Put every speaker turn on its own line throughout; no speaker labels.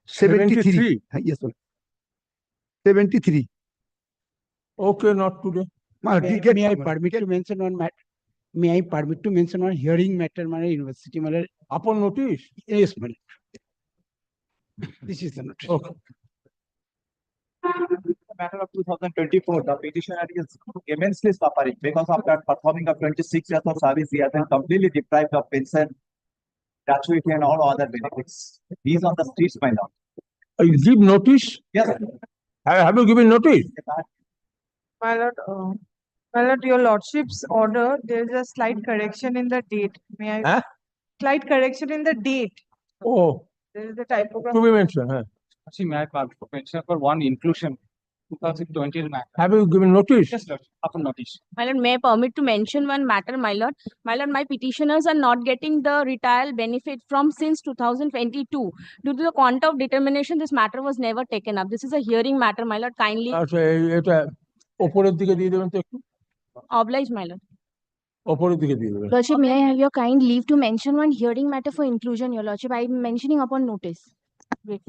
73. Yes, sir. 73.
Okay, not today.
May I permit to mention one matter? May I permit to mention one hearing matter, my university, my
Upon notice.
yes, my this is the notice.
Okay.
The matter of 2024, the petitioner is immensely suffering because of that performing of 26 years of service. He has been completely deprived of pension, gratuity, and all other benefits. He's on the streets by now.
You give notice?
Yes.
Have you given notice?
My lord, your lordship's order, there is a slight correction in the date. May I?
Huh?
Slight correction in the date.
Oh,
There is a typography.
to be mentioned. Huh?
See, may I mention for one inclusion, 2020 matter.
Have you given notice?
Yes, Lord, upon notice.
My lord, may I permit to mention one matter, my lord? My lord, my petitioners are not getting the retired benefit from since 2022. Due to the quanta of determination, this matter was never taken up. This is a hearing matter, my lord. Kindly
আচ্ছা এটা উপরের দিকে দিয়ে দেবেন তো একটু
oblige, my lord.
উপরের দিকে দিয়ে দেবেন
Lordship, may I have your kind leave to mention one hearing matter for inclusion, your lordship? I am mentioning upon notice. Wait.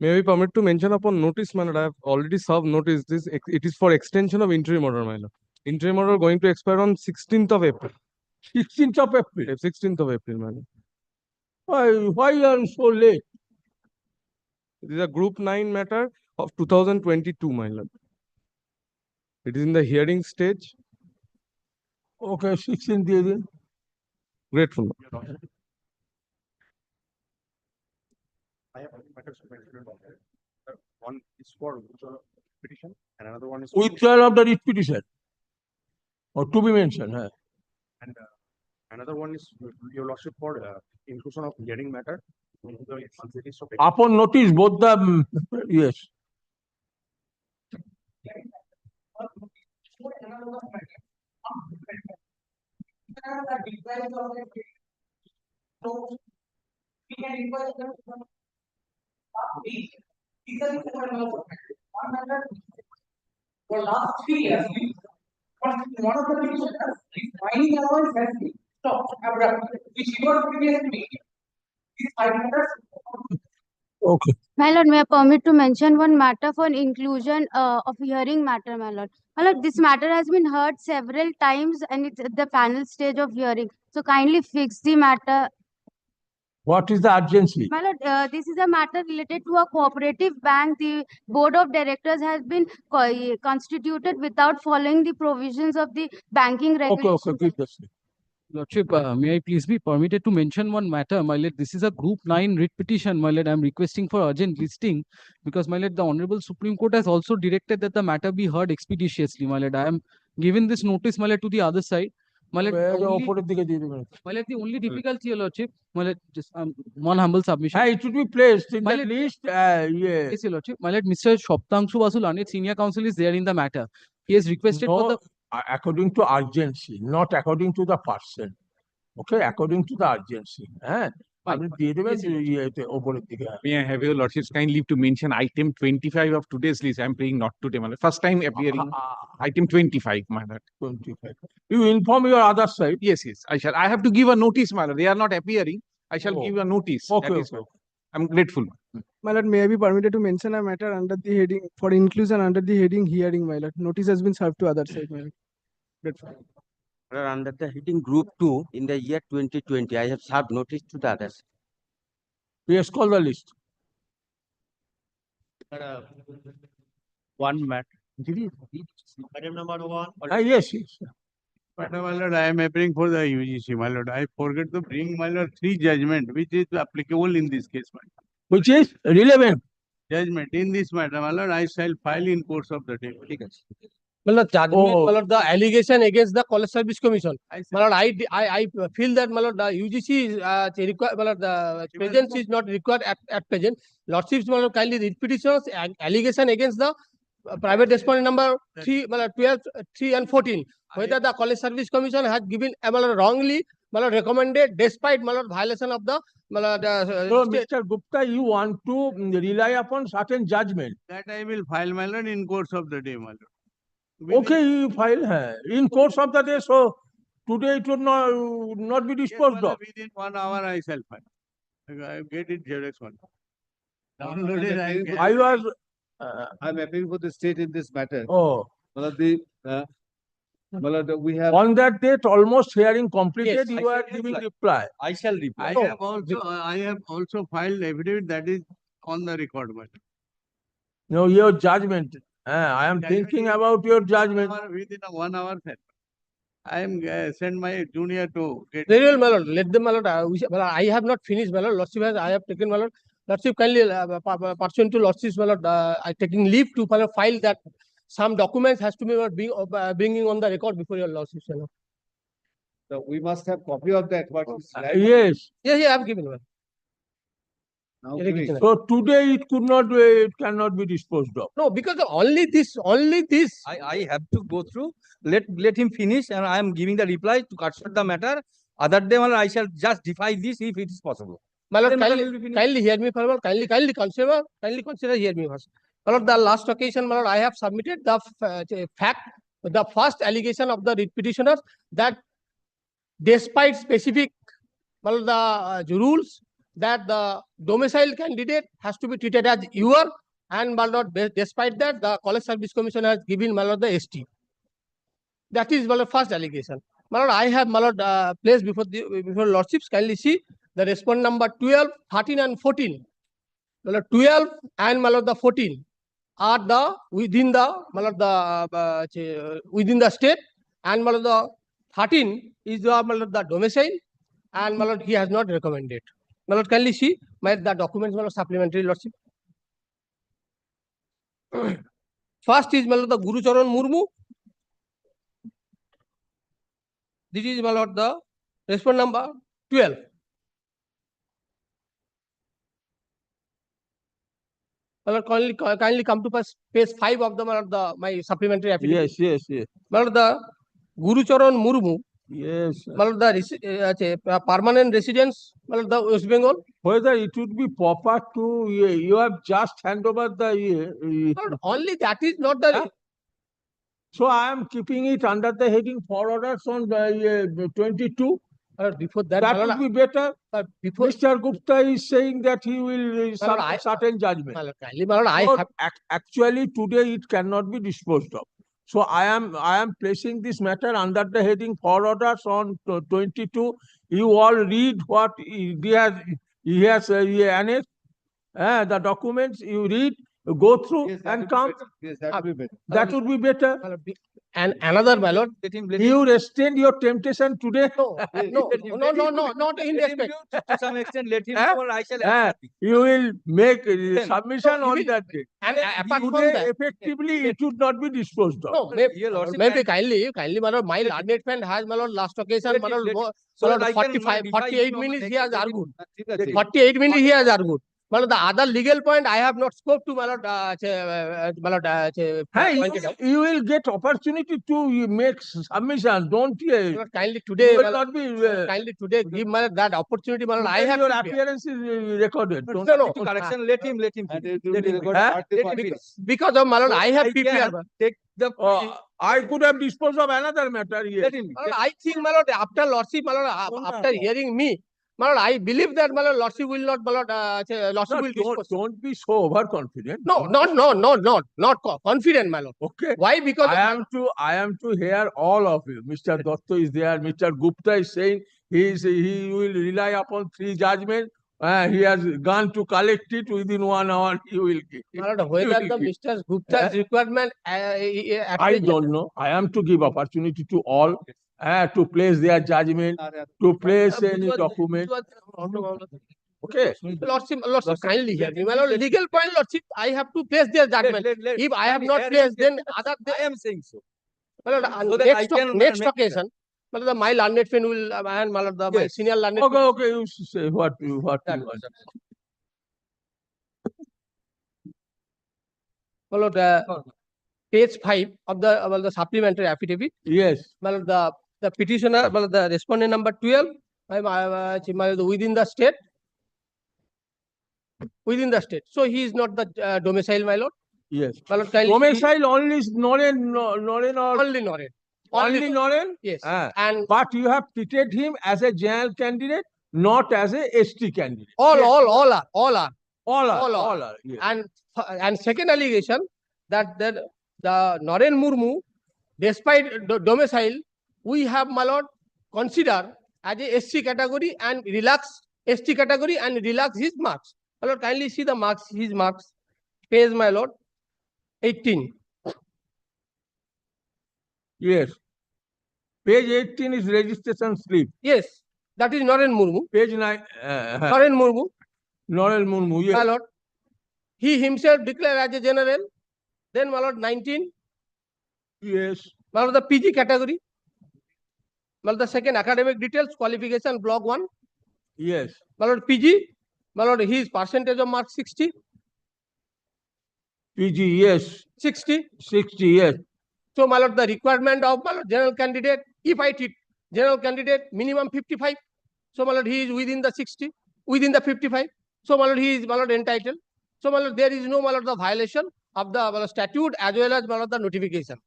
May I permit to mention upon notice, my lord? I have already served notice. It is for extension of interim order, my lord. Interim order going to expire on 16th of April.
16th of April.
16th of April, my lord.
Why are you so late?
This is a Group 9 matter of 2022, my lord. It is in the hearing stage.
Okay, 16th দিয়ে দিন
Grateful.
I have two matters to mention. One is for withdrawal of petition, and another one is
withdrawal of the writ petition or to be mentioned. Huh?
and another one is your lordship for inclusion of hearing matter into the series of
Upon notice, both the yes.
For last 3 years, one of the petitioners is mining allowance has been stopped abruptly, which he was previously making. These 5 matters.
Okay.
My lord, may I permit to mention one matter for inclusion of hearing matter, my lord. My lord, this matter has been heard several times and it's at the panel stage of hearing. So kindly fix the matter.
What is the urgency?
My lord, this is a matter related to a cooperative bank. The board of directors has been constituted without following the provisions of the banking regulations.
Okay, keep this.
Lordship, may I please be permitted to mention one matter, my lord? This is a Group 9 writ petition, my lord. I am requesting for urgent listing because, my lord, the Honorable Supreme Court has also directed that the matter be heard expeditiously, my lord. I am giving this notice, my lord, to the other side. My lord,
উপরের দিকে দিয়ে দেবেন
my lord, the only difficulty, your lordship, my lord, just one humble submission.
হ্যাঁ, it should be placed in
My
the
lord-
list. Yes.
Yes, your lordship. My lord, Mr. Shoptangshu Basu Lanit, senior counsel, is there in the matter. He has requested for
No,
the
according to urgency, not according to the person. Okay, according to the urgency. হ্যাঁ, আপনি দিয়ে দেবেন ইয়েতে উপরের দিকে।
May I have your lordship's kind leave to mention item 25 of today's list? I am playing not today, my lord. First time appearing. Item 25, my lord.
25. You inform your other side.
Yes, I shall. I have to give a notice, my lord. They are not appearing. I shall
Oh.
give a notice.
Okay,
That is
okay.
all. I'm grateful.
My lord, may I be permitted to mention a matter under the heading for inclusion under the heading hearing, my lord. Notice has been served to other side, my lord. Grateful.
Under the heading Group 2 in the year 2020, I have served notice to the others.
Yes, call the list.
One matter.
Item number 1.
Yes, yes.
Madam, my lord, I am appearing for the UGC, my lord. I forget to bring, my lord, 3 judgment, which is applicable in this case, my lord.
Which is relevant.
Judgment in this matter, my lord, I shall file in course of the day.
My lord, judgment,
Oh.
my lord, the allegation against the College Service Commission. My lord, I feel that, my lord, the UGC is required, my lord, the presence is not required at present. Lordships, my lord, kindly read petitions, allegation against the private respondent number 3, my lord, 12, 3 and 14. Whether the College Service Commission has given, my lord, wrongly, my lord, recommended despite, my lord, violation of the, my lord,
So, Mr. Gupta, you want to rely upon certain judgment.
That I will file, my lord, in course of the day, my lord.
Okay, you file in course of the day. So today it will not be disposed of.
Within 1 hour, I shall file. I get it, Xerox one. Downloaded.
I was,
I'm appealing for the state in this matter.
oh,
We have.
on that date, almost hearing completed,
Yes,
you
I
are
shall
giving
reply.
reply.
I shall reply. I have also filed evidence that is on the record, but.
No, your judgment. I am thinking about your judgment.
Within a 1 hour, sir. I am send my junior to get.
Very well, my lord. Let them, my lord. My lord, I have not finished, my lord. Lordship has, I have taken, my lord. Lordship kindly, pursuant to lordship's, my lord, I taking leave to file that some documents has to be bringing on the record before your lordship, my lord.
So we must have copy of that. What is right?
Yes.
Yes, I have given, my lord.
Now,
Very
please.
good.
So today it could not be, it cannot be disposed of.
No, because only this.
I have to go through. Let him finish, and I am giving the reply to cut short the matter. Other day, I shall just defy this if it is possible.
My lord,
Then matter will be finished.
kindly hear me, my lord. Kindly consider, hear me first. My lord, the last occasion, my lord, I have submitted the fact, the first allegation of the writ petitioners that despite specific, my lord, the rules that the domicile candidate has to be treated as your, and my lord, despite that, the College Service Commission has given, my lord, the ST. That is, my lord, first allegation. My lord, I have, my lord, placed before lordships. Kindly see the respondent number 12, 13 and 14. My lord, 12 and, my lord, the 14 are the within the, my lord, the within the state, and, my lord, the 13 is the, my lord, the domicile, and, my lord, he has not recommended. My lord, kindly see the documents, my lord, supplementary lordship. First is, my lord, the Guru Charan Murmu. This is, my lord, the respondent number 12. My lord, kindly come to page 5 of the, my lord, my supplementary affidavit.
Yes.
My lord, the Guru Charan Murmu.
Yes.
My lord, the permanent residence, my lord, the West Bengal.
Whether it would be proper to, you have just hand over the.
Lord, only that is not the.
So I am keeping it under the heading for orders on the 22.
Before that,
that would be better.
Before
Mr. Gupta is saying that he will certain judgment. Actually, today it cannot be disposed of. So I am placing this matter under the heading for orders on 22. You all read what he has annexed. The documents you read, go through and come.
Yes, that would be better.
That would be better.
And another, my lord,
you restrain your temptation today.
No, not in respect.
To some extent, let him know, or I shall.
You will make submission on that day.
And apart from
Today,
that,
effectively, it would not be disposed of.
no, maybe kindly, my lord, my learned friend has, my lord, last occasion, my lord,
so
my lord,
that I can
48 minutes he has argued.
That's
48 minutes he has argued. My lord, the other legal point I have not spoke to, my lord, pointed out.
You will get opportunity to make submission, don't you?
My lord, kindly today,
You will
my lord,
not be.
kindly today give my lord, that opportunity, my lord. I have
your
to be-
appearance is recorded.
No, no.
Correction, let him.
And it will be recorded.
Because of, my lord, I have PPR.
Take the.
I could have disposed of another matter here.
Let him.
My lord, I think, my lord, after lordship, my lord, after hearing me, my lord, I believe that, my lord, lordship will not, my lord, lordship
No,
will dispose.
don't be so overconfident.
No, not confident, my lord.
Okay.
Why? Because
I am to hear all of you. Mr. Dotto is there. Mr. Gupta is saying he will rely upon 3 judgments. He has gone to collect it within 1 hour. He will give.
my lord, whether the Mr. Gupta's requirement,
I don't know. I am to give opportunity to all to place their judgment, to place any document. Okay.
Lordship, kindly hear me. My lord, legal point, lordship, I have to place their judgment. If I have not placed, then other.
I am saying so.
My lord,
So that I can
next
make
occasion, my lord, my learned friend will, and my lord, my
Yes.
senior learned friend.
Okay. You say what you want.
My lord, page 5 of the supplementary affidavit.
Yes.
My lord, the petitioner, my lord, the respondent number 12, my lord, within the state. Within the state. So he is not the domicile, my lord.
Yes.
My lord, kindly.
Domicile only is Noren or
Only Noren.
only Noren?
Yes.
And but you have treated him as a general candidate, not as a ST candidate.
All are.
all are, yes.
And second allegation that the Naren Murmu, despite domicile, we have, my lord, consider as a SC category and relax ST category and relax his marks. My lord, kindly see the marks, his marks, page, my lord, 18.
Yes. Page 18 is registration slip.
Yes, that is Naren Murmu.
Page 9.
Naren Murmu.
Naren Murmu, yes.
My lord, he himself declared as a general. Then, my lord, 19.
Yes.
My lord, the PG category. My lord, the second academic details, qualification, block 1.
Yes.
My lord, PG. My lord, his percentage of marks 60.
PG, yes.
60.
60, yes.
So, my lord, the requirement of, my lord, general candidate, if I treat general candidate, minimum 55. So, my lord, he is within the 60, within the 55. So, my lord, he is, my lord, entitled. So, my lord, there is no, my lord, the violation of the, my lord, statute as well as, my lord, the notification.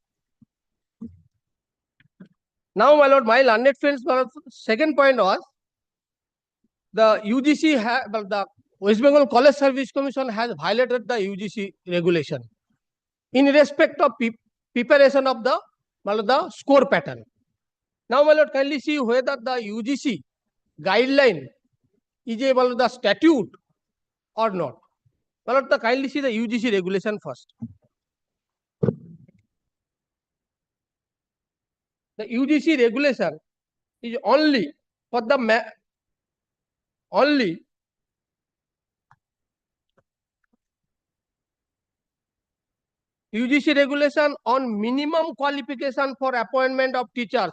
Now, my lord, my learned friends, my lord, second point was the UGC, the West Bengal College Service Commission has violated the UGC regulation in respect of preparation of the, my lord, the score pattern. Now, my lord, kindly see whether the UGC guideline is a, my lord, the statute or not. My lord, kindly see the UGC regulation first. The UGC regulation is only for the UGC regulation on minimum qualification for appointment of teachers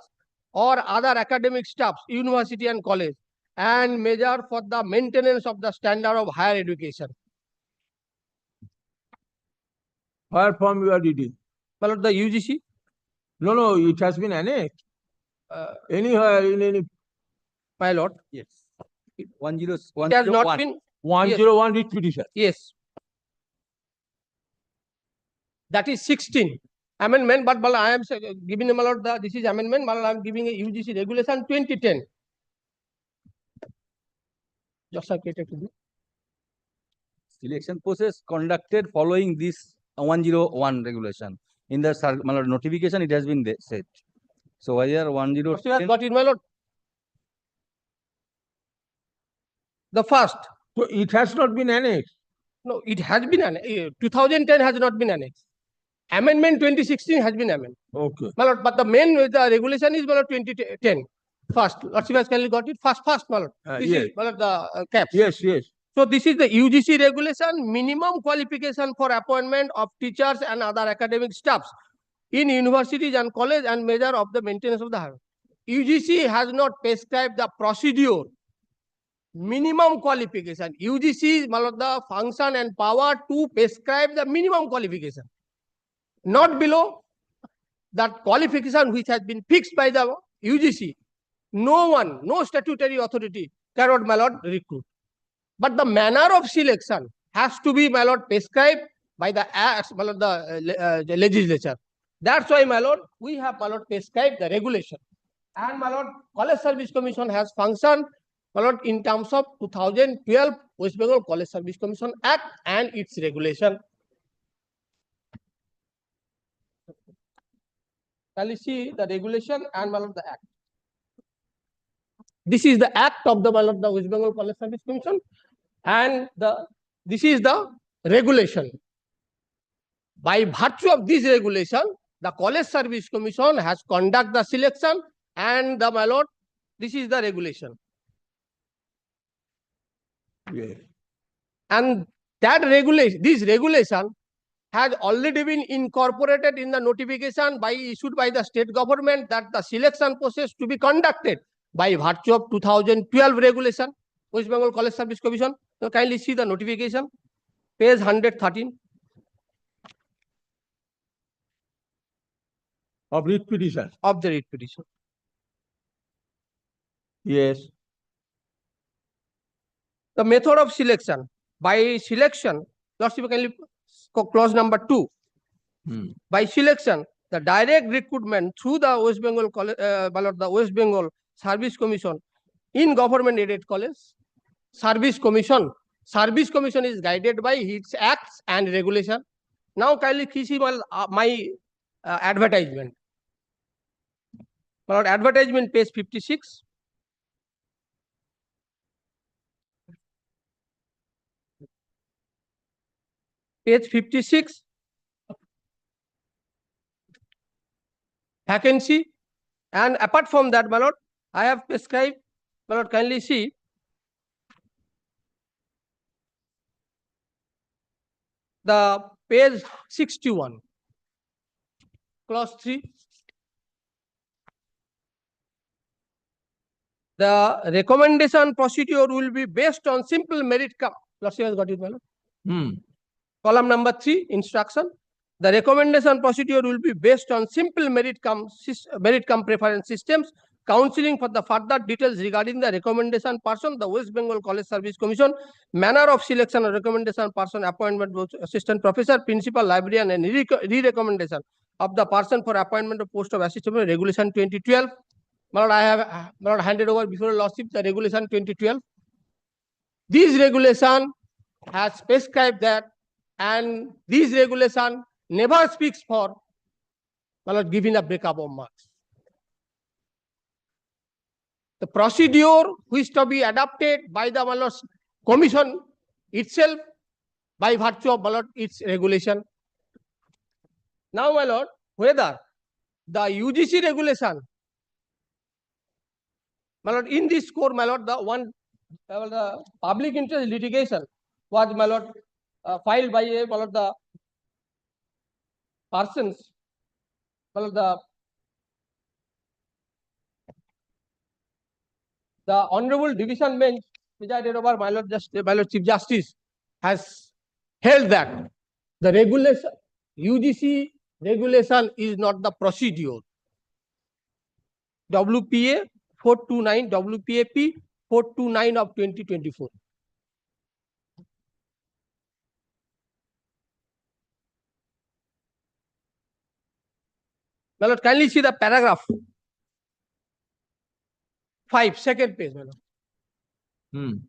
or other academic staffs, university and college, and measure for the maintenance of the standard of higher education.
Where from you are reading?
My lord, the UGC?
No, it has been annexed. Anywhere in any.
My lord?
Yes. 101.
It has not been.
101 writ petition.
Yes. That is 16 amendment, but I am giving my lord this is amendment, but I am giving a UGC regulation 2010. Just a
Selection process conducted following this 101 regulation. In the notification, it has been said. So why are 102?
Has got it, my lord. The first.
So it has not been annexed.
No, it has been annexed. 2010 has not been annexed. Amendment 2016 has been amended.
Okay.
My lord, but the main regulation is, my lord, 2010. First, Lordship has kindly got it. First, my lord. This
yes.
is, my lord, the caps.
Yes.
So this is the UGC regulation, minimum qualification for appointment of teachers and other academic staffs in universities and college and measure of the maintenance of the higher. UGC has not prescribed the procedure, minimum qualification. UGC is, my lord, the function and power to prescribe the minimum qualification, not below that qualification which has been fixed by the UGC. No one, no statutory authority cannot, my lord, recruit. But the manner of selection has to be, my lord, prescribed by the acts, my lord, the legislature. That's why, my lord, we have, my lord, prescribed the regulation. And, my lord, College Service Commission has functioned, my lord, in terms of 2012 West Bengal College Service Commission Act and its regulation. Shall we see the regulation and, my lord, the act? This is the act of the, my lord, the West Bengal College Service Commission, and this is the regulation. By virtue of this regulation, the College Service Commission has conducted the selection, and the, my lord, this is the regulation.
Yes.
And that regulation, this regulation has already been incorporated in the notification issued by the state government that the selection process to be conducted by virtue of 2012 regulation, West Bengal College Service Commission. So kindly see the notification, page 113.
Of writ petition.
Of the writ petition.
Yes.
The method of selection. By selection, kindly clause number 2. By selection, the direct recruitment through the West Bengal College, the West Bengal Service Commission in government aided college, Service Commission Service Commission is guided by its acts and regulation. Now kindly see my advertisement. My lord, advertisement page 56. Page 56. Vacancy. And apart from that, my lord, I have prescribed, my lord, kindly see. The page 61, clause 3. The recommendation procedure will be based on simple merit come. Lordship has got it, my lord. Column number 3, instruction. The recommendation procedure will be based on simple merit come preference systems. Counseling for the further details regarding the recommendation person, the West Bengal College Service Commission, manner of selection of recommendation person, appointment of assistant professor, principal, librarian, and re-recommendation of the person for appointment of post of assistant, regulation 2012. My lord, I have handed over before lordship the regulation 2012. This regulation has prescribed that, and this regulation never speaks for, my lord, giving a breakup of marks. The procedure which to be adopted by the, my lord, commission itself by virtue of, my lord, its regulation. Now, my lord, whether the UGC regulation, my lord, in this core, my lord, the public interest litigation was, my lord, filed by my lord, the persons, my lord, the Honorable Division Bench presided over my lord Chief Justice has held that the regulation, UGC regulation is not the procedure. WPA 429, WPAP 429 of 2024. My lord, kindly see the paragraph 5, second page, my lord.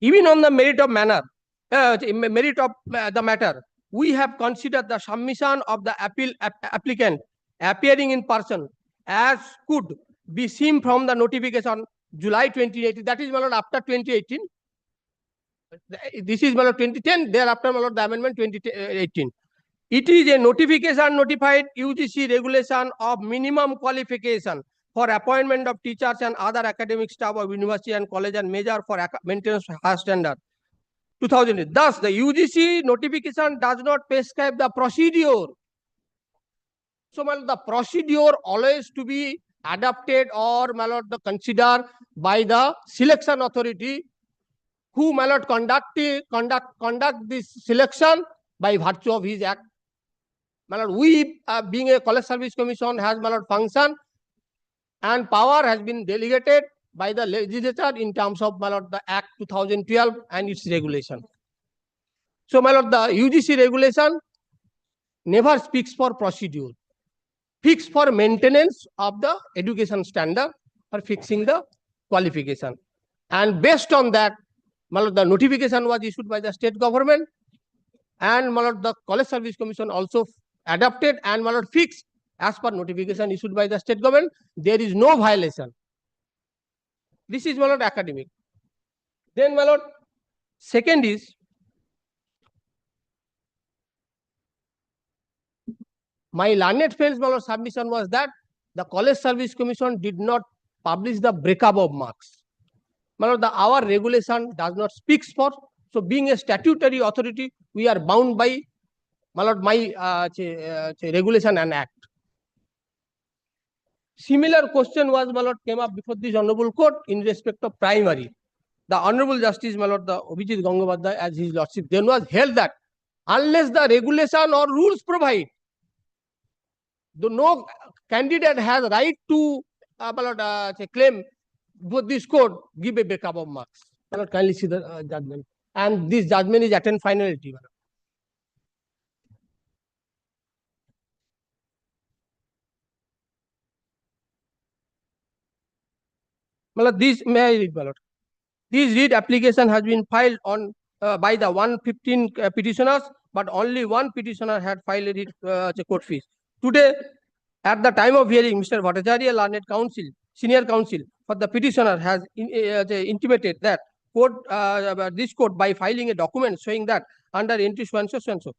Even on the merit of manner, merit of the matter, we have considered the submission of the applicant appearing in person as could be seen from the notification July 2018. That is, my lord, after 2018. This is, my lord, 2010. Thereafter, my lord, the amendment 2018. It is a notification notified UGC regulation of minimum qualification for appointment of teachers and other academic staff of university and college and measure for maintenance of high standard. 2000. Thus, the UGC notification does not prescribe the procedure. So, my lord, the procedure always to be adopted or, my lord, considered by the selection authority, who, my lord, conduct this selection by virtue of his act. My lord, we, being a college service commission, has, my lord, function and power has been delegated by the legislature in terms of, my lord, the Act 2012 and its regulation. So, my lord, the UGC regulation never speaks for procedure, fix for maintenance of the education standard or fixing the qualification. And based on that, my lord, the notification was issued by the state government, and, my lord, the College Service Commission also adopted and, my lord, fixed as per notification issued by the state government. There is no violation. This is, my lord, academic. Then, my lord, second is my learned friends, my lord, submission was that the College Service Commission did not publish the breakup of marks. My lord, our regulation does not speak for. So, being a statutory authority, we are bound by, my lord, regulation and act. Similar question was, my lord, came up before this honorable court in respect of primary. The Honorable Justice, my lord, the Abhijit Gangabadhyay, as his lordship then was held that unless the regulation or rules provide, no candidate has right to claim both this court give a breakup of marks. My lord, kindly see the judgment. And this judgment is attained finality. My lord, this may I read, my lord. This read application has been filed on by the 115 petitioners, but only one petitioner had filed a court fees. Today, at the time of hearing, Mr. Bhattacharya, learned counsel, senior counsel for the petitioner has intimated that this court by filing a document showing that under entry so and so so and so.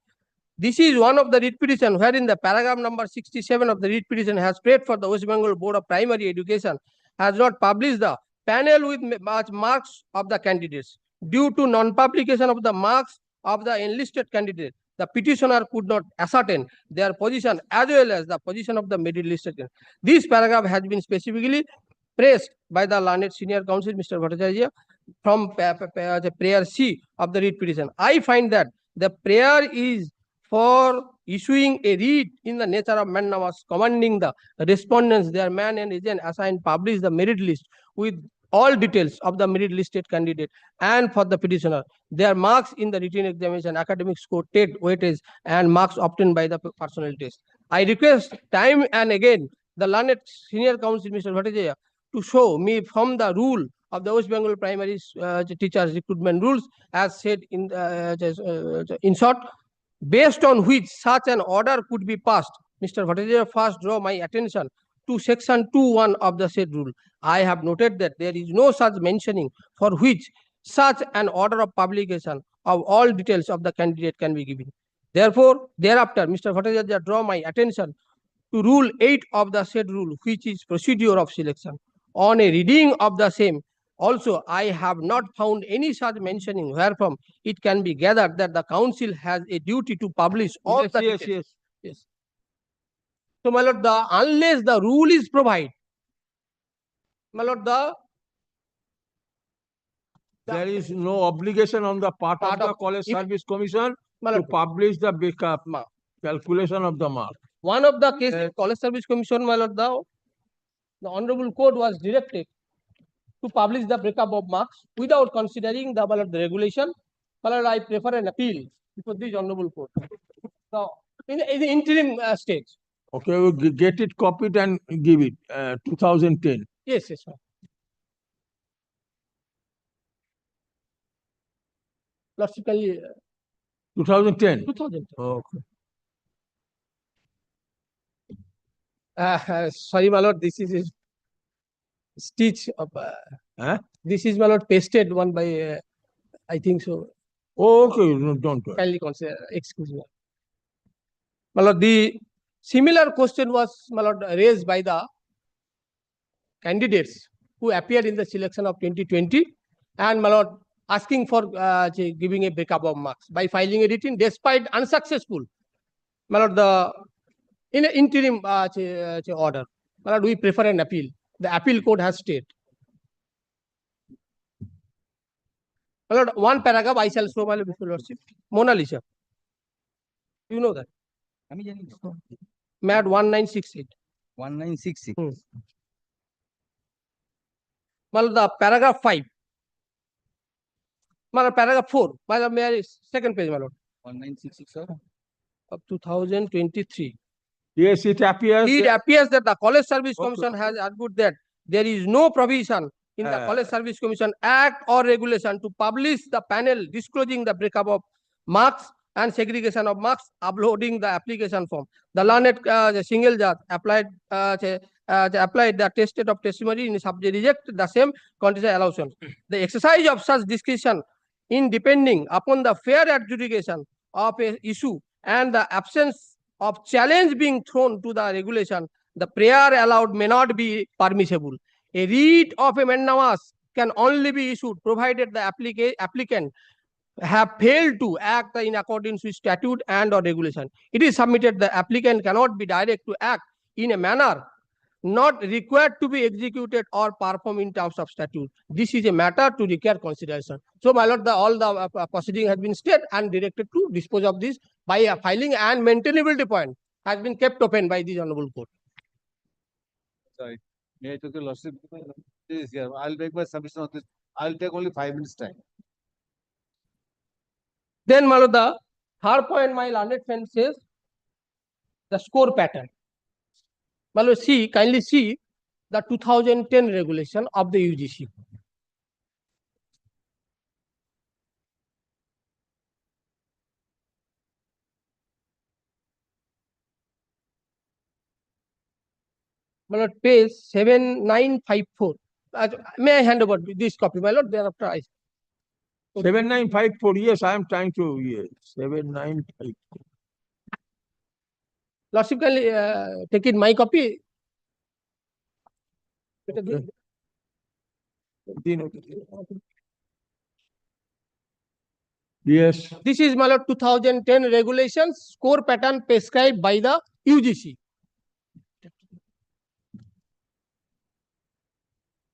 This is one of the writ petition wherein the paragraph number 67 of the writ petition has prayed for the West Bengal Board of Primary Education has not published the panel with marks of the candidates. Due to non-publication of the marks of the enlisted candidate, the petitioner could not ascertain their position as well as the position of the merit listed. This paragraph has been specifically praised by the learned senior counsel, Mr. Bhattacharya, from the prayer C of the writ petition. I find that the prayer is for issuing a writ in the nature of mandamus, commanding the respondents, their man and agent assigned, publish the merit list with all details of the merit listed candidate, and for the petitioner, their marks in the written examination, academic score, TET, weightage, and marks obtained by the personal test. I request time and again the learned senior counsel, Mr. Bhattacharya, to show me from the rule of the West Bengal primary teachers recruitment rules as said in short, based on which such an order could be passed. Mr. Bhattacharya first draw my attention to section 2(1) of the said rule. I have noted that there is no such mentioning for which such an order of publication of all details of the candidate can be given. Therefore, thereafter, Mr. Bhattacharya draw my attention to Rule 8 of the said rule, which is procedure of selection. On a reading of the same, also, I have not found any such mentioning wherefrom it can be gathered that the council has a duty to publish all the details. Yes. So, my lord, unless the rule is provided, my lord,
there is no obligation on the part of the College Service Commission to publish the backup calculation of the mark.
One of the cases, College Service Commission, my lord, the Honorable Court was directed to publish the breakup of marks without considering the regulation. My lord, I prefer an appeal before this Honorable Court. So, in the interim stage.
Okay, we'll get it copied and give it 2010.
Yes, yes, sir. Logically,
2010.
2010.
Okay.
Sorry, my lord, this is a stitch of. This is, my lord, pasted one by, I think so.
Oh, okay, no, don't worry.
Kindly consider, excuse me. My lord, the similar question was, my lord, raised by the candidates who appeared in the selection of 2020, and my lord, asking for giving a breakup of marks by filing a written, despite unsuccessful. My lord, in an interim order, my lord, we prefer an appeal. The appeal court has stated. My lord, one paragraph I shall show, my lord, before lordship. Mona Lisa. You know that. MAD 1968.
1966.
My lord, the paragraph 5. My lord, paragraph 4. My lord, may I, second page, my lord.
1966, sir.
Of 2023.
Yes, it appears.
It appears that the College Service Commission has argued that there is no provision in the College Service Commission Act or regulation to publish the panel disclosing the breakup of marks and segregation of marks, uploading the application form. The learned the single judge applied the tested of testimony in subject reject the same condition allowance. The exercise of such discretion in depending upon the fair adjudication of a issue and the absence of challenge being thrown to the regulation, the prayer allowed may not be permissible. A writ of a mandamus can only be issued provided the applicant have failed to act in accordance with statute and or regulation. It is submitted the applicant cannot be direct to act in a manner not required to be executed or performed in terms of statute. This is a matter to require consideration. So, my lord, all the proceeding has been stated and directed to dispose of this by filing, and maintainability point has been kept open by the Honorable Court.
Sorry, may I take your lordship? This here. I'll make my submission on this. I'll take only 5 minutes time.
Then, my lord, the third point my learned friend says the score pattern. My lord, kindly see the 2010 regulation of the UGC. my lord, page 7954. May I hand over this copy, my lord? Thereafter, I.
7954, yes, I am trying to, yes, 7954.
Lordship, kindly take it my copy.
Okay. Yes.
This is, my lord, 2010 regulations, score pattern prescribed by the UGC.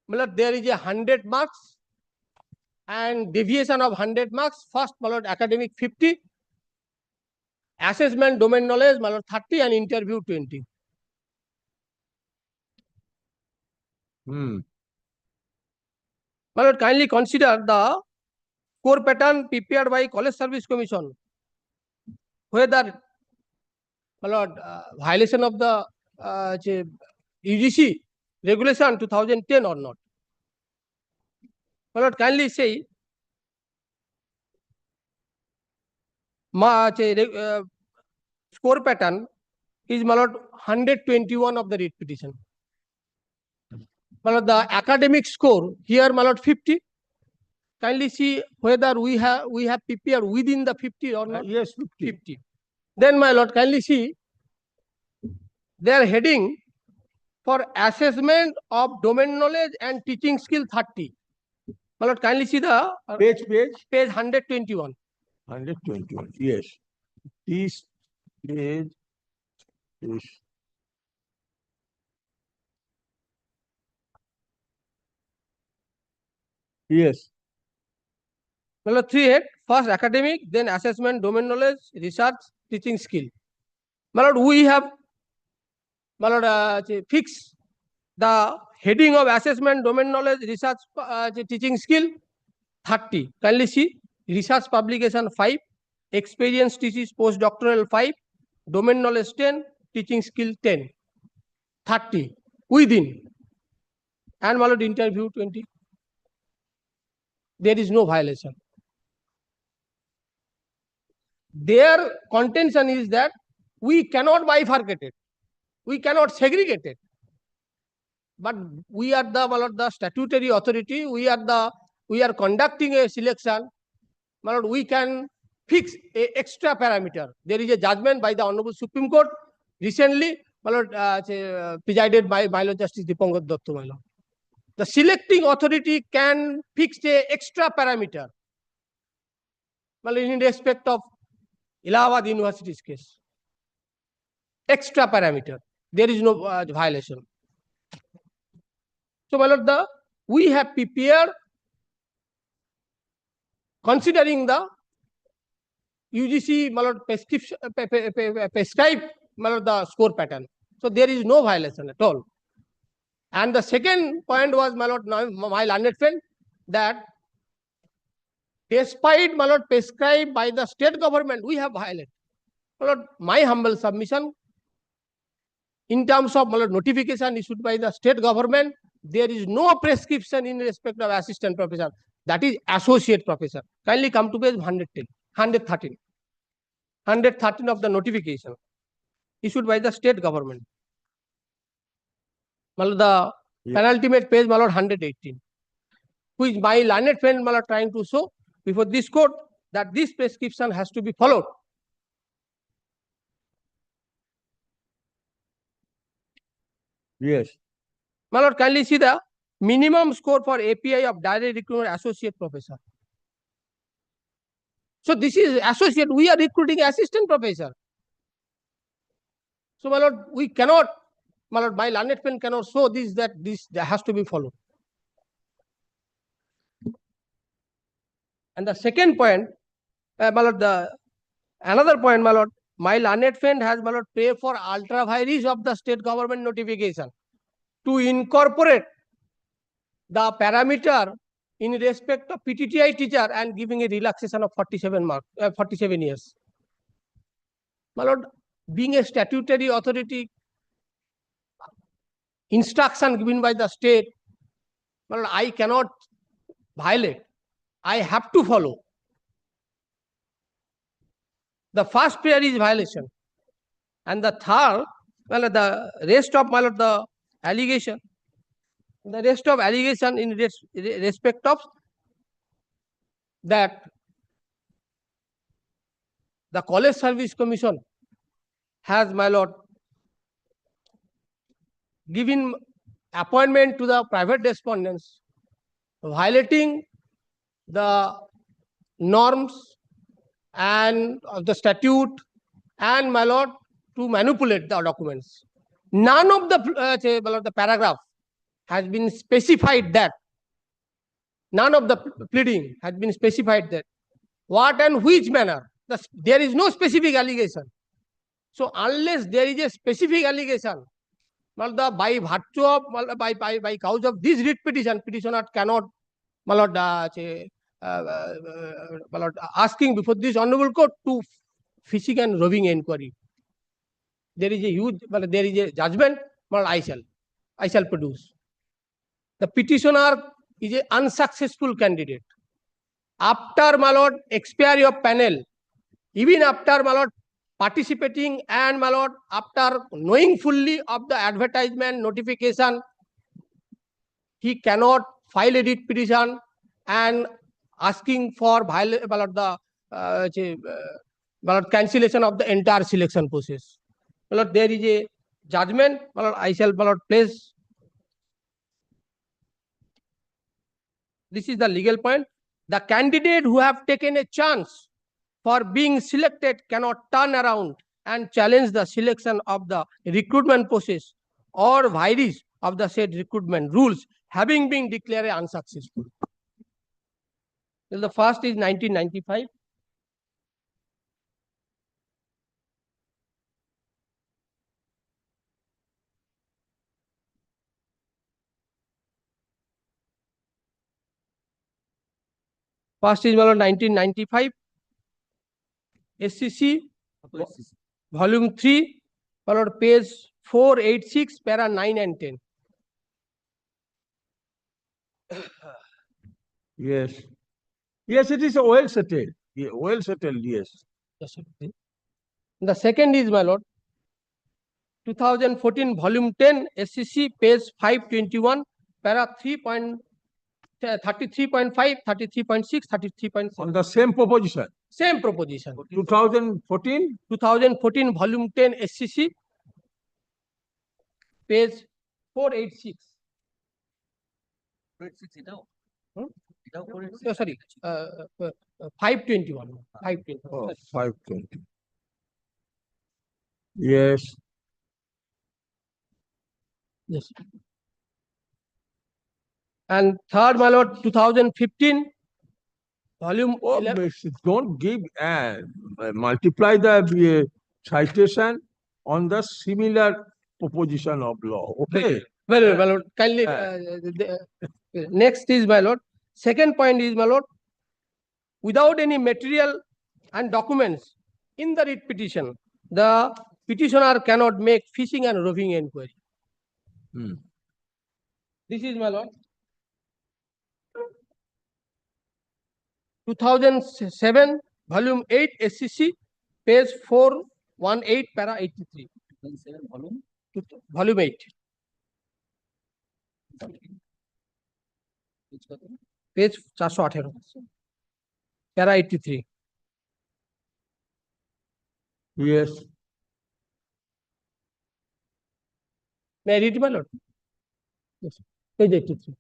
My lord, there is 100 marks and deviation of 100 marks. First, my lord, academic 50, assessment domain knowledge, my lord, 30, and interview 20. My lord, kindly consider the score pattern prepared by College Service Commission, whether, my lord, violation of the UGC regulation 2010 or not. My lord, kindly say, score pattern is, my lord, 121 of the writ petition. My lord, the academic score here, my lord, 50. Kindly see whether we have prepared within the 50 or not.
Yes,
50. Then, my lord, kindly see their heading for assessment of domain knowledge and teaching skill 30. My lord, kindly see the
page
121.
121, yes. This page is. Yes.
My lord, 3 head, first academic, then assessment, domain knowledge, research, teaching skill. My lord, we have, my lord, fix the heading of assessment, domain knowledge, research, teaching skill 30. Kindly see research publication 5, experience thesis postdoctoral 5, domain knowledge 10, teaching skill 10. 30 within. And, my lord, interview 20. There is no violation. Their contention is that we cannot bifurcate it. We cannot segregate it. But we are the, my lord, the statutory authority. We are conducting a selection. My lord, we can fix a extra parameter. There is a judgment by the Honorable Supreme Court recently, my lord, presided by my lord Justice Dipankar Datta, my lord. The selecting authority can fix a extra parameter, my lord, in respect of Allahabad University's case. Extra parameter. There is no violation. So, my lord, we have prepared considering the UGC, my lord, prescribed, my lord, the score pattern. So, there is no violation at all. And the second point was, my lord, my learned friend, that despite, my lord, prescribed by the state government, we have violated. My lord, my humble submission, in terms of, my lord, notification issued by the state government, there is no prescription in respect of assistant professor. That is associate professor. Kindly come to page 110, 113. 113 of the notification issued by the state government. My lord, the penultimate page, my lord, 118. Which my learned friend, my lord, trying to show before this court that this prescription has to be followed.
Yes.
My lord, kindly see the minimum score for API of direct recruitment associate professor. So this is associate, we are recruiting assistant professor. So, my lord, we cannot, my lord, my learned friend cannot show this, that this has to be followed. And the second point, my lord, another point, my lord, my learned friend has, my lord, pay for ultra vires of the state government notification to incorporate the parameter in respect of PTTI teacher and giving a relaxation of 47 years. My lord, being a statutory authority, instruction given by the state, my lord, I cannot violate. I have to follow. The first prayer is violation. And the third, well, the rest of, my lord, the allegation. The rest of allegation in respect of that the College Service Commission has, my lord, given appointment to the private respondents, violating the norms and of the statute, and, my lord, to manipulate the documents. None of the paragraph has been specified that. None of the pleading has been specified that. What and which manner? There is no specific allegation. So unless there is a specific allegation, by virtue of, by cause of this writ petition, petitioner cannot, my lord, asking before this honorable court to fishing and roving inquiry. There is a huge, there is a judgment, I shall produce. The petitioner is an unsuccessful candidate. After, my lord, expiry of panel, even after, my lord, participating and, my lord, after knowing fully of the advertisement notification, he cannot file a writ petition and asking for cancellation of the entire selection process. My lord, there is a judgment, my lord, I shall, my lord, place. This is the legal point. The candidate who have taken a chance for being selected cannot turn around and challenge the selection of the recruitment process or varies of the said recruitment rules having been declared unsuccessful. The first is 1995. First is, my lord, 1995. SCC, volume 3, my lord, page 486, para 9 and 10.
Yes. Yes, it is well settled. Yeah, well settled, yes.
The second is, my lord, 2014, volume 10, SCC, page 521, para 33.5, 33.6, 33.7.
On the same proposition.
Same proposition.
2014?
2014, volume 10, SCC, page 486. No, sorry, 521. 520.
Oh, 520. Yes.
Yes. And third, my lord, 2015, volume 11.
Don't give multiply the citation on the similar proposition of law. Okay.
Well, my lord, kindly. Next is, my lord. Second point is, my lord, without any material and documents in the writ petition, the petitioner cannot make fishing and roving inquiry. This is, my lord, 2007, volume 8, SCC, page 418, para 83. Volume 8. Page 418, para 83.
Yes.
May I read, my lord? Yes. Page 83.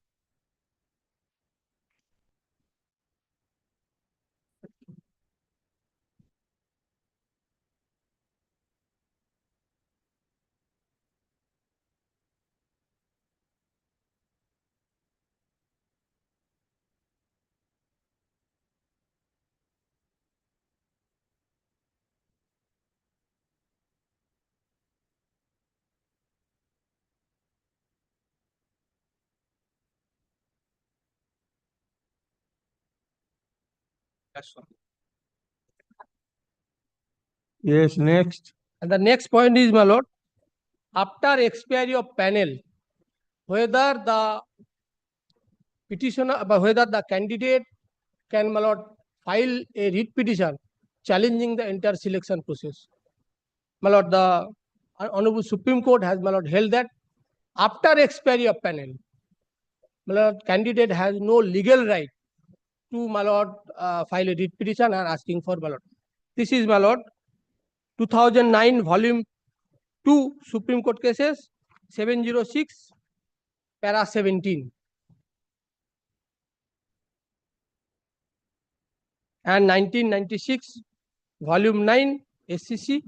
Yes, next.
And the next point is, my lord, after expiry of panel, whether the petitioner, whether the candidate can, my lord, file a writ petition challenging the entire selection process. My lord, the Honorable Supreme Court has, my lord, held that after expiry of panel, my lord, candidate has no legal right to, my lord, file a writ petition and asking for, my lord. This is, my lord, 2009 volume 2 Supreme Court cases, 706, para 17. And 1996 volume 9 SCC,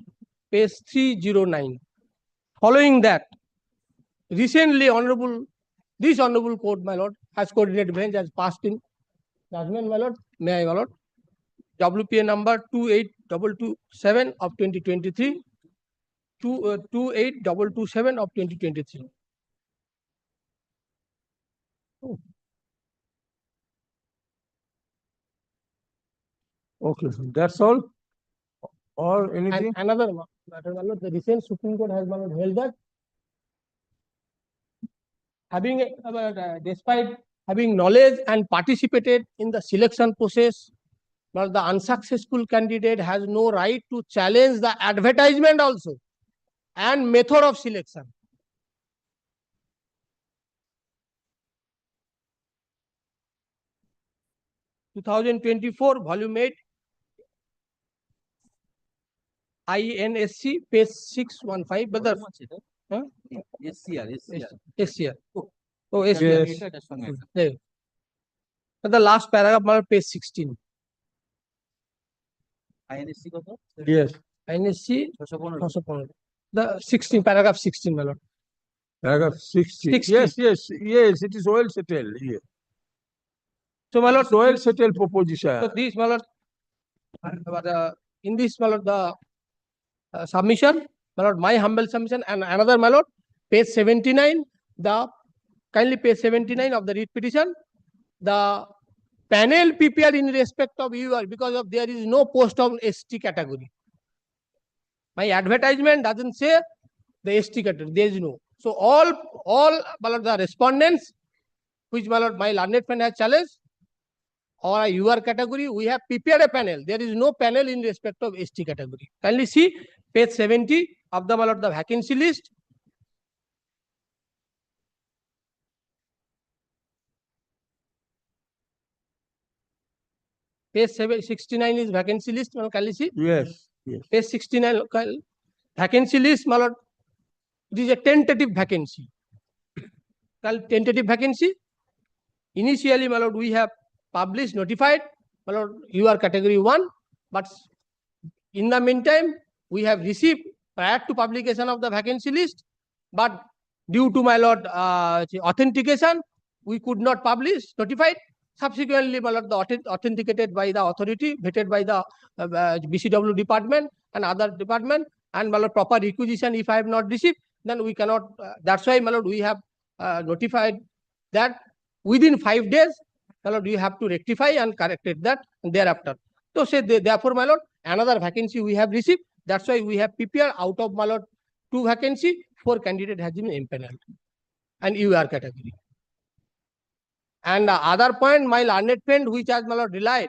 page 309. Following that, recently this honorable court, my lord, has coordinated bench has passed in judgment, my lord, may I, my lord, WPA number 28227 of 2023, 28227 of 2023.
Okay, that's all? Or anything?
And another matter, my lord, the recent Supreme Court has, my lord, held that having, despite having knowledge and participated in the selection process, but the unsuccessful candidate has no right to challenge the advertisement also and method of selection. (2024) volume 8 INSC, page 615. But the SCR. Oh, SCR. There. But the last paragraph, my lord, page 16.
INSC কত?
Yes.
INSC 615. The 16, paragraph 16, my lord.
Paragraph 60.
60.
Yes, it is well settled here.
So, my lord,
It's well settled proposition.
so this, my lord, in this, my lord, the submission, my lord, my humble submission, and another, my lord, page 79, kindly page 79 of the writ petition, the panel PPR in respect of UR, because of there is no post of ST category. My advertisement doesn't say the ST category, there is no. So all my lord, the respondents, which, my lord, my learned friend has challenged, or a UR category, we have prepared a panel. There is no panel in respect of ST category. Kindly see page 70 of the, my lord, the vacancy list. Page 69 is vacancy list, my lord, kindly see.
Yes, yes.
Page 69, vacancy list, my lord, it is a tentative vacancy. Tentative vacancy. Initially, my lord, we have published, notified, my lord, UR category 1, but in the meantime, we have received prior to publication of the vacancy list, but due to, my lord, authentication, we could not publish, notified. Subsequently, my lord, the authenticated by the authority, vetted by the BCW department and other department, and, my lord, proper requisition, if I have not received, then we cannot, that's why, my lord, we have notified that within 5 days, my lord, you have to rectify and corrected that thereafter. So say therefore, my lord, another vacancy we have received. That's why we have prepared out of, my lord, 2 vacancy, 4 candidate has been impaneled and UR category. And the other point, my learned friend, which has, my lord, relied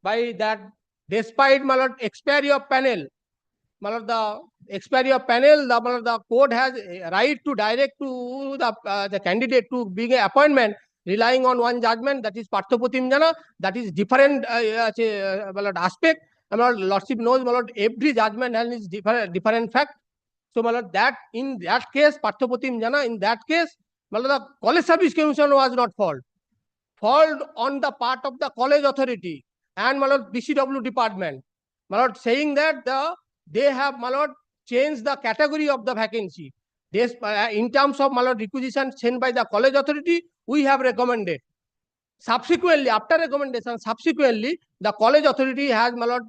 by that, despite, my lord, expiry of panel, my lord, the expiry of panel, the, my lord, the court has a right to direct to the candidate to being an appointment, relying on one judgment, that is Parthopotim Jana, that is different my lord, aspect. My lord, lordship knows, my lord, every judgment has its different fact. So, my lord, that in that case, Parthopotim Jana, in that case, my lord, the College Service Commission was not fault on the part of the college authority and, my lord, BCW department. My lord, saying that they have, my lord, changed the category of the vacancy. This, in terms of, my lord, requisition sent by the college authority, we have recommended. Subsequently, after recommendation, subsequently, the college authority has, my lord,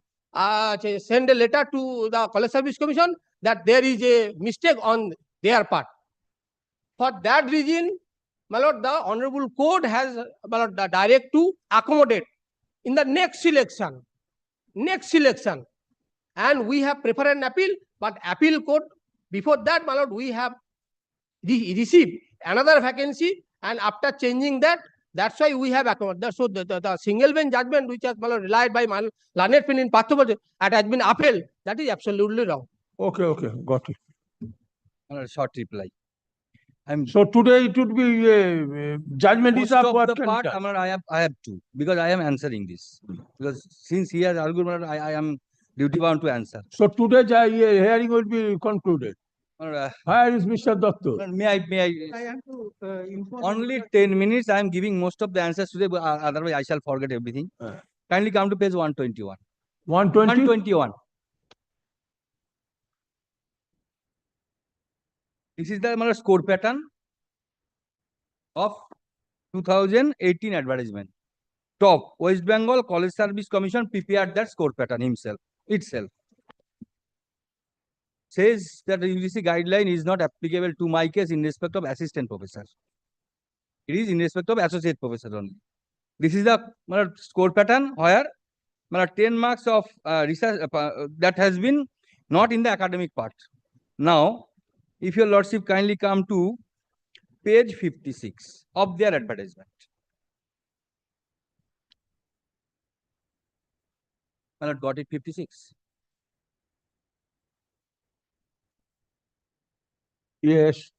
send a letter to the College Service Commission that there is a mistake on their part. For that reason, my lord, the Honorable Court has, my lord, the direct to accommodate in the next selection. And we have preferred an appeal, but appeal court, before that, my lord, we have received another vacancy, and after changing that, that's why we have accommodated. So the single bench judgment, which has, my lord, relied by my learned friend in Parthopotim, and has been upheld, that is absolutely wrong.
Okay, got it.
Short reply. I'm
So today it would be judgment is
most
up.
of
What
the
can
part,
touch?
I have to, because I am answering this. Because since he has argued, I am duty bound to answer.
So today hearing will be concluded. Where is Mr. Datta?
May I
have to inform.
only 10 minutes. I am giving most of the answers today, but otherwise I shall forget everything. Kindly come to page 121.
120?
121. This is the score pattern of 2018 advertisement. Top West Bengal College Service Commission prepared that score pattern itself. Says that the UGC guideline is not applicable to my case in respect of assistant professor. It is in respect of associate professor only. This is the score pattern where 10 marks of research that has been not in the academic part. Now, if your lordship kindly come to page 56 of their advertisement. Got it, 56.
Yes.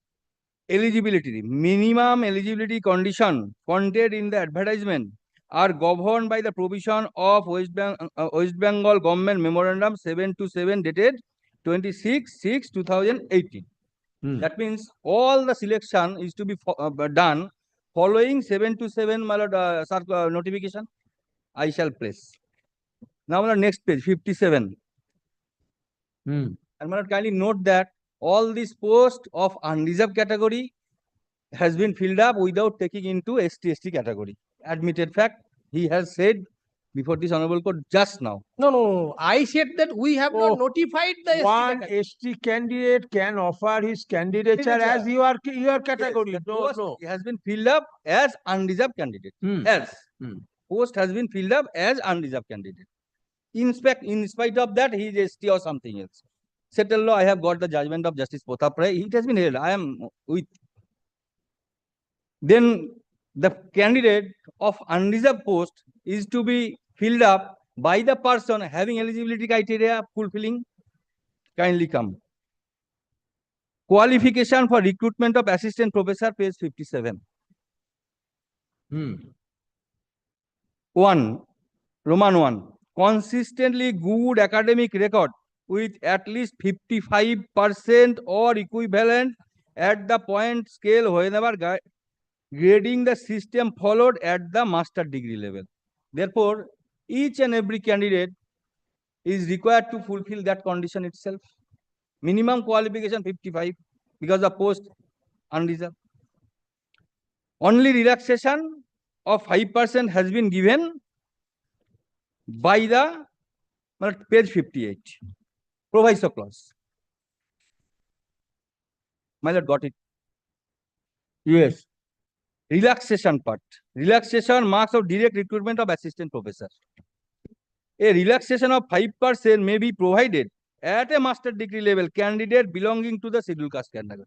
Eligibility. Minimum eligibility condition contained in the advertisement are governed by the provision of West Bengal Government Memorandum 727 dated 26/6/2018. That means all the selection is to be done following 727 notification. I shall place. Now next page 57. And kindly note that all these posts of unreserved category has been filled up without taking into ST category. Admitted fact, he has said before this honorable court just now.
No. I said that we have not notified the ST
One
category.
ST candidate can offer his candidature as your category.
Yes, post has been filled up as unreserved candidate. Post has been filled up as unreserved candidate. In spite of that, he is ST or something else. Settled law, I have got the judgment of Justice Pothapray. It has been held. I am with. Then the candidate of unreserved post is to be filled up by the person having eligibility criteria fulfilling. Kindly come. Qualification for recruitment of assistant professor, page 57. 1. Roman 1. Consistently good academic record with at least 55% or equivalent at the point scale whenever grading the system followed at the master degree level. Therefore, each and every candidate is required to fulfill that condition itself. Minimum qualification 55 because the post unreserved. Only relaxation of 5% has been given by the page 58. Proviso clause. My lord, got it?
Yes.
Relaxation part. Relaxation marks of direct recruitment of assistant professor. A relaxation of 5% may be provided at a master degree level candidate belonging to the scheduled caste category.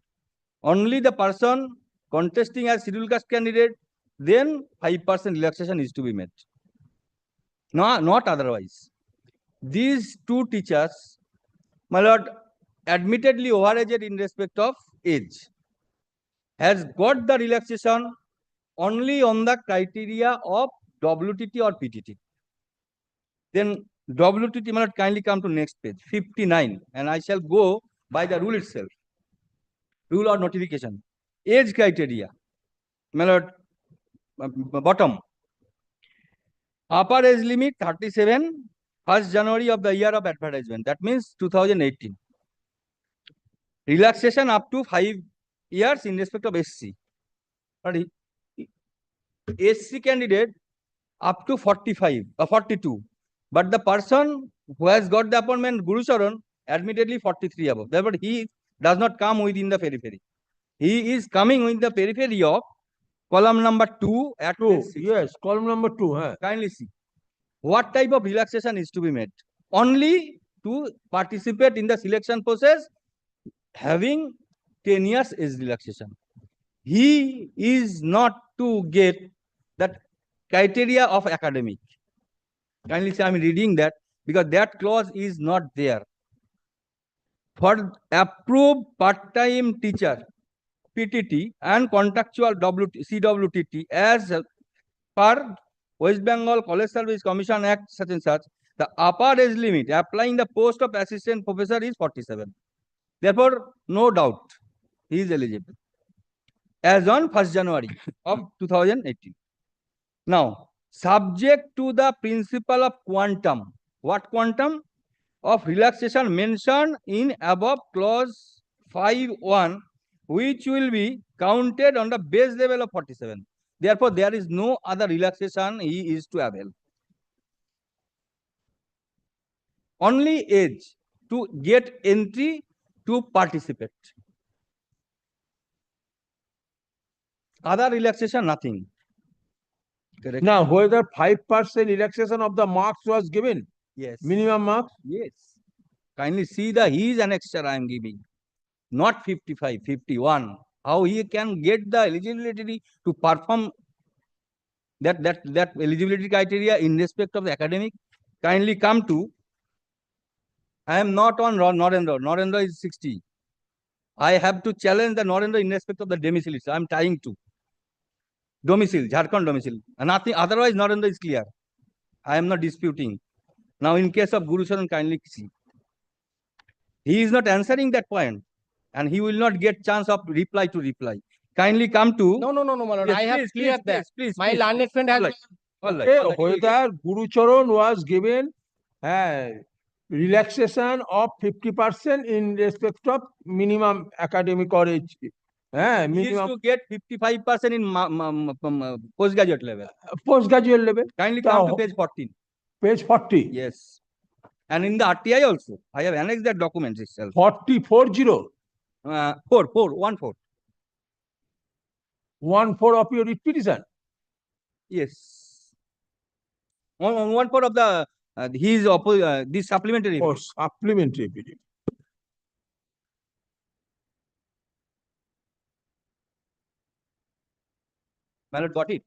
Only the person contesting as scheduled caste candidate, then 5% relaxation is to be met. Not otherwise. These two teachers, my lord, admittedly overaged in respect of age, has got the relaxation only on the criteria of WTT or PTT. Then WTT, my lord, kindly come to next page, 59, and I shall go by the rule itself. Rule or notification. Age criteria, my lord, bottom. Upper age limit 37, 1st January of the year of advertisement. That means 2018. Relaxation up to 5 years in respect of SC. SC candidate up to 45 or 42. But the person who has got the appointment, Guru Charan, admittedly 43 above. Therefore, he does not come within the periphery. He is coming in the periphery of column number 2 at
2. Yes, column number 2.
Kindly see. What type of relaxation is to be made? Only to participate in the selection process having 10 years age relaxation. He is not to get that criteria of academic. Kindly say I am reading that because that clause is not there. For approved part-time teacher, PTT and contractual CWTT as per West Bengal College Service Commission Act such and such, the upper age limit applying the post of assistant professor is 47. Therefore, no doubt he is eligible as on 1st January of 2018. Now, subject to the principle of quantum, what quantum? Of relaxation mentioned in above clause 5.1, which will be counted on the base level of 47. Therefore, there is no other relaxation he is to avail. Only age to get entry to participate. Other relaxation, nothing. Correct.
Now, whether 5% relaxation of the marks was given,
Yes.
minimum marks,
Yes. Kindly see the his annexure I am giving. Not 55, 51. How he can get the eligibility to perform that eligibility criteria in respect of the academic? Kindly come to. I am not on Narendra. Narendra is 60. I have to challenge the Narendra in respect of the domicile. I am trying to. Domicile, Jharkhand domicile. And nothing, otherwise Narendra is clear. I am not disputing. Now, in case of Guru Charan, kindly see. He is not answering that point, and he will not get chance of reply to reply. Kindly come to.
No, my lord.
Yes,
I have
please,
cleared that.
Please,
My learned friend has.
All right.
okay, whether Guru Charan was given relaxation of 50% in respect of minimum academic or age.
He
Minimum
used to get 55% in postgraduate level.
Postgraduate level.
Kindly come to page 14.
Page 40.
Yes. And in the RTI also, I have annexed that document itself.
40.
14.
1/4 of your petition.
Yes. On 1/4 of the this supplementary.
Oh, supplementary petition.
Mallet got it.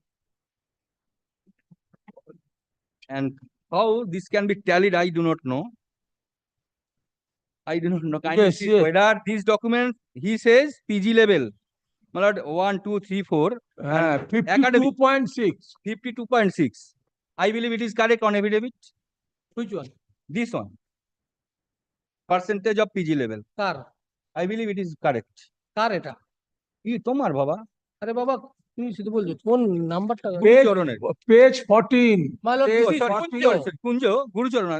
And how this can be tallied, I do not know. I do not know. Kindly see whether these documents, he says PG level. Mallet 1, 2, 3, 4.
52.6.
52.6. I believe it is correct on affidavit.
Which one?
This one. Percentage of PG level.
Car.
I believe it is correct.
Car eta.
You tomar baba.
Are baba, তুমি শুধু বলছো কোন নাম্বারটা
Page 14.
মালদ
Gurucharan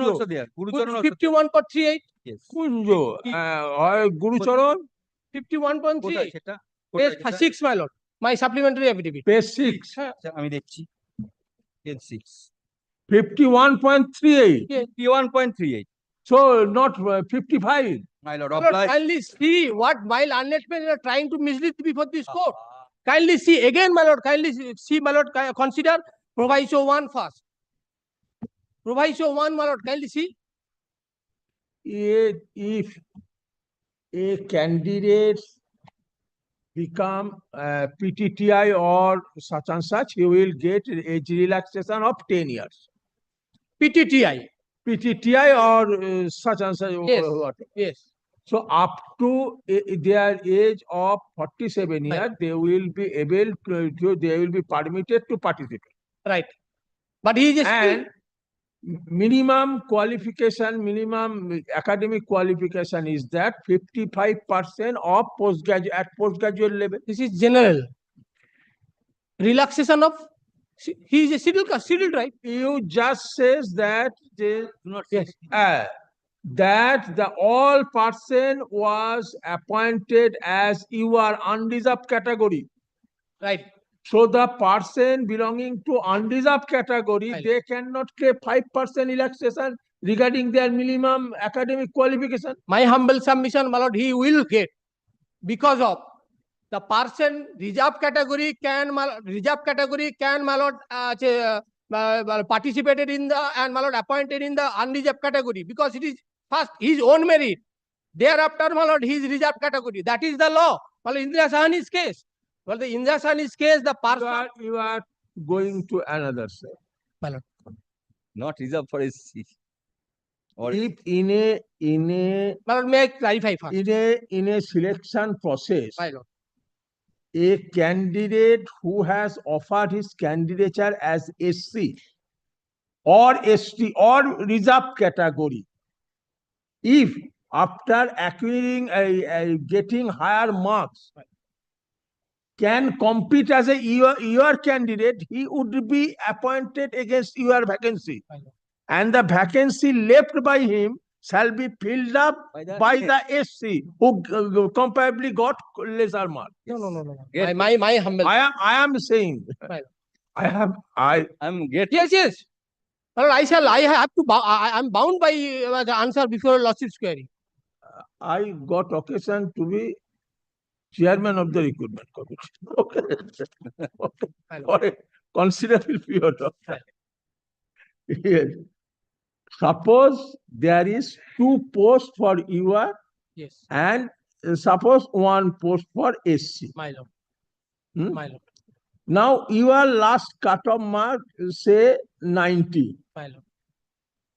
also there. Gurucharan also
51.38.
Yes.
Kunjo. Gurucharan.
51.3. Page 6, my lord. My supplementary affidavit.
Page 6.
আমি দেখছি. Page 6.
51.38.
51.38.
So not 55.
My lord,
kindly see what my learned men are trying to mislead before this court. Kindly see again, my lord. Kindly see, my lord. Consider proviso 1 first. Proviso 1, my lord. Kindly see.
If a candidate become PTTI or such and such, he will get age relaxation of 10 years.
PTTI
or such and such.
Yes. Yes.
So up to their age of 47 years, they will be able to, they will be permitted to participate.
Right. But he is
and minimum qualification, minimum academic qualification is that 55% of postgraduate level.
This is general. Relaxation of, he is a scheduled right.
You just says that that the all person was appointed as you are unreserved category.
Right.
So the person belonging to unreserved category, they cannot claim 5% relaxation regarding their minimum academic qualification.
My humble submission, my lord, he will get because of the person reserved category can my lord participated in the and my lord appointed in the unreserved category because it is first his own merit. Thereafter, my lord, his reserved category. That is the law. Well, Indira Sahani's case. Well, the Indira Sahani's case, the person.
You are going to another side.
My lord.
Not reserved for SC. Or
if in a
my lord, may I clarify first?
In a selection process,
my lord,
a candidate who has offered his candidature as SC or ST or reserved category, if after acquiring getting higher marks can compete as a your candidate, he would be appointed against your vacancy, and the vacancy left by him shall be filled up by the SC who comparably got lesser mark.
No.
Yes.
My humble.
I am saying,
I'm getting.
Yes. Well, I have to, I'm bound by the answer before Lordship's query.
I got occasion to be chairman of the recruitment committee. Okay. For a considerable period of time. Yes. Suppose there is 2 posts for UR
Yes.
and suppose 1 post for SC.
My lord.
Hmm?
My lord.
Now your last cutoff mark say 90.
My lord.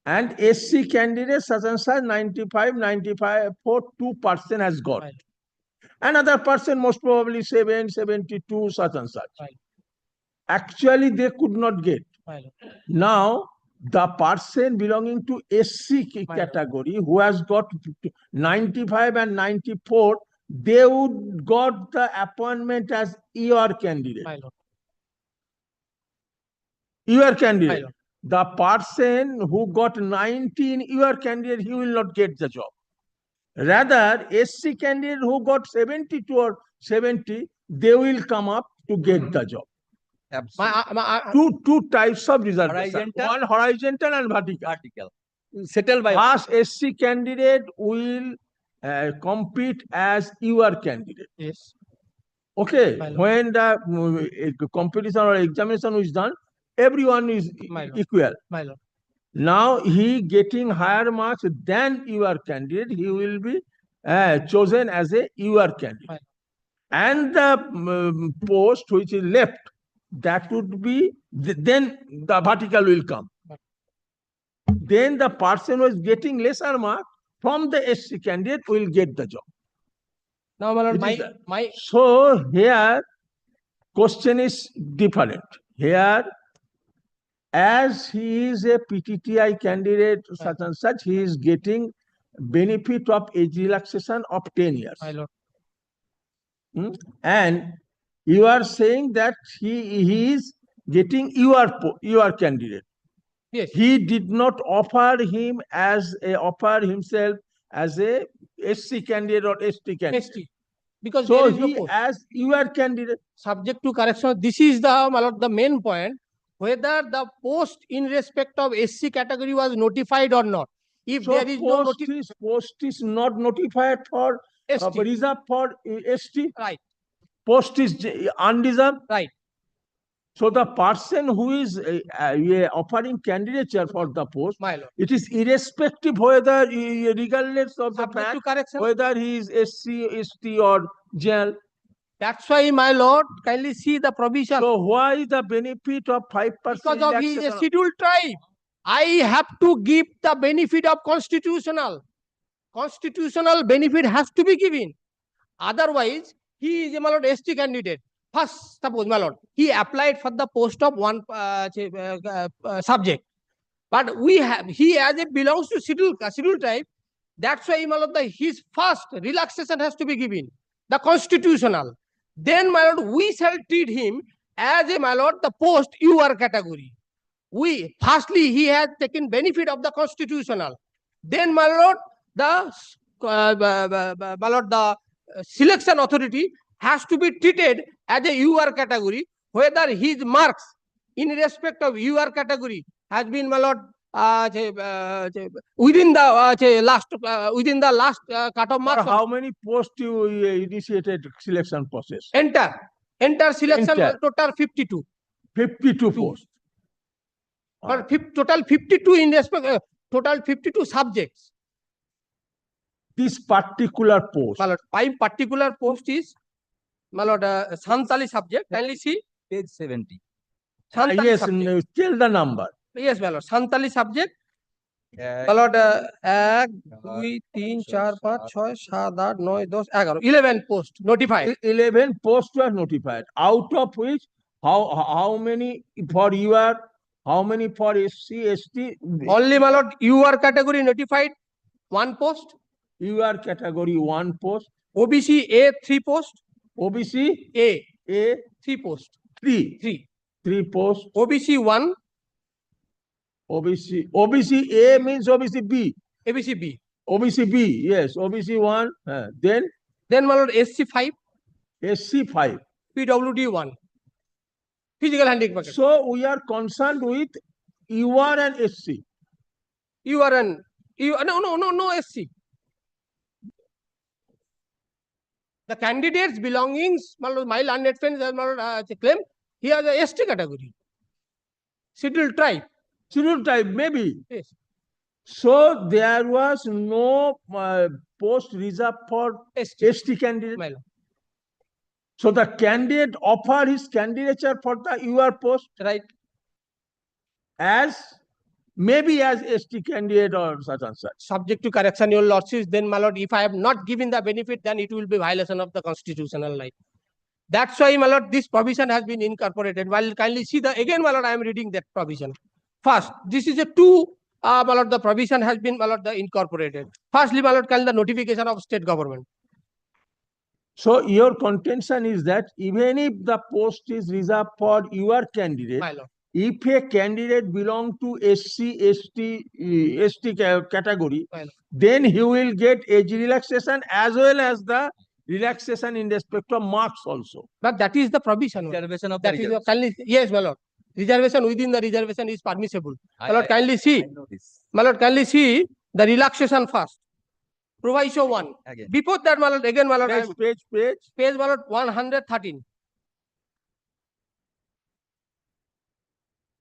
And SC candidate such and such 95 for 2% has got.
Right.
Another person most probably 72 such and such.
Right.
Actually they could not get.
Right.
Now the person belonging to SC category who has got 95 and 94, they would got the appointment as your candidate.
My lord.
Your candidate.
My lord.
The person who got 90 in your candidate, he will not get the job. Rather, SC candidate who got 72 or 70, they will come up to get the job. Two types of reservation.
Horizontal.
One horizontal and vertical.
Settled by
First, SC candidate will compete as your candidate.
Yes.
Okay.
My lord.
When the competition or examination is done, everyone is
My lord.
equal.
My lord.
Now he getting higher marks than your candidate, he will be chosen as a your candidate.
Right.
And the post which is left, that would be, then the vertical will come.
Right.
Then the person who is getting lesser mark from the SC candidate will get the job.
Now, my lord,
So here question is different. Here, as he is a PTTI candidate such and such, he is getting benefit of age relaxation of 10 years.
my lord.
And you are saying that he is getting your candidate.
Yes.
He did not offer himself as a SC candidate or ST candidate.
ST. Because
So
there is no
he
post.
as your candidate.
Subject to correction. This is the, my lord, the main point. Whether the post in respect of SC category was notified or not. If
So
there is no
post is not notified for
ST.
reserved for ST.
Right.
Post is unreserved.
Right.
So the person who is offering candidature for the post,
My lord.
it is irrespective whether regardless of the
Subject
fact
to correction.
whether he is SC, ST or GL.
That's why, my lord, kindly see the provision.
So why the benefit of 5%
Because of he is a scheduled tribe. I have to give the benefit of constitutional. Constitutional benefit has to be given. Otherwise, he is a, my lord, ST candidate. First, suppose, my lord, he applied for the post of one subject. But he as it belongs to scheduled tribe. That's why, my lord, his first relaxation has to be given. The constitutional. Then, my lord, we shall treat him as a, my lord, the post UR category. Firstly, he has taken benefit of the constitutional. Then, my lord, the selection authority has to be treated as a UR category, whether his marks in respect of UR category has been, my lord, within the last cutoff marks.
How many posts you initiated selection process?
Enter selection was total 52.
52 posts.
But total 52 in respect, total 52 subjects.
This particular post.
My lord, 5 particular post is, my lord, Santali subject. Kindly see
page 70.
Yes, tell the number.
Yes, my lord. Santali subject. মালট 1 2 3 4 5 6 7 8 9 10 11 11 post notified.
11 posts were notified, out of which how many for UR, how many for SC, ST?
Only Malot UR category notified 1 post.
UR category 1 post.
OBC A 3 post.
OBC
A
A
3 post.
3 posts.
OBC 1.
OBC A means OBC B.
ABC B.
OBC B, yes. OBC 1. Then
Malot SC 5.
SC 5.
PWD 1. Physical handicap.
So we are concerned with UR and SC.
UR and no SC. The candidate's belongings, my landed fence claim, he has a ST category. Scheduled tribe.
Scheduled tribe, maybe.
Yes.
So there was no post reserved for ST candidate. So the candidate offered his candidature for the UR post.
Right.
As maybe as ST candidate or such and such.
Subject to correction, your lordships, then my lord, if I have not given the benefit, then it will be violation of the constitutional right. That's why, my lord, this provision has been incorporated. While kindly see the, again, my lord, I am reading that provision. First, this is a two, my lord, the provision has been, my lord, the incorporated. Firstly, my lord, kindly the notification of state government.
So your contention is that even if the post is reserved for your candidate,
My lord.
if a candidate belong to SC, ST category, then he will get age relaxation as well as the relaxation in respect of marks also.
But that is the provision.
Reservation of
that
the
is kindly, yes, my lord. Reservation within the reservation is permissible. My lord, kindly see. My lord, kindly see the relaxation first. Proviso 1.
Again.
Before that, my lord, again, my lord,
page,
my lord, 113.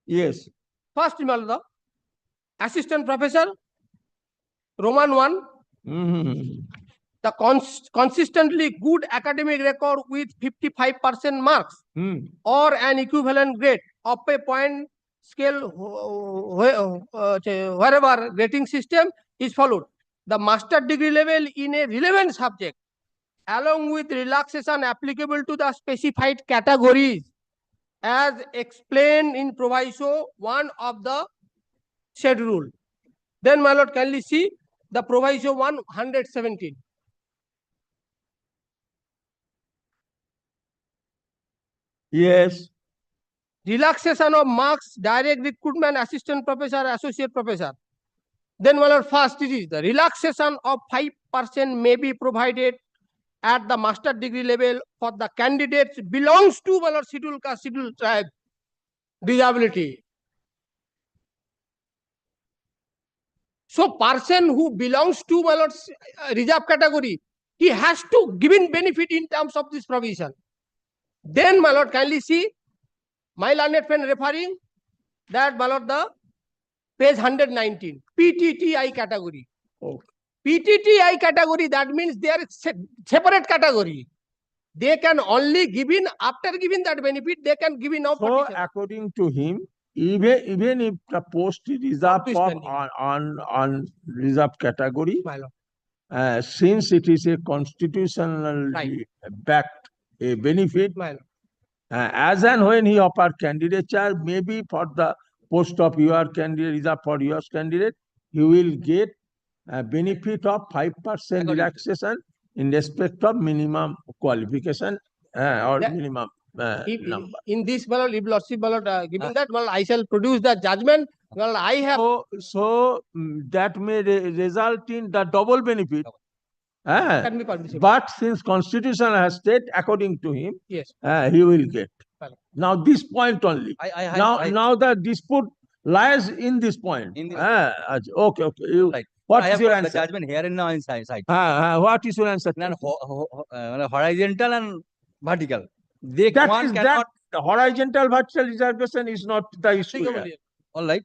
Yes.
First, my lord, assistant professor, Roman 1. The consistently good academic record with 55% marks or an equivalent grade of a point scale wherever rating system is followed. The master degree level in a relevant subject along with relaxation applicable to the specified categories as explained in proviso 1 of the schedule. Then, my lord, kindly see the proviso 117.
Yes.
Relaxation of marks, direct recruitment, assistant professor, associate professor. Then, my lord, first it is the relaxation of 5% may be provided at the master degree level for the candidates belongs to, my lord, scheduled caste, scheduled tribe, disability. So, person who belongs to, my lord, reserve category, he has to given benefit in terms of this provision. Then, my lord, kindly see my learned friend referring that, my lord, the page 119, PTTI category.
Okay.
PTTI category, that means they are separate category. They can only give in, after giving that benefit, they can give in.
So, according to him, even if the post is reserved on reserved category, since it is a constitutional backed a benefit, as and when he offer candidature, maybe for the post of your candidate, reserved for your candidate, he will get a benefit of 5% relaxation in respect of minimum qualification or minimum number.
In this, if lordship giving that, I shall produce the judgment. I have.
So that may result in the double benefit.
Can be permissible.
But since constitution has stated, according to him,
yes,
he will get. Now this point only. Now the dispute lies in this point. Okay. You,
right.
What
I
is
have
your
got
answer?
the judgment here and now in side.
What is your answer?
Horizontal and vertical.
That the horizontal vertical reservation is not the issue here.
All right.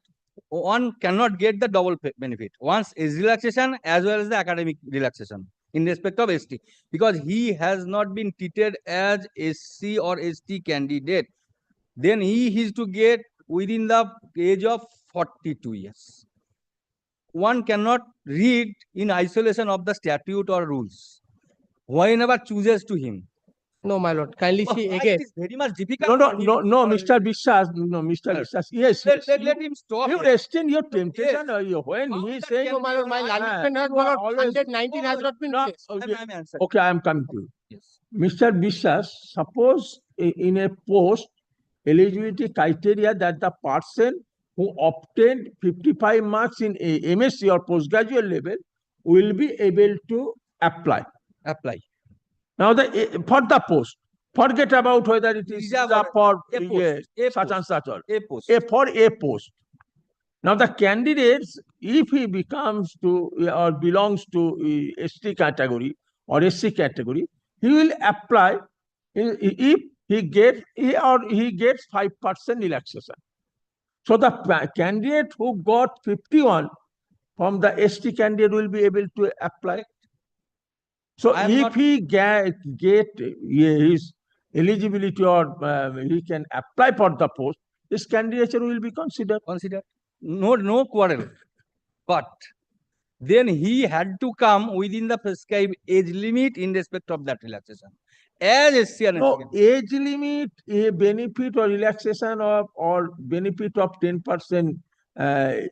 One cannot get the double benefit. Once is relaxation as well as the academic relaxation in respect of ST, because he has not been treated as SC or ST candidate. Then he is to get within the age of 42 years. one cannot read in isolation of the statute or rules. Whenever chooses to him.
No, my lord, kindly see
Why
again.
it is very much difficult.
No, no,
for him
no, no,
for-
Mr. Vishwas, no, Mr. Vishwas, yes, yes.
Let him stop.
You
here.
restrain your temptation when
How
he is
that
saying.
No, my lord, my
Ah,
language has
you are
not
always-
119 has not been
No,
placed.
I'm answering.
Okay, I am coming to you.
Yes.
Mr. Vishwas, suppose in a post eligibility criteria that the person who obtained 55 marks in a MSc or postgraduate level will be able to apply.
Apply.
Now, for the post, forget about whether it is
Visa
visa
or
for
a post, a
such and
post.
such or
A post.
for a post. Now, the candidates, if he becomes to or belongs to ST category or SC category, he will apply if he gets he gets 5% relaxation. So the candidate who got 51 from the ST candidate will be able to apply. So if he get his eligibility or he can apply for the post, his candidature will be considered.
No quarrel. But then he had to come within the prescribed age limit in respect of that relaxation. As SC and
No,
ST.
age limit, a benefit or relaxation of or benefit of 10%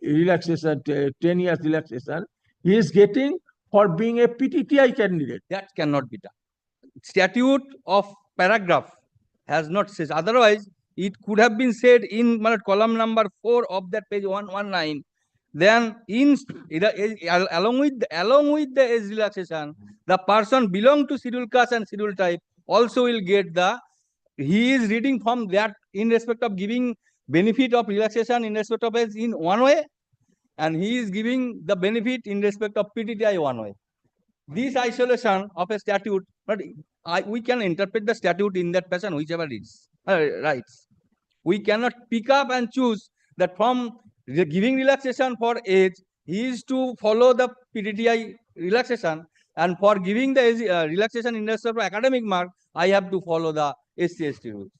relaxation, 10 years relaxation, he is getting for being a PTTI candidate.
That cannot be done. Statute of paragraph has not said. Otherwise, it could have been said in column number 4 of that page 119. Then, along with the age relaxation, the person belong to scheduled caste and scheduled type also will get he is reading from that in respect of giving benefit of relaxation in respect of age in one way, and he is giving the benefit in respect of PTTI one way. This isolation of a statute, but we can interpret the statute in that fashion, whichever is rights. We cannot pick up and choose that from giving relaxation for age, he is to follow the PTTI relaxation, and for giving the relaxation in respect of academic mark, I have to follow the SC/ST rules.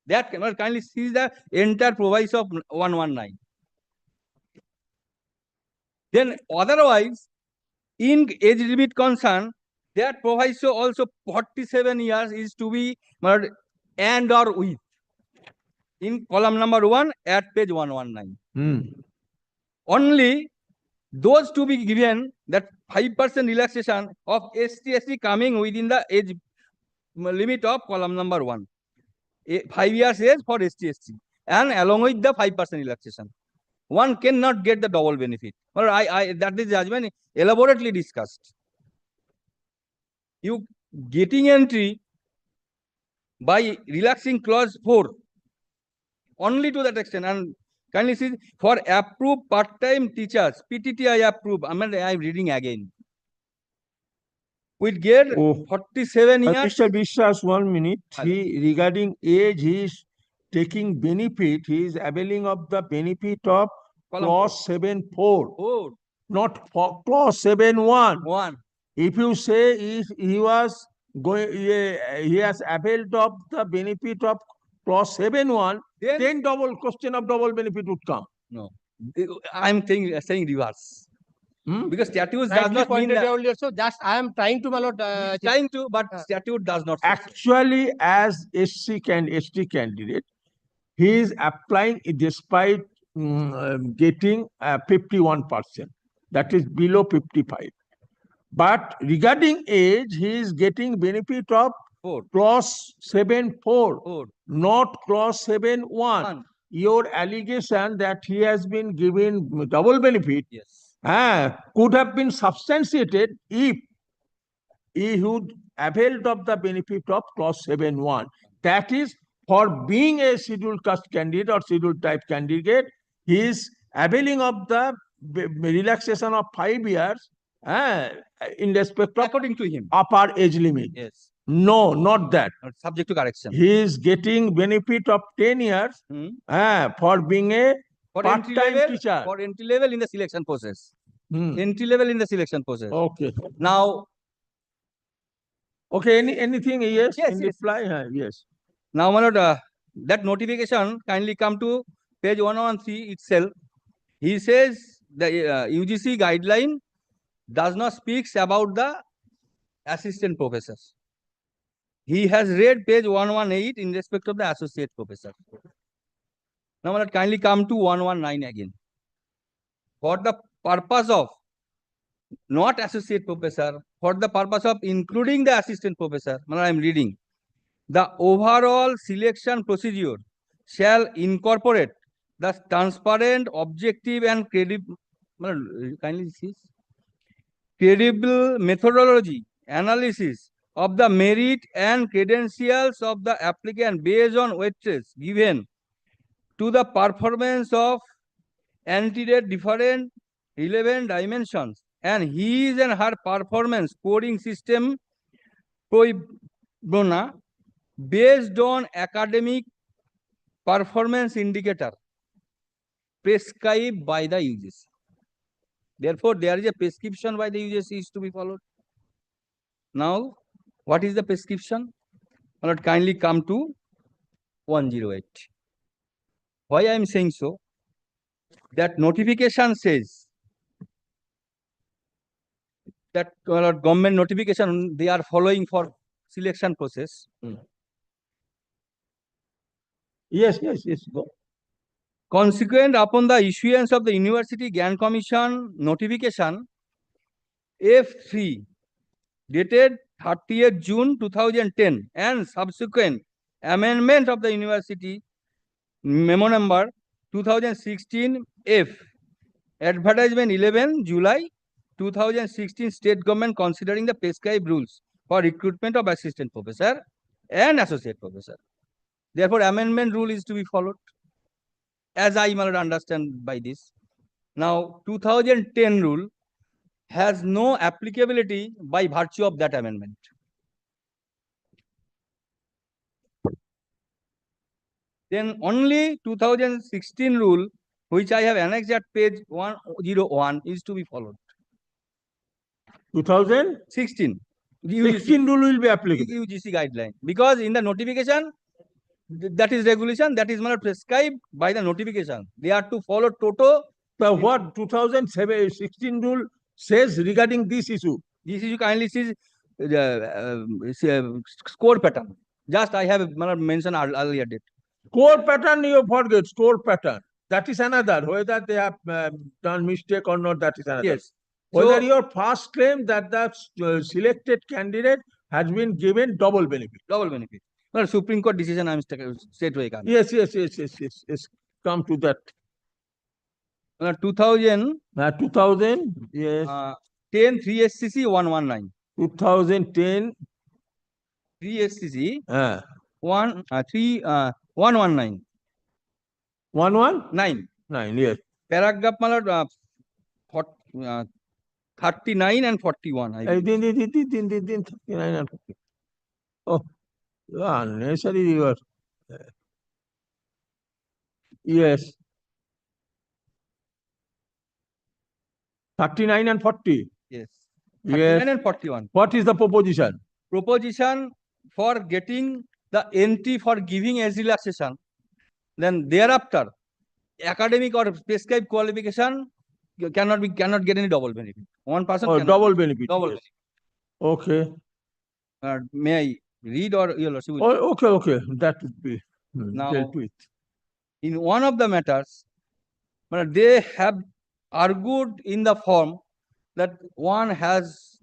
That cannot kindly see the entire proviso of 119. Then otherwise, in age limit concern, that proviso also 47 years is to be and or with. In column number 1 at page 119. Only those to be given that 5% relaxation of ST/SC coming within the age limit of column number 1. 5 years age for ST/SC and along with the 5% relaxation. One cannot get the double benefit. Or that is judgment elaborately discussed. You getting entry by relaxing clause 4 only to that extent, and kindly see for approved part-time teachers, PTTI approved. I'm reading again. We get 47 years.
Mr. Vishwas, 1 minute. He regarding age, he is taking benefit. He is availing of the benefit of clause 7.4, not for clause 7.1. If you say if he was going, he has availed of the benefit of clause 7.1, then double question of double benefit would come.
No, I'm saying reverse. Because statute does not mean
pointed
that.
out also, just I am trying to, my lord.
Trying to, but statute does not.
Actually, as ST candidate, he is applying despite getting 51%. That is below 55. But regarding age, he is getting benefit of clause 7.4, not clause 7.1. Your allegation that he has been given double benefit could have been substantiated if he would availed of the benefit of clause 7.1. That is, for being a scheduled caste candidate or scheduled type candidate, he is availing of the relaxation of 5 years in respect of
according to him
upper age limit.
Yes.
No, not that.
Subject to correction.
He is getting benefit of 10 years for being a part-time teacher.
For entry level in the selection process. Entry level in the selection process.
Okay.
Now.
Okay. Anything? Yes.
Yes.
In reply. Yes.
Now, my lord, that notification kindly come to page 113 itself. He says the UGC guideline does not speaks about the assistant professors. He has read page 118 in respect of the associate professor. Now, let kindly come to 119 again. For the purpose of not associate professor, for the purpose of including the assistant professor, I am reading, the overall selection procedure shall incorporate the transparent, objective, and credible, kindly see, credible methodology analysis of the merit and credentials of the applicant based on weightage given to the performance of antedate different relevant dimensions and his and her performance scoring system based on academic performance indicator prescribed by the UGC. Therefore, there is a prescription by the UGC is to be followed. Now, what is the prescription? Let kindly come to 108. Why I am saying so? That notification says that government notification they are following for selection process.
Yes, go.
Consequent upon the issuance of the University Grant Commission notification F3 dated 30th June 2010 and subsequent amendment of the University Memo number 2016 F advertisement 11 July 2016 state government considering the prescribed rules for recruitment of assistant professor and associate professor. Therefore, amendment rule is to be followed, as I might understand by this. Now, 2010 rule has no applicability by virtue of that amendment. Then only 2016 rule, which I have annexed at page 101, is to be followed.
2016. 16 rule will be applicable.
UGC guideline. Because in the notification, that is regulation, that is not prescribed by the notification. They are to follow Toto.
So what 2016 rule says regarding this issue?
This issue kindly sees score pattern. Just I have mentioned earlier date.
Score pattern you forget, score pattern. That is another. Whether they have done mistake or not, that is another.
Yes.
Whether
So,
your first claim that the selected candidate has been given double benefit.
Double benefit. Well, Supreme Court decision I am straight away.
Yes. Come to that.
2000.
2000. Yes.
10 3 SCC 119.
2010.
3 SCC. 119.
119.
9.
Yes.
Paragraph 39 and 41. I
din 39 and 40. Oh, unnecessary you are. Yes. 39 and 40.
Yes.
39
and 41.
What is the proposition?
Proposition for getting the entry for giving age relaxation. Then thereafter, academic or prescribed qualification cannot get any double benefit. One person.
Oh, double benefit.
Double
yes. Benefit. Okay.
May I read or your lordship?
Oh, okay. That would be
now
dealt with.
In one of the matters, they have argued in the form that one has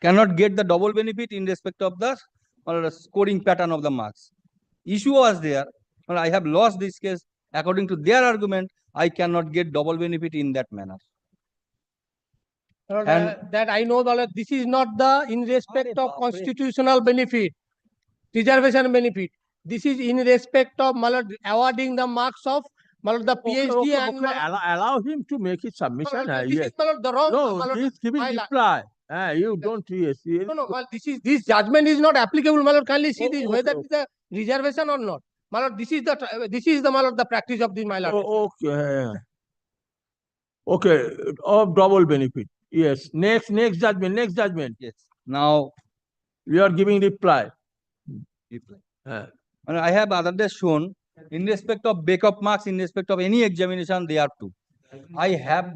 cannot get the double benefit in respect of the scoring pattern of the marks. Issue was there. I have lost this case. According to their argument, I cannot get double benefit in that manner.
And that I know that this is not the in respect of constitutional benefit, reservation benefit. This is in respect of awarding the marks of the PhD and
allow him to make his submission.
This
Yes.
is the wrong.
No, he's giving reply. You don't. Yes.
No. This judgment is not applicable. Kindly see this whether it is a reservation or not. This is the practice of this
Okay. Okay. Of double benefit. Yes. Next judgment.
Yes. Now
we are giving reply.
I have other day shown in respect of backup marks, in respect of any examination, they are two. I have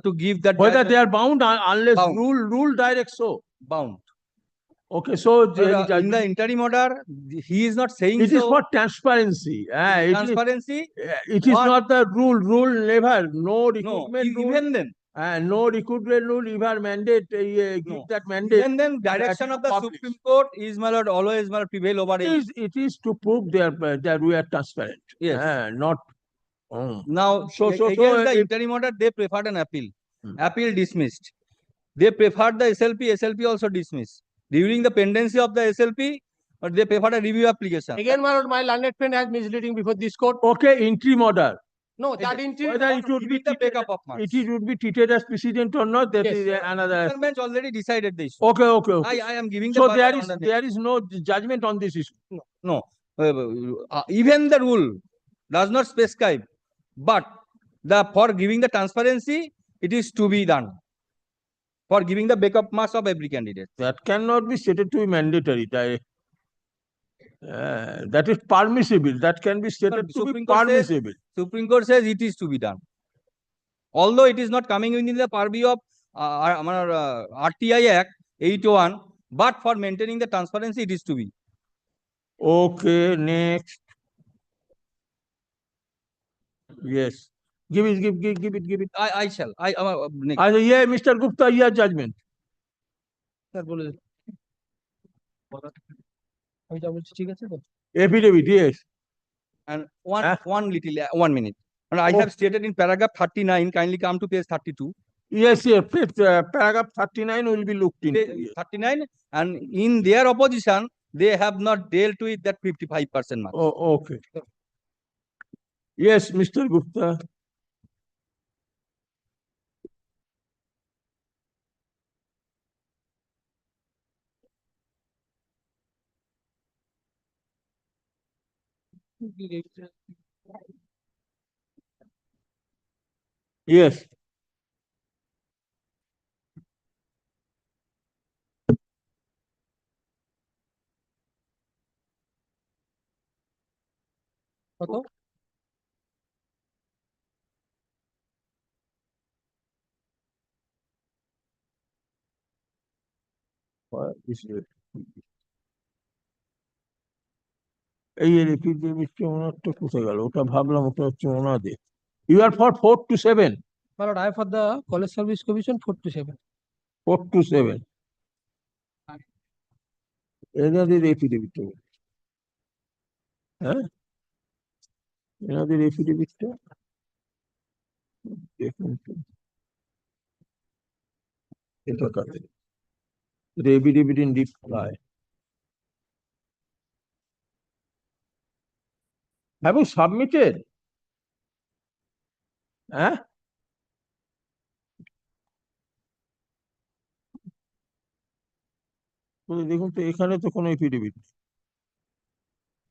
to give that.
Whether they are bound unless
Bound.
rule directs so.
Bound.
Okay, so
In the interim order, he is not saying
it is
so.
for transparency.
Transparency.
It is
What?
not the rule. Rule never. No
No,
recruitment rule.
even then.
No recruitment rule. Even mandate. Give
No.
that mandate.
Even then, direction of the Supreme Court is, my lord, always, my lord, prevail over it.
It is to prove that we are transparent.
Yes.
Not.
Now,
So
against the interim order, they preferred an appeal. Appeal dismissed. They preferred the SLP. SLP also dismissed. During the pendency of the SLP, they preferred a review application.
Again, my lord, my learned friend has misleading before this court.
Okay, interim order.
No, that interim.
Whether it would be
the backup of marks.
it would be treated as precedent or not, that is another.
The bench already decided the issue.
Okay.
I am giving the.
So there is no judgment on this issue.
No. Even the rule does not specify, but for giving the transparency, it is to be done. For giving the backup marks of every candidate.
That cannot be stated to be mandatory. That is permissible. That can be stated to be permissible.
Supreme Court says it is to be done. Although it is not coming within the purview of RTI Act 801, but for maintaining the transparency, it is to be.
Okay, next. Yes. Give it.
I shall. Next.
Yeah, Mr. Gupta, your judgment.
Sir, bole.
Affidavit, yes.
And one minute. And I have stated in paragraph 39, kindly come to page 32.
Yes, paragraph 39 will be looked into.
39, and in their opposition, they have not dealt with that 55% mark.
Oh, okay. Yes, Mr. Gupta. Yes. এই এপিডেমিকটা ওনারটা কোথায় গেল? ওটা ভাবলাম ওটা হচ্ছে ওনাদের। You are for 4 to 7.
My lord, I for the College Service Commission 4 to 7.
4 to 7. এনাদের এপিডেমিকটা। হ্যাঁ? এনাদের এপিডেমিকটা দেখুন তো। এটা কাদের? The affidavit in reply. Have you submitted? হ্যাঁ? দেখুন তো এখানে তো কোনো এফিডেভিট।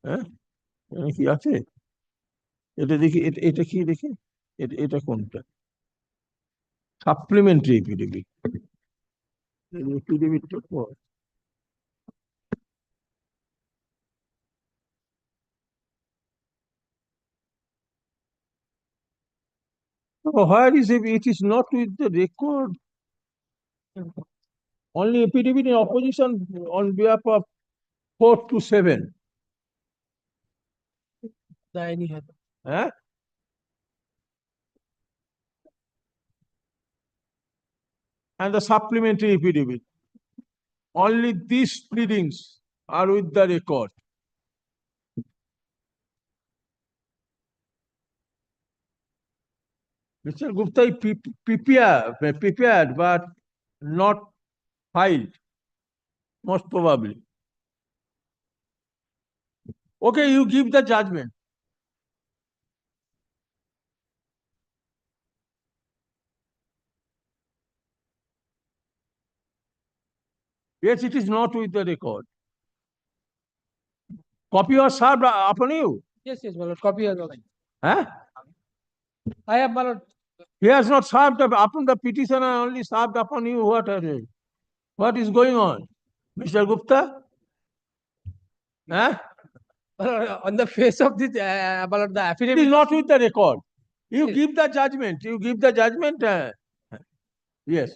হ্যাঁ? কি আছে? এটা দেখি, এটা কি দেখি? এটা কোনটা? Supplementary affidavit. এফিডেভিটটা পর। Where is it? It is not with the record. Only affidavit in opposition on behalf of 4 to 7. And the supplementary affidavit. Only these pleadings are with the record. Mr. Gupta prepared but not filed, most probably. Okay, you give the judgment. Yes, it is not with the record. Copy was served upon you?
Yes, my lord, copy has already.
Huh?
I have, my lord.
He has not served upon the petitioner, only served upon you. What is going on? Mr. Gupta? Huh?
On the face of this, my lord, the affidavit.
It is not with the record. You give the judgment. You give the judgment. Yes.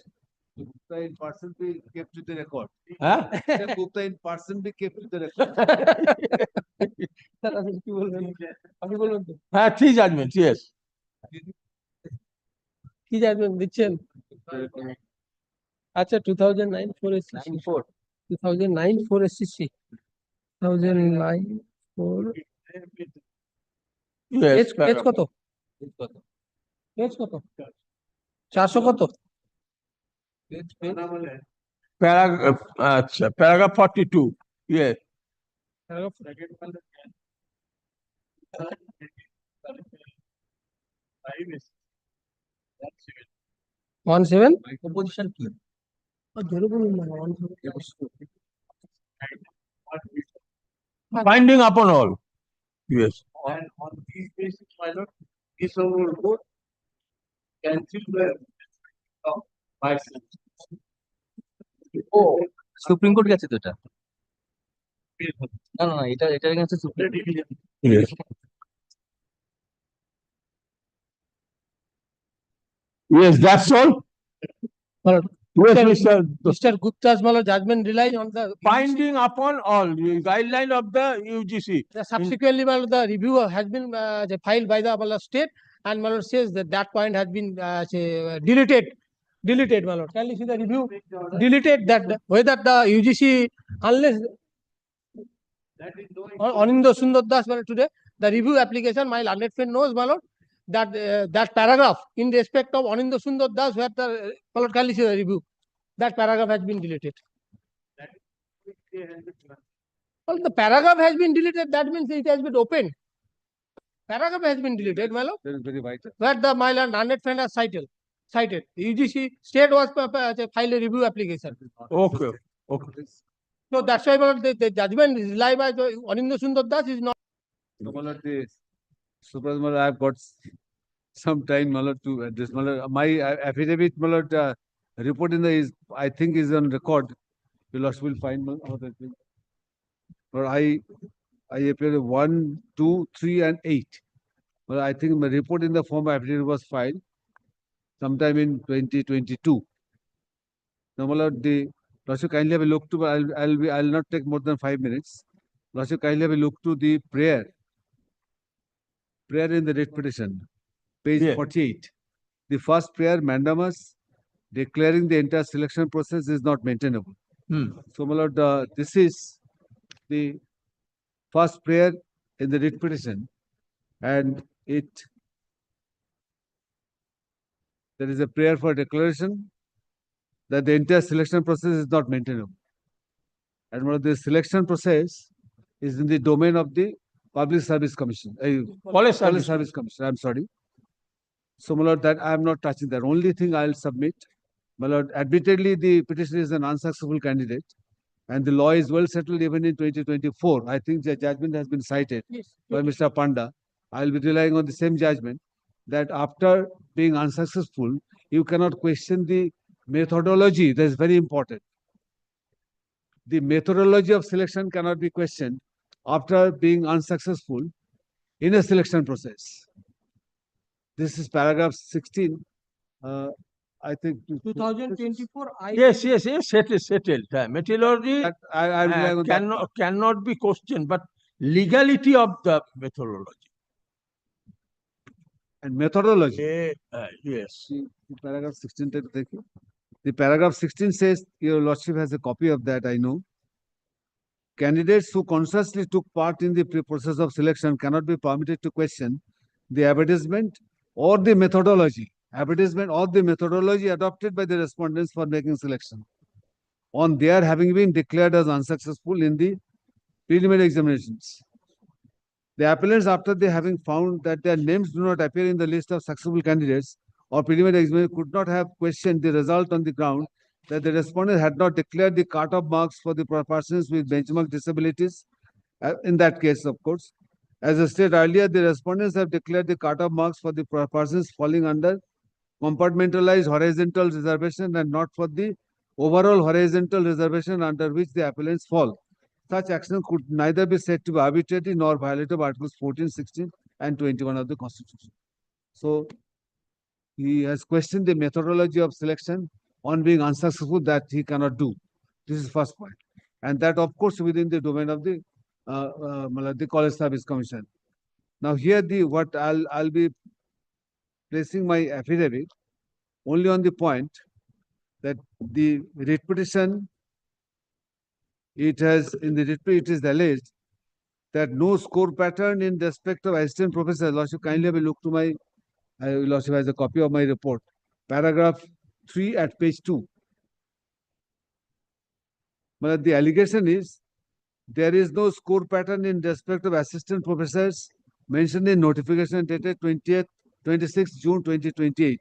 Gupta in person be kept to the record.
Huh?
Gupta in person be kept to the record.
Three judgments. Yes.
কি জানবেন দিচ্ছেন আচ্ছা 2009 4 SC 2009 4 SC 2009 4
Yes.
Age কত age কত 400 কত
Paragraph. Paragraph 42. Yes.
17
Opposition কি?
ধরে বলুন না
Binding upon all. Yes.
And on these basis, my lord, this will go cancel the license.
ও সুপ্রিম কোর্ট গেছে তো এটা না না না এটা গেছে supreme
Yes. Yes, that's all. Yes,
Mr. Gupta's judgment relies on the
binding upon all the guideline of the UGC.
subsequently the review has been filed by the state and says that that point has been deleted my lord. Can you see the review deleted that whether the UGC unless Anindo Sundar Das today the review application my learned friend knows my lord that that paragraph in respect of Anindo Sundar Das where the my lord can you see the review that paragraph has been deleted. Well, the paragraph has been deleted, that means it has been opened. Paragraph has been deleted, my lord.
That is very vital.
Where the my lord learned friend has cited. The UGC state was filed a review application.
Okay. Okay.
So that's why my lord, the judgment is live by Anindo Sundar Das is not.
So, my lord, Supervisor, my lord, I have got some time, my lord, to address. My lord, my affidavit, my lord, report in the is I think is on record. You lost will find my other thing. But I appeared 1, 2, 3, and 8. Well, I think my report in the form of affidavit was filed sometime in 2022. Now, my lord, Lordship, kindly have a look to. I'll not take more than 5 minutes. Lordship, kindly have a look to the prayer in the writ petition, page 48. The first prayer, mandamus, declaring the entire selection process is not maintainable. So, my lord, this is the first prayer in the writ petition, and there is a prayer for declaration that the entire selection process is not maintainable. And one of the selection process is in the domain of the Public Service Commission,
Police
Service Commission. I'm sorry. So, my lord, that I am not touching that. Only thing I'll submit, my lord, admittedly the petitioner is an unsuccessful candidate, and the law is well settled even in 2024. I think the judgment has been cited by Mr. Panda. I'll be relying on the same judgment that after being unsuccessful, you cannot question the methodology. That is very important. The methodology of selection cannot be questioned after being unsuccessful in a selection process. This is paragraph 16. I think
2024.
Yes, settled. Methodology cannot be questioned, but legality of the methodology.
And methodology.
Yes.
The paragraph 16. The paragraph 16 says, your lordship has a copy of that, I know. Candidates who consciously took part in the process of selection cannot be permitted to question the advertisement or the methodology. Advertisement or the methodology adopted by the respondents for making selection on their having been declared as unsuccessful in the preliminary examinations. The appellants, after they having found that their names do not appear in the list of successful candidates or preliminary examination, could not have questioned the result on the ground that the respondent had not declared the cut-off marks for the persons with benchmark disabilities. In that case, of course, as I stated earlier, the respondents have declared the cut-off marks for the persons falling under compartmentalized horizontal reservation and not for the overall horizontal reservation under which the appellants fall. Such action could neither be said to be arbitrary nor violate of Articles 14, 16, and 21 of the Constitution. So he has questioned the methodology of selection on being unsuccessful that he cannot do. This is first point. And that of course within the domain of the College Service Commission. Now here what I'll be placing my affidavit only on the point that the writ petition, it has in the writ it is alleged that no score pattern in respect of assistant professor. Lordship, kindly have a look to my Lordship has a copy of my report, paragraph 3 at page 2. But the allegation is there is no score pattern in respect of assistant professors mentioned in notification dated 26 June 2028.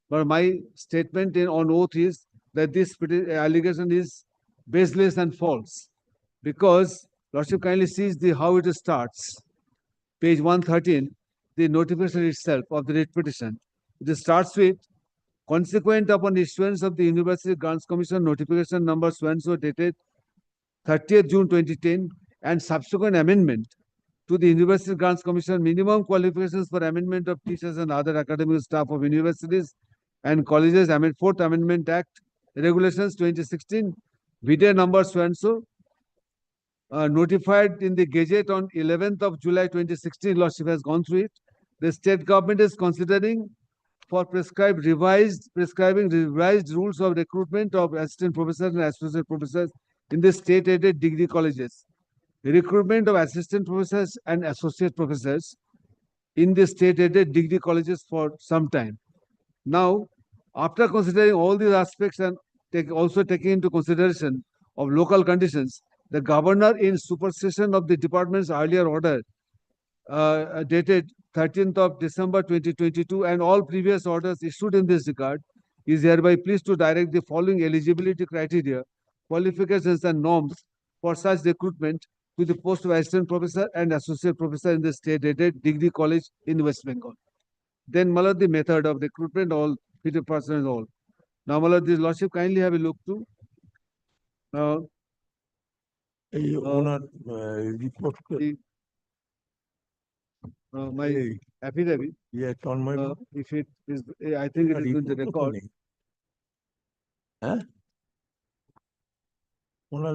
But my statement on oath is that this allegation is baseless and false, because Lordship kindly sees how it starts. Page 113, the notification itself of the writ petition. It starts with, consequent upon issuance of the University Grants Commission notification number so and so dated 30th June 2010 and subsequent amendment to the University Grants Commission minimum qualifications for amendment of teachers and other academic staff of universities and colleges, Fourth Amendment Act, Regulations 2016, video number so and so, notified in the Gazette on 11th of July 2016. Lordship has gone through it. The state government is considering for prescribing revised rules of recruitment of assistant professors and associate professors in the state-aided degree colleges. The recruitment of assistant professors and associate professors in the state-aided degree colleges for some time. Now, after considering all these aspects and also taking into consideration of local conditions, the governor, in supersession of the department's earlier order dated 13th of December 2022 and all previous orders issued in this regard, is hereby pleased to direct the following eligibility criteria, qualifications and norms for such recruitment to the post of assistant professor and associate professor in the state-aided degree college in West Bengal. Then, Malad, the method of recruitment, all 50% and all. Now, Malad, this Lordship kindly have a look to. My affidavit.
Yes, on my
if it is, I think it is going to record.
Huh?
Now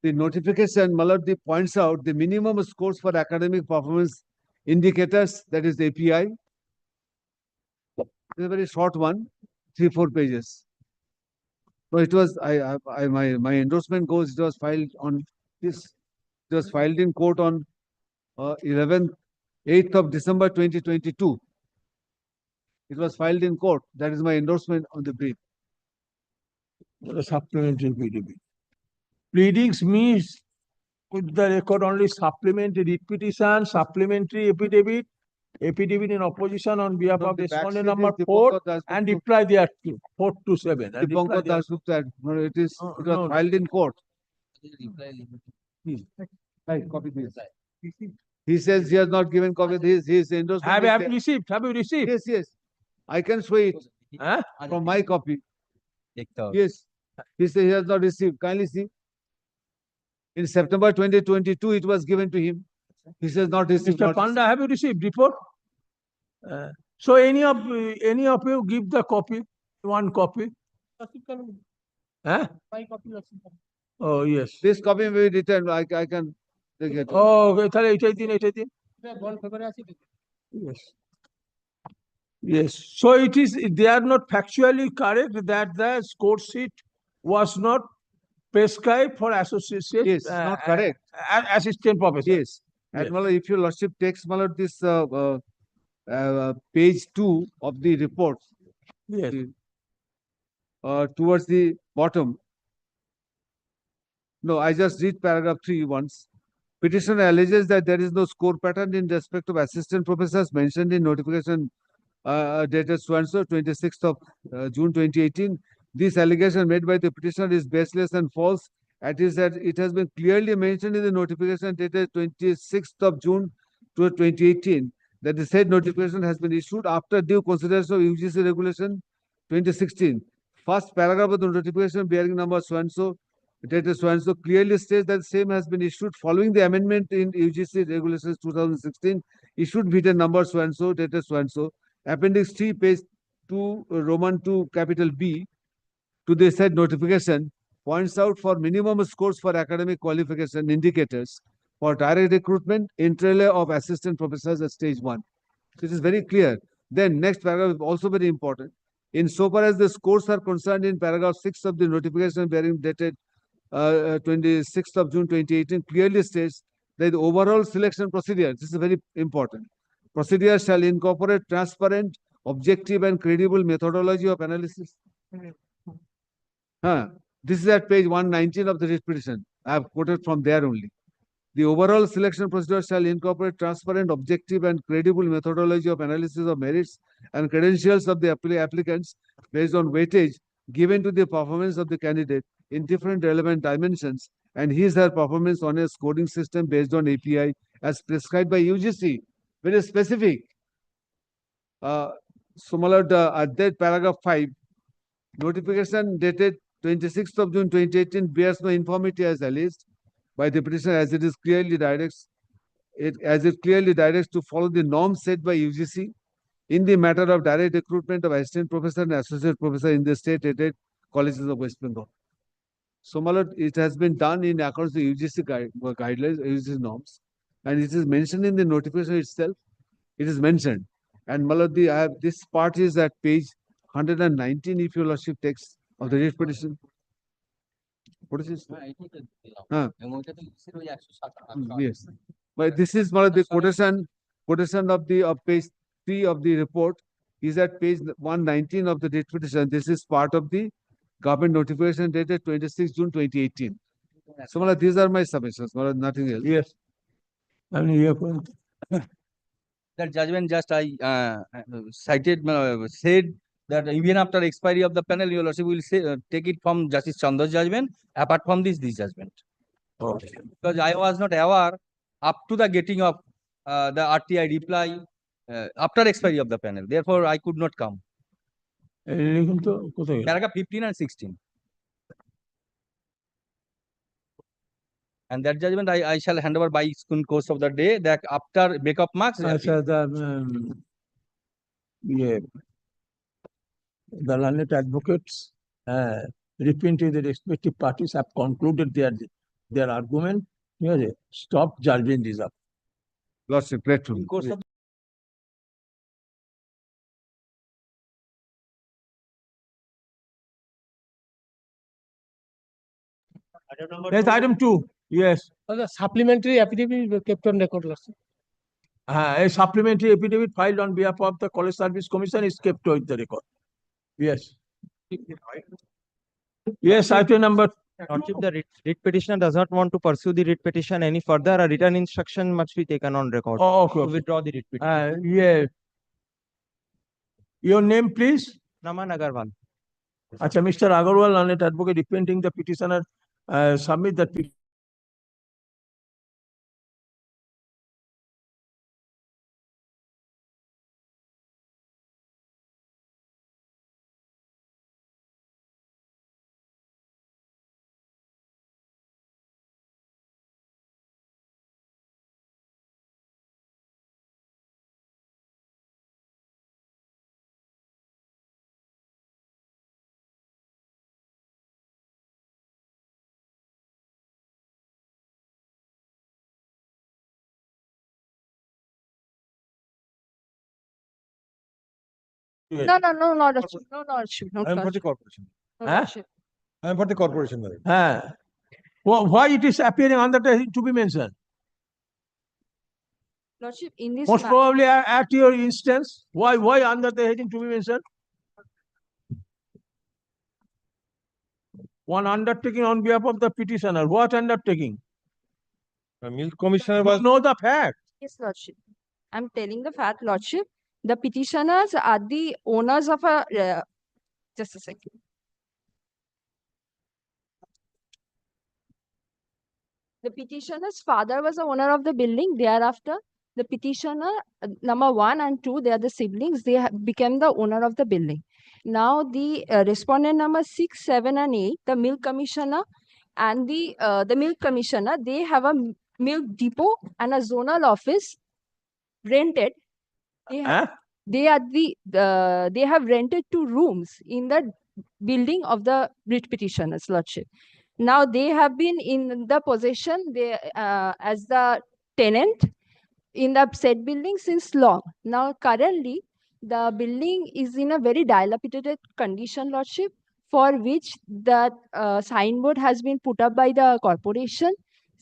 the notification, Malad, points out the minimum scores for academic performance indicators, that is the API. It's a very short one, 3-4 pages. So it was my endorsement goes. It was filed on this. It was filed in court on 8th of December 2022. It was filed in court. That is my endorsement on the brief.
The supplementary PDB. Pleadings means with the record only supplementary writ petition, supplementary affidavit, affidavit in opposition on behalf of respondent number 4 and reply thereto 4 to 7.
It was filed in court. Copy this. He says he has not given copy of his endorsement.
Have you received? Have you received?
Yes, yes. I can show it from my copy. Yes. He says he has not received. Kindly see. In September 2022, it was given to him. He says not received.
Mr. Panda, have you received report? So any of you give the copy, one copy.
My copy.
Oh yes.
This copy may be returned. I can take it.
Oh, okay. Yes. Yes. So it is. They are not factually correct that the score sheet was not prescribed for associate.
Yes, not correct.
Assistant professor.
Yes. And Malad, if your Lordship takes Malad this page 2 of the report.
Yes.
Towards the bottom. No, I just read paragraph 3 once. Petitioner alleges that there is no score pattern in respect of assistant professors mentioned in notification dated so and so 26th of June 2018. This allegation made by the petitioner is baseless and false. It has been clearly mentioned in the notification dated 26th of June 2018 that the said notification has been issued after due consideration of UGC regulation 2016. First paragraph of the notification bearing number so and so dated so and so clearly states that the same has been issued following the amendment in UGC regulations 2016 issued vitae number so and so, dated so and so. Appendix 3, page 2, Roman 2, capital B, to the said notification points out for minimum scores for academic qualification indicators for direct recruitment, inter alia of assistant professors at stage 1. This is very clear. Then next paragraph is also very important. In so far as the scores are concerned, in paragraph 6 of the notification bearing dated 26th of June 2018 clearly states that the overall selection procedure, this is very important, procedure shall incorporate transparent, objective and credible methodology of analysis. This is at page 119 of the writ petition. I have quoted from there only. The overall selection procedure shall incorporate transparent, objective and credible methodology of analysis of merits and credentials of the applicants based on weightage given to the performance of the candidate in different relevant dimensions and his/her performance on a scoring system based on API as prescribed by UGC. Very specific. Similar at that paragraph 5, notification dated 26th of June 2018 bears no infirmity as alleged by the petitioner as it clearly directs to follow the norms set by UGC in the matter of direct recruitment of assistant professor and associate professor in the state-aided colleges of West Bengal. So, it has been done in accordance with UGC guidelines, UGC norms, and it is mentioned in the notification itself. It is mentioned, and I have this part is at page 119. If your lordship takes of the writ petition. What is this? Yes, but this is the quotation of the page 3 of the report is at page 119 of the writ petition. This is part of the government notification dated 26 June 2018. So, these are my submissions, nothing else.
Yes. I mean,
That judgment just I cited, said that even after expiry of the panel, your lordship will say, take it from Justice Chandra's judgment, apart from this judgment.
Okay.
Because I was not aware up to the getting of the RTI reply after expiry of the panel. Therefore, I could not come. Paragraph 15 and 16. And that judgment I shall hand over by soon course of the day that after backup marks.
The learned advocates representing the respective parties have concluded their argument. Stop judging this up.
Lordship, grateful.
Yes, item 2. Yes.
The supplementary affidavit is kept on record, lordship.
A supplementary affidavit filed on behalf of the College Service Commission is kept with the record. Yes. Yes, item number.
Lordship, the writ petitioner does not want to pursue the writ petition any further. A written instruction must be taken on record.
Oh, okay.
To withdraw the writ petition.
Yeah. Your name, please?
Naman Agarwal.
Acha, Mr. Agarwal, learned advocate representing the petitioner, submit that petition.
No, lordship. No, lordship. No,
I am for the
lordship.
corporation.
No, lordship.
I am for the corporation. Madam.
Why it is appearing under the to be mentioned?
Lordship, in this
Most probably at your instance, why under the heading to be mentioned? One undertaking on behalf of the petitioner. What undertaking?
Milk commissioner was.
Know the fact.
Yes, lordship. I'm telling the fact, lordship. The petitioners are the owners of a. Just a second. The petitioner's father was the owner of the building. Thereafter, the petitioner, number 1 and 2, they are the siblings. They became the owner of the building. Now, the respondent number 6, 7, and 8, the milk commissioner and the milk commissioner, they have a milk depot and a zonal office rented. They have, they have rented 2 rooms in the building of the writ petitioner's lordship. Now they have been in the possession as the tenant in the said building since long. Now currently the building is in a very dilapidated condition, lordship, for which the signboard has been put up by the corporation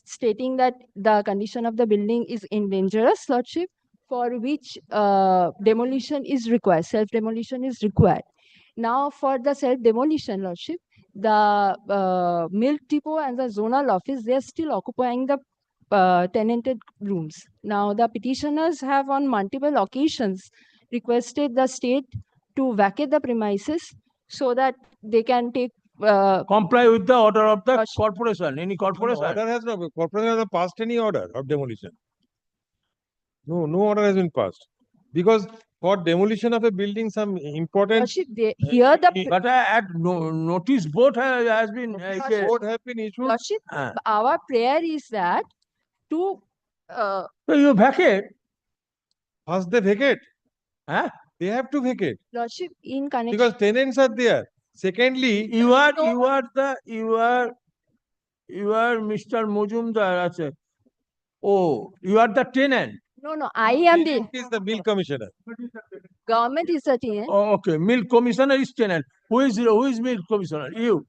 stating that the condition of the building is dangerous, lordship, for which demolition is required, self-demolition is required. Now for the self-demolition, lordship, the milk depot and the zonal office, they are still occupying the tenanted rooms. Now the petitioners have on multiple occasions requested the state to vacate the premises so that they can take
comply with the order of the corporation, any corporation.
Order has no, corporation has not passed any order of demolition. No, no order has been passed. Because for demolition of a building, some important.
Lordship, here the
But at notice board has been
board have been issued.
Lordship, our prayer is that to
so you vacate.
First they vacate.
Huh?
They have to vacate.
Lordship, in connection.
Because tenants are there. Secondly,
you are Mr. Mujumdar. Oh, you are the tenant.
No, I am the.
Is the bill commissioner.
Government is the tenant.
Oh, okay. Milk commissioner is tenant. Who is milk commissioner? You.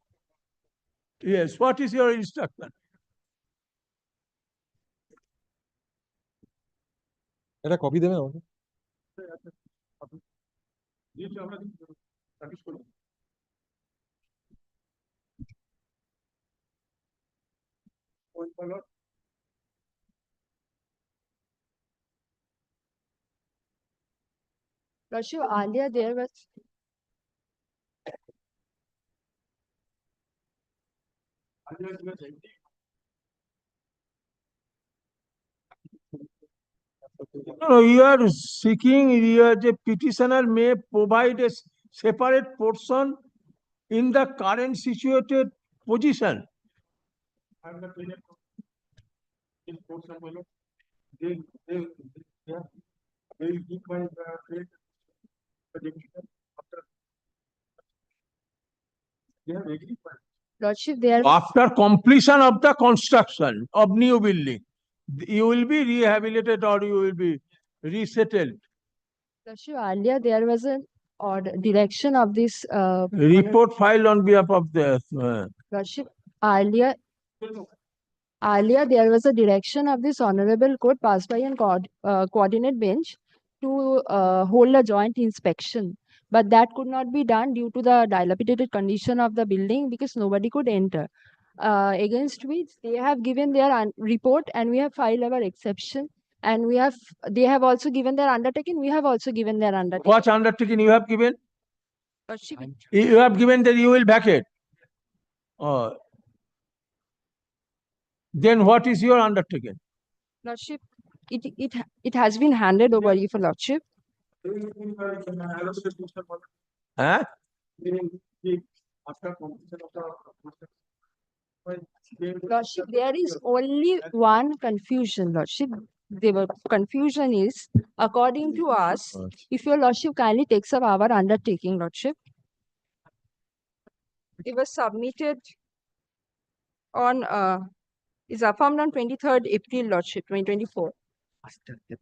Yes. What is your instruction?
এটা copy দেবেন আমাকে
Lordship, earlier there was.
No, you are seeking, the petitioner may provide a separate portion in the current situated position.
Lordship, there.
After completion of the construction of new building, you will be rehabilitated or you will be resettled.
Lordship, earlier there was an order direction of this
report filed on behalf of the
Lordship, earlier there was a direction of this honorable court passed by an coordinate bench to hold a joint inspection, but that could not be done due to the dilapidated condition of the building because nobody could enter. Against which they have given their report and we have filed our exception, and they have also given their undertaking. We have also given their undertaking.
What undertaking you have given?
Lordship,
You have given that you will vacate. Then what is your undertaking?
Lordship, it has been handed over you for Lordship.
Huh?
Lordship, there is only one confusion, Lordship. The confusion is, according to us, if your Lordship kindly takes up our undertaking, Lordship. It was submitted on, is affirmed on 23rd April, Lordship, 2024.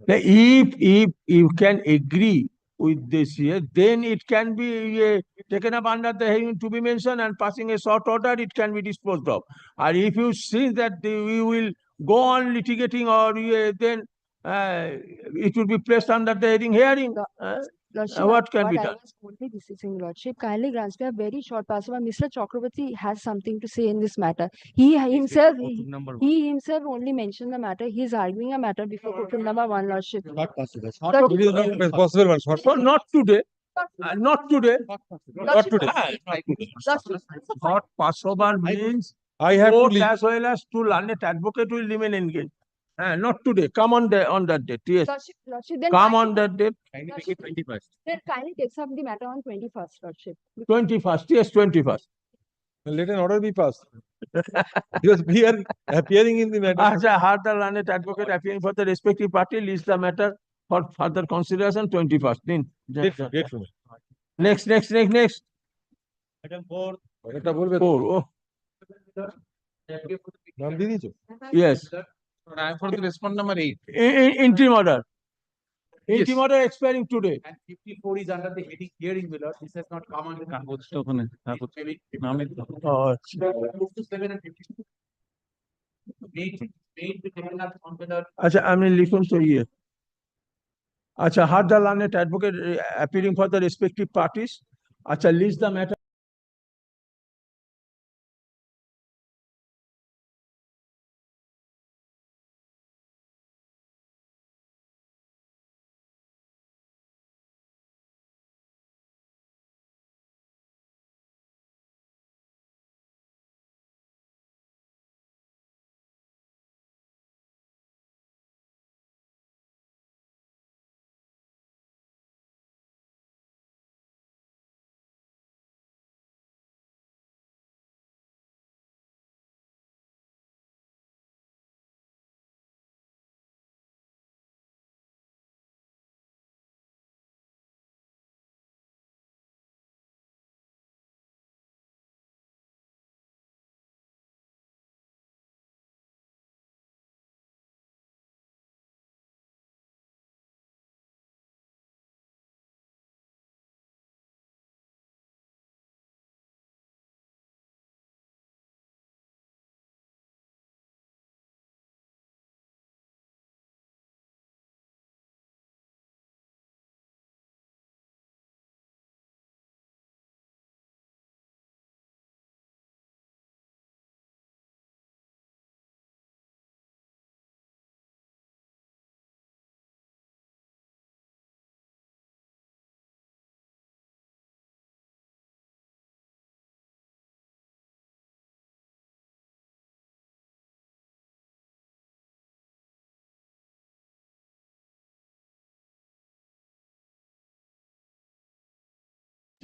If you can agree with this here, then it can be taken up under the heading to be mentioned and passing a short order, it can be disposed of. And if you see that we will go on litigating or then it will be placed under the heading hearing.
Lordship,
What can be done?
I was only discussing, Lordship. Kindly grants me a very short pass. Mr. Chakravarti has something to say in this matter. He himself only mentioned the matter. He is arguing a matter before court room number 1, Lordship.
Not possible.
It is not possible. Not today. Not today. Not today. Not possible means
I have to
court
leave.
as well as to learned advocate will remain engaged. Not today. Come on that date. Yes.
Lordship, then
Come on that date.
Then kindly takes up the matter on 21st, Lordship.
21st. Yes, 21st.
Let an order be passed. Because we are appearing in the matter.
As I heard the learned advocate appearing for the respective party, list the matter for further consideration 21st. Then
Date from it.
next.
Item 4.
Four. Oh,
নাম দিয়ে দিয়েছো?
yes.
I am for the response number 8.
Interim order.
Yes.
Interim order expiring today.
And 54 is under the heading hearing, my lord. This has not come under.
Oh,
57 and 52. Made the criminal on the.
আচ্ছা আমি লিখুন তো ইয়ে আচ্ছা had the learned advocate appearing for the respective parties আচ্ছা list the matter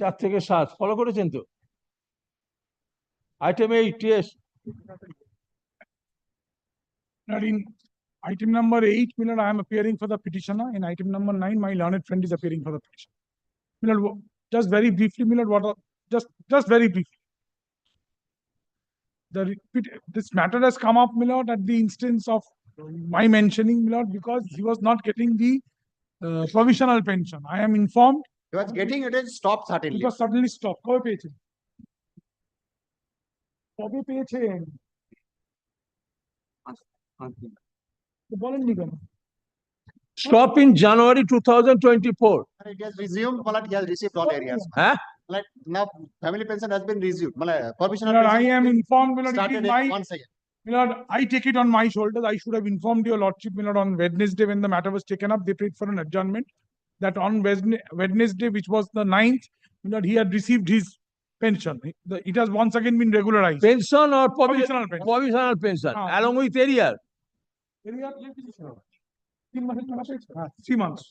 চার থেকে সাত ফলো করেছেন তো item 8 yes
Now, in item number 8, Milord, I am appearing for the petitioner. In item number 9, my learned friend is appearing for the petitioner. Milord, just very briefly, Milord, just very briefly. This matter has come up, Milord, at the instance of my mentioning, Milord, because he was not getting the provisional pension. I am informed.
He was getting it, and stopped suddenly.
It was suddenly stopped. কবে পেয়েছেন? কবে পেয়েছেন? তো বলেননি কেন?
stop in January 2024
It has resumed, but he has received all areas.
huh
Like now, family pension has been resumed. Provisional
Milord, I
pension
am informed, Milord, it
started
is my,
once again.
Milord, I take it on my shoulders. I should have informed your lordship, Milord, on Wednesday when the matter was taken up. They prayed for an adjournment. That on Wednesday, which was the 9th, Milord, he had received his pension. It has once again been regularized.
pension or
Provisional pension.
provisional pension
Ah.
along with area
3 months.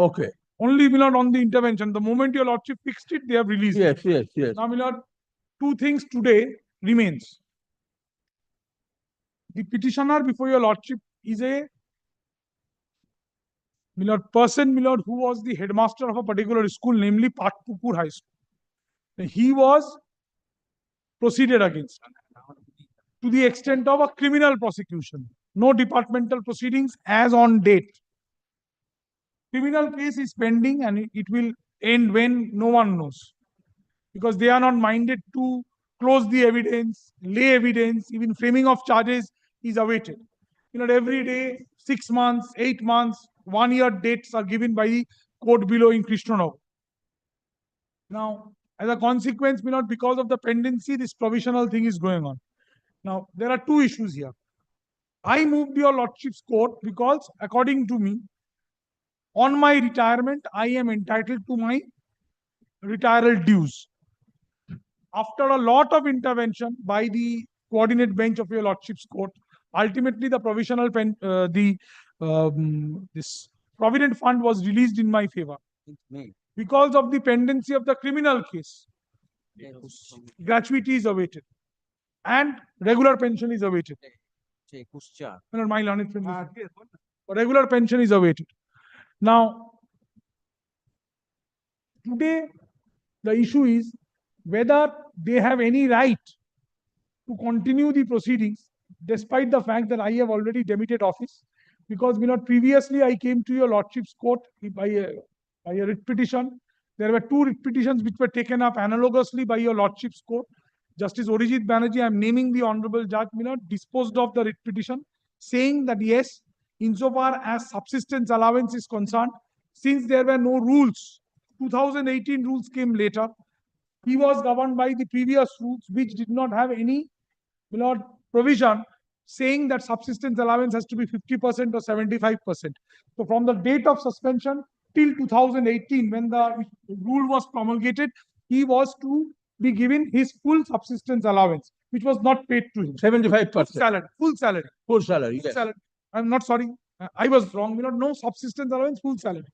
okay
Only, Milord, on the intervention. The moment your lordship fixed it, they have released it.
yes
Now, Milord, two things today remains. The petitioner before your lordship is a person, Milord, who was the headmaster of a particular school, namely Patpukur High School. He was proceeded against to the extent of a criminal prosecution. No departmental proceedings as on date. Criminal case is pending and it will end when no one knows. Because they are not minded to close the evidence, lay evidence, even framing of charges is awaited. Every day, 6 months, 8 months, 1 year dates are given by the court below in Krishnanagar. Now, as a consequence, because of the pendency, this provisional thing is going on. Now, there are two issues here. I moved your lordship's court because, according to me, on my retirement, I am entitled to my retiral dues. After a lot of intervention by the coordinate bench of your lordship's court, ultimately the this provident fund was released in my favor. Because of the pendency of the criminal case, gratuity is awaited and regular pension is awaited. My learned friend, regular pension is awaited. Now, today, the issue is whether they have any right to continue the proceedings, despite the fact that I have already demitted office. Because previously I came to your Lordship's court by a writ petition. There were 2 writ petitions which were taken up analogously by your Lordship's court. Justice Orijit Banerjee, I am naming the Honorable Judge, disposed of the writ petition, saying that yes, insofar as subsistence allowance is concerned, since there were no rules, 2018 rules came later, he was governed by the previous rules, which did not have any provision saying that subsistence allowance has to be 50% or 75%. So from the date of suspension till 2018, when the rule was promulgated, he was to be given his full subsistence allowance, which was not paid to him.
75%.
Full salary.
Full salary.
Full
Yes.
salary. I'm not sorry. I was wrong. No subsistence allowance, full salary.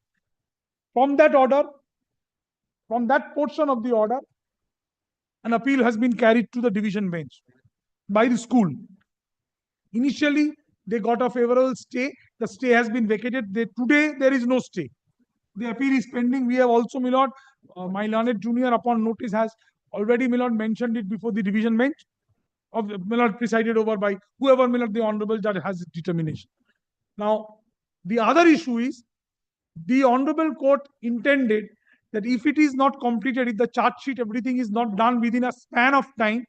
From that order, from that portion of the order, an appeal has been carried to the division bench by the school. Initially, they got a favorable stay. The stay has been vacated. Today, there is no stay. The appeal is pending. We have also, my learned junior upon notice has already, mentioned it before the division bench of presided over by whoever, the Honorable Judge has determination. Now, the other issue is the Honorable Court intended that if it is not completed, if the charge sheet, everything is not done within a span of time,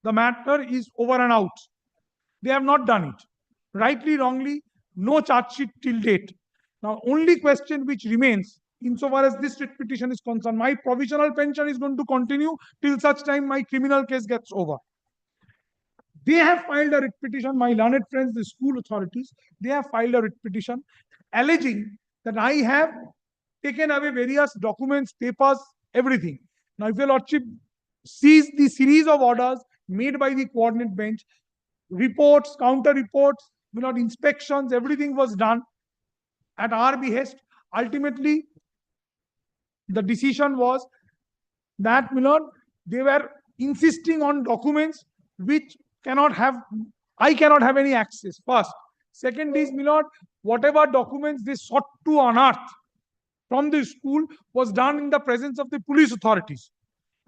the matter is over and out. They have not done it. Rightly, wrongly, no charge sheet till date. Now, only question which remains, insofar as this writ petition is concerned, my provisional pension is going to continue till such time my criminal case gets over. They have filed a writ petition, my learned friends, the school authorities, they have filed a writ petition alleging that I have taken away various documents, papers, everything. Now, if your Lordship sees the series of orders made by the coordinate bench, reports, counter reports, inspections, everything was done at our behest. Ultimately, the decision was that, they were insisting on documents which I cannot have any access. First. Second is, whatever documents they sought to unearth from the school was done in the presence of the police authorities.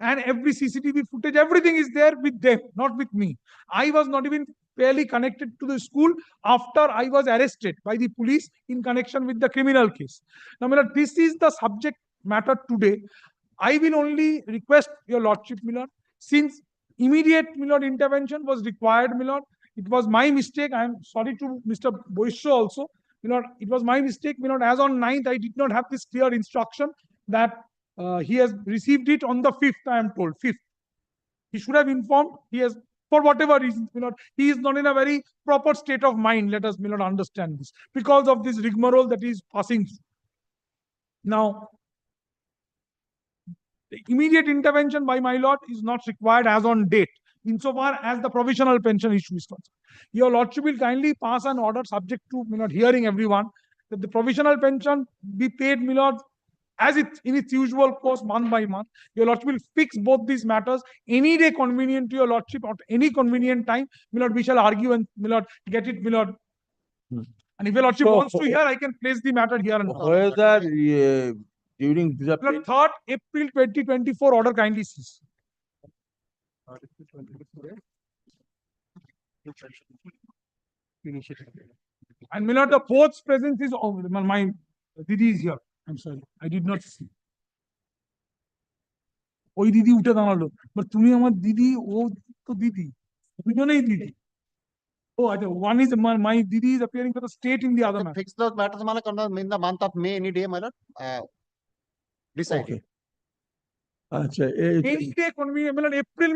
And every CCTV footage, everything is there with them, not with me. I was not even fairly connected to the school after I was arrested by the police in connection with the criminal case. Now, this is the subject matter today. I will only request your Lordship, since immediate, intervention was required, it was my mistake. I am sorry to Mr. Boisho also. It was my mistake. As on 9th, I did not have this clear instruction that he has received it on the 5th, I am told. 5th. He should have informed. He has, for whatever reason, he is not in a very proper state of mind. Let us, understand this. Because of this rigmarole that he is passing through. Now, the immediate intervention by my lord is not required as on date, insofar as the provisional pension issue is concerned. Your Lordship will kindly pass an order subject to hearing everyone that the provisional pension be paid, as it in its usual course, month by month. Your Lordship will fix both these matters any day convenient to your Lordship at any convenient time. We shall argue and get it. And if your Lordship wants to hear, I can place the matter here. And
whether during the
3rd April 2024 order kindly cease. And the fourth presence is my Didi is here. I'm sorry, I did not see. ওই দিদি উঠে দাঁড়ালো, but তুমি আমার দিদি, ও তো দিদি, দুজনেই দিদি. Oh, one is my Didi is appearing for the state in the other matter.
Fix those matters in the month of May, any day, my lord. Decide.
Okay.
Any day convenient, April,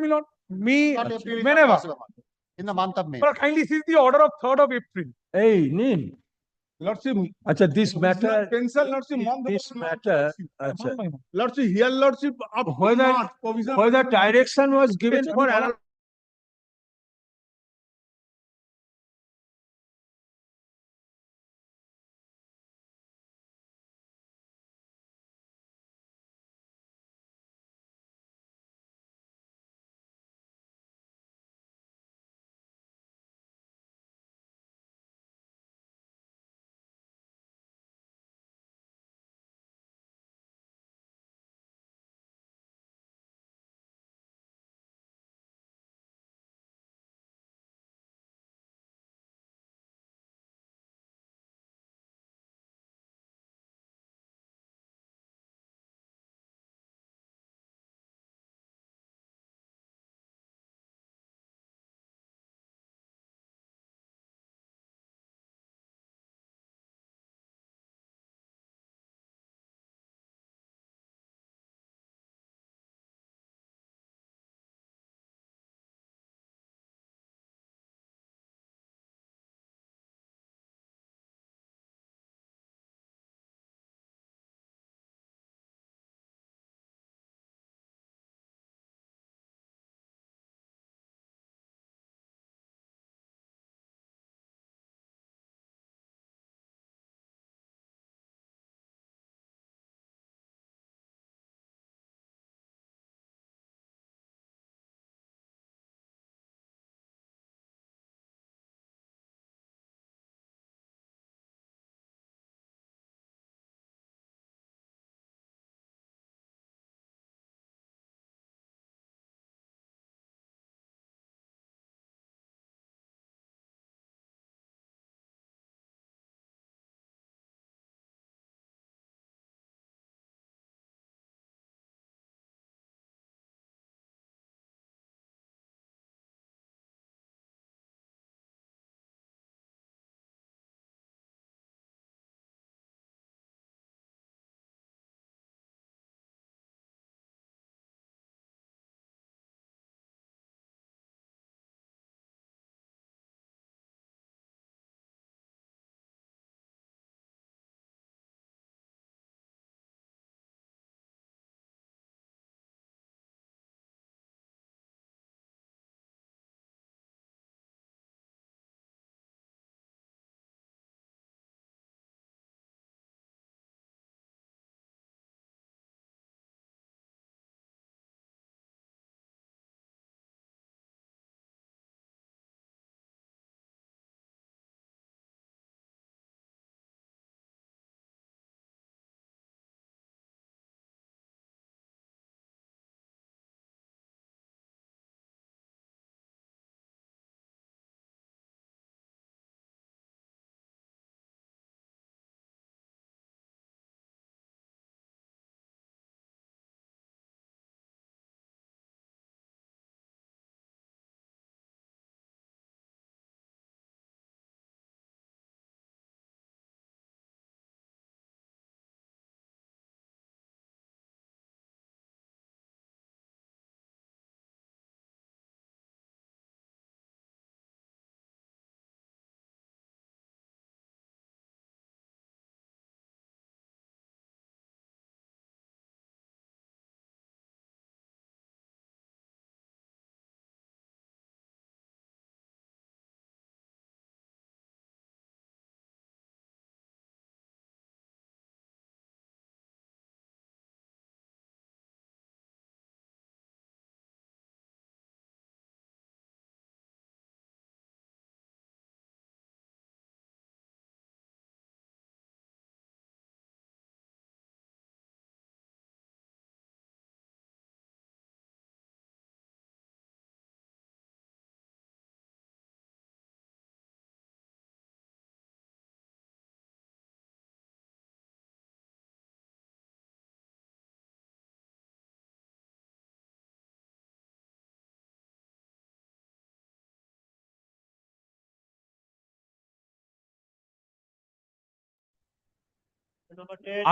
May,
Not April, is not
whenever.
possible. In the month of May.
But kindly seize the order of 3rd of April.
Hey, Neil.
Lordship,
This matter,
pencil, Lordship,
this matter,
Lordship, here, Lordship,
whether direction was given for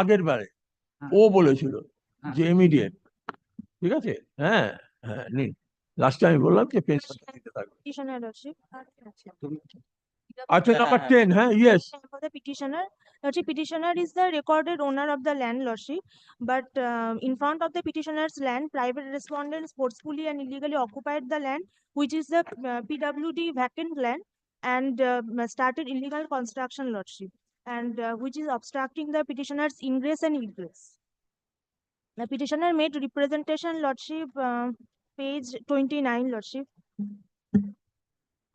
আগের বারে ও বলেছিল যে immediate, ঠিক আছে? হ্যাঁ হ্যাঁ নিন, লাস্টে আমি বললাম যে পেন্সিল দিতে থাকবে।
Petitioner Lordship.
আচ্ছা নাম্বার 10, হ্যাঁ, yes.
For the petitioner, Lordship, petitioner is the recorded owner of the land, Lordship, but in front of the petitioner's land, private respondents forcefully and illegally occupied the land, which is the PWD vacant land, and started illegal construction, Lordship, and which is obstructing the petitioner's ingress and egress. The petitioner made representation, Lordship, page 29, Lordship.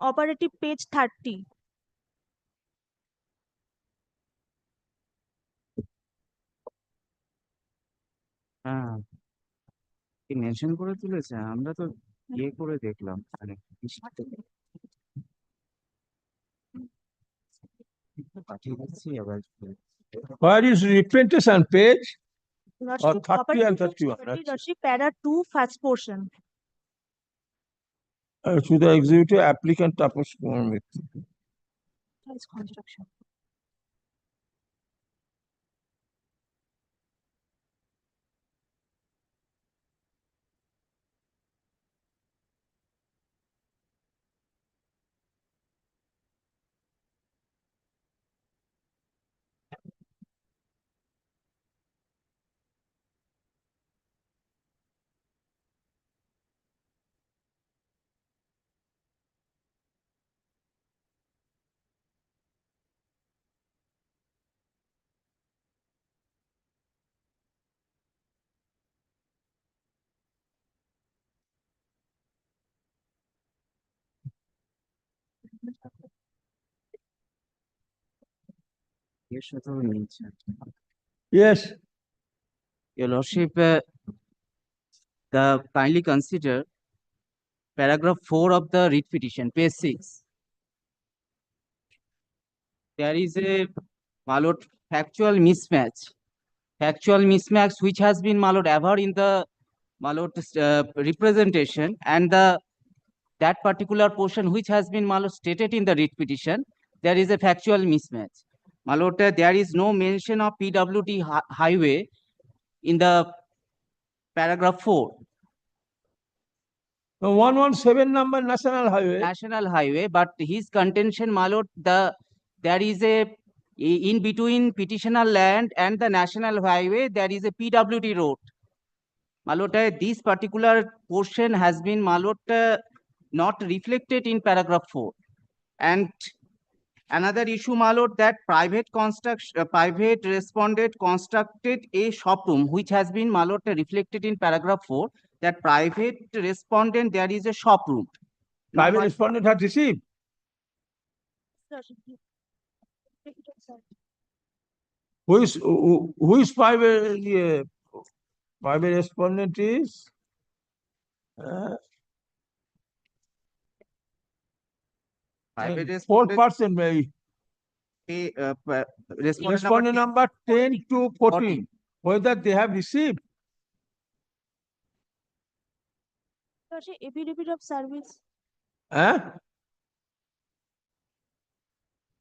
Operative page 30.
হ্যাঁ, কি mention করে তুলেছে? আমরা তো ইয়ে করে দেখলাম মানে পাঠিয়ে দিচ্ছি আবার।
Where is representation page? Or
Lordship,
30 and
operative page
31?
30, Lordship, para 2, first portion.
To the executive applicant Tapas Kumar Mitra.
That's construction.
এর সাথেও নিচ্ছে।
Yes.
Your Lordship, the kindly consider paragraph 4 of the writ petition, page 6. There is a, my lord, factual mismatch. Factual mismatch which has been, my lord, ever in the, my lord, representation, and that particular portion which has been, my lord, stated in the writ petition, there is a factual mismatch. My lord, there is no mention of PWD highway in the paragraph 4.
The 117 number National Highway.
National Highway, but his contention, my lord, there is a, in between petitioner land and the National Highway, there is a PWD road. My lord, this particular portion has been, my lord, not reflected in paragraph 4. And another issue, my lord, that private respondent constructed a shop room, which has been, my lord, reflected in paragraph 4, that private respondent, there is a shop room.
Private respondent had received. Who is private? Private respondent is
Private
4%. Respondent number 10 to 14. Whether they have received.
Lordship, affidavit of service.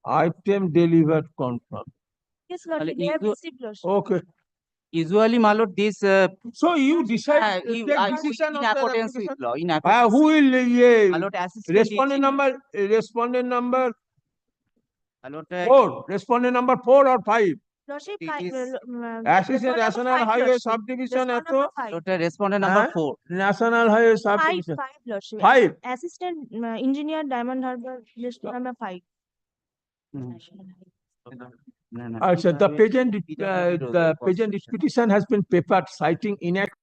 Item delivered confirmed.
Yes, Lordship, they have received, Lordship.
Okay.
Usually, my lord, this.
So you decide to take decision
in
on the
accordance with
application?
law. In accordance.
Who will
My lord, assistant
respondent number
my lord,
4, respondent number 4 or 5?
Lordship,
Assistant National Highway Subdivision at
respondent number 4.
National Highway Subdivision.
5, Lordship.
5.
Assistant Engineer Diamond Harbour, list number 5.
Also, the patent petition has been papered citing inaccurate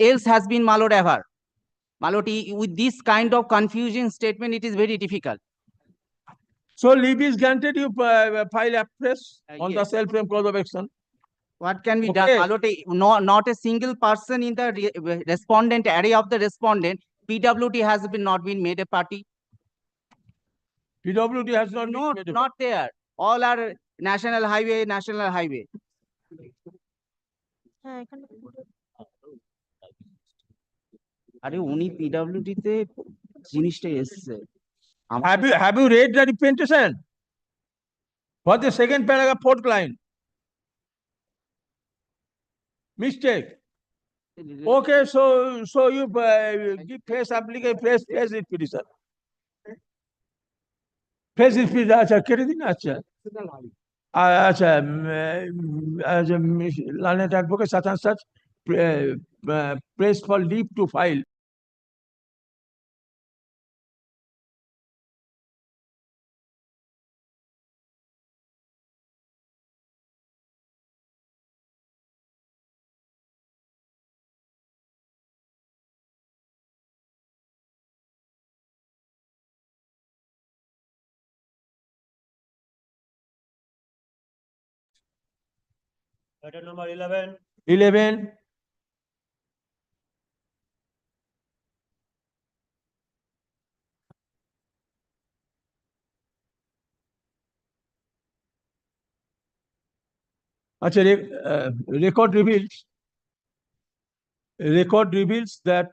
else has been, my lord, ever. My lord, with this kind of confusion statement, it is very difficult.
So leave is granted, you file a press on the
yes.
self-frame cause of action.
What can be done?
Okay.
My lord, not a single person in the respondent array of the respondent, PWD has not been made a party.
PWD has not been made a
Not there. All are national highway, national highway. আরে উনি PWD তে জিনিসটা এসছে।
Have you read the representation? For the second paragraph, fourth line. Mistake. Okay, so you give press application, press it petition. Press it petition, আচ্ছা কেটে দিন আচ্ছা আচ্ছা learned advocate such and such press for leave to file.
Letter number 11.
11. Actually, record reveals that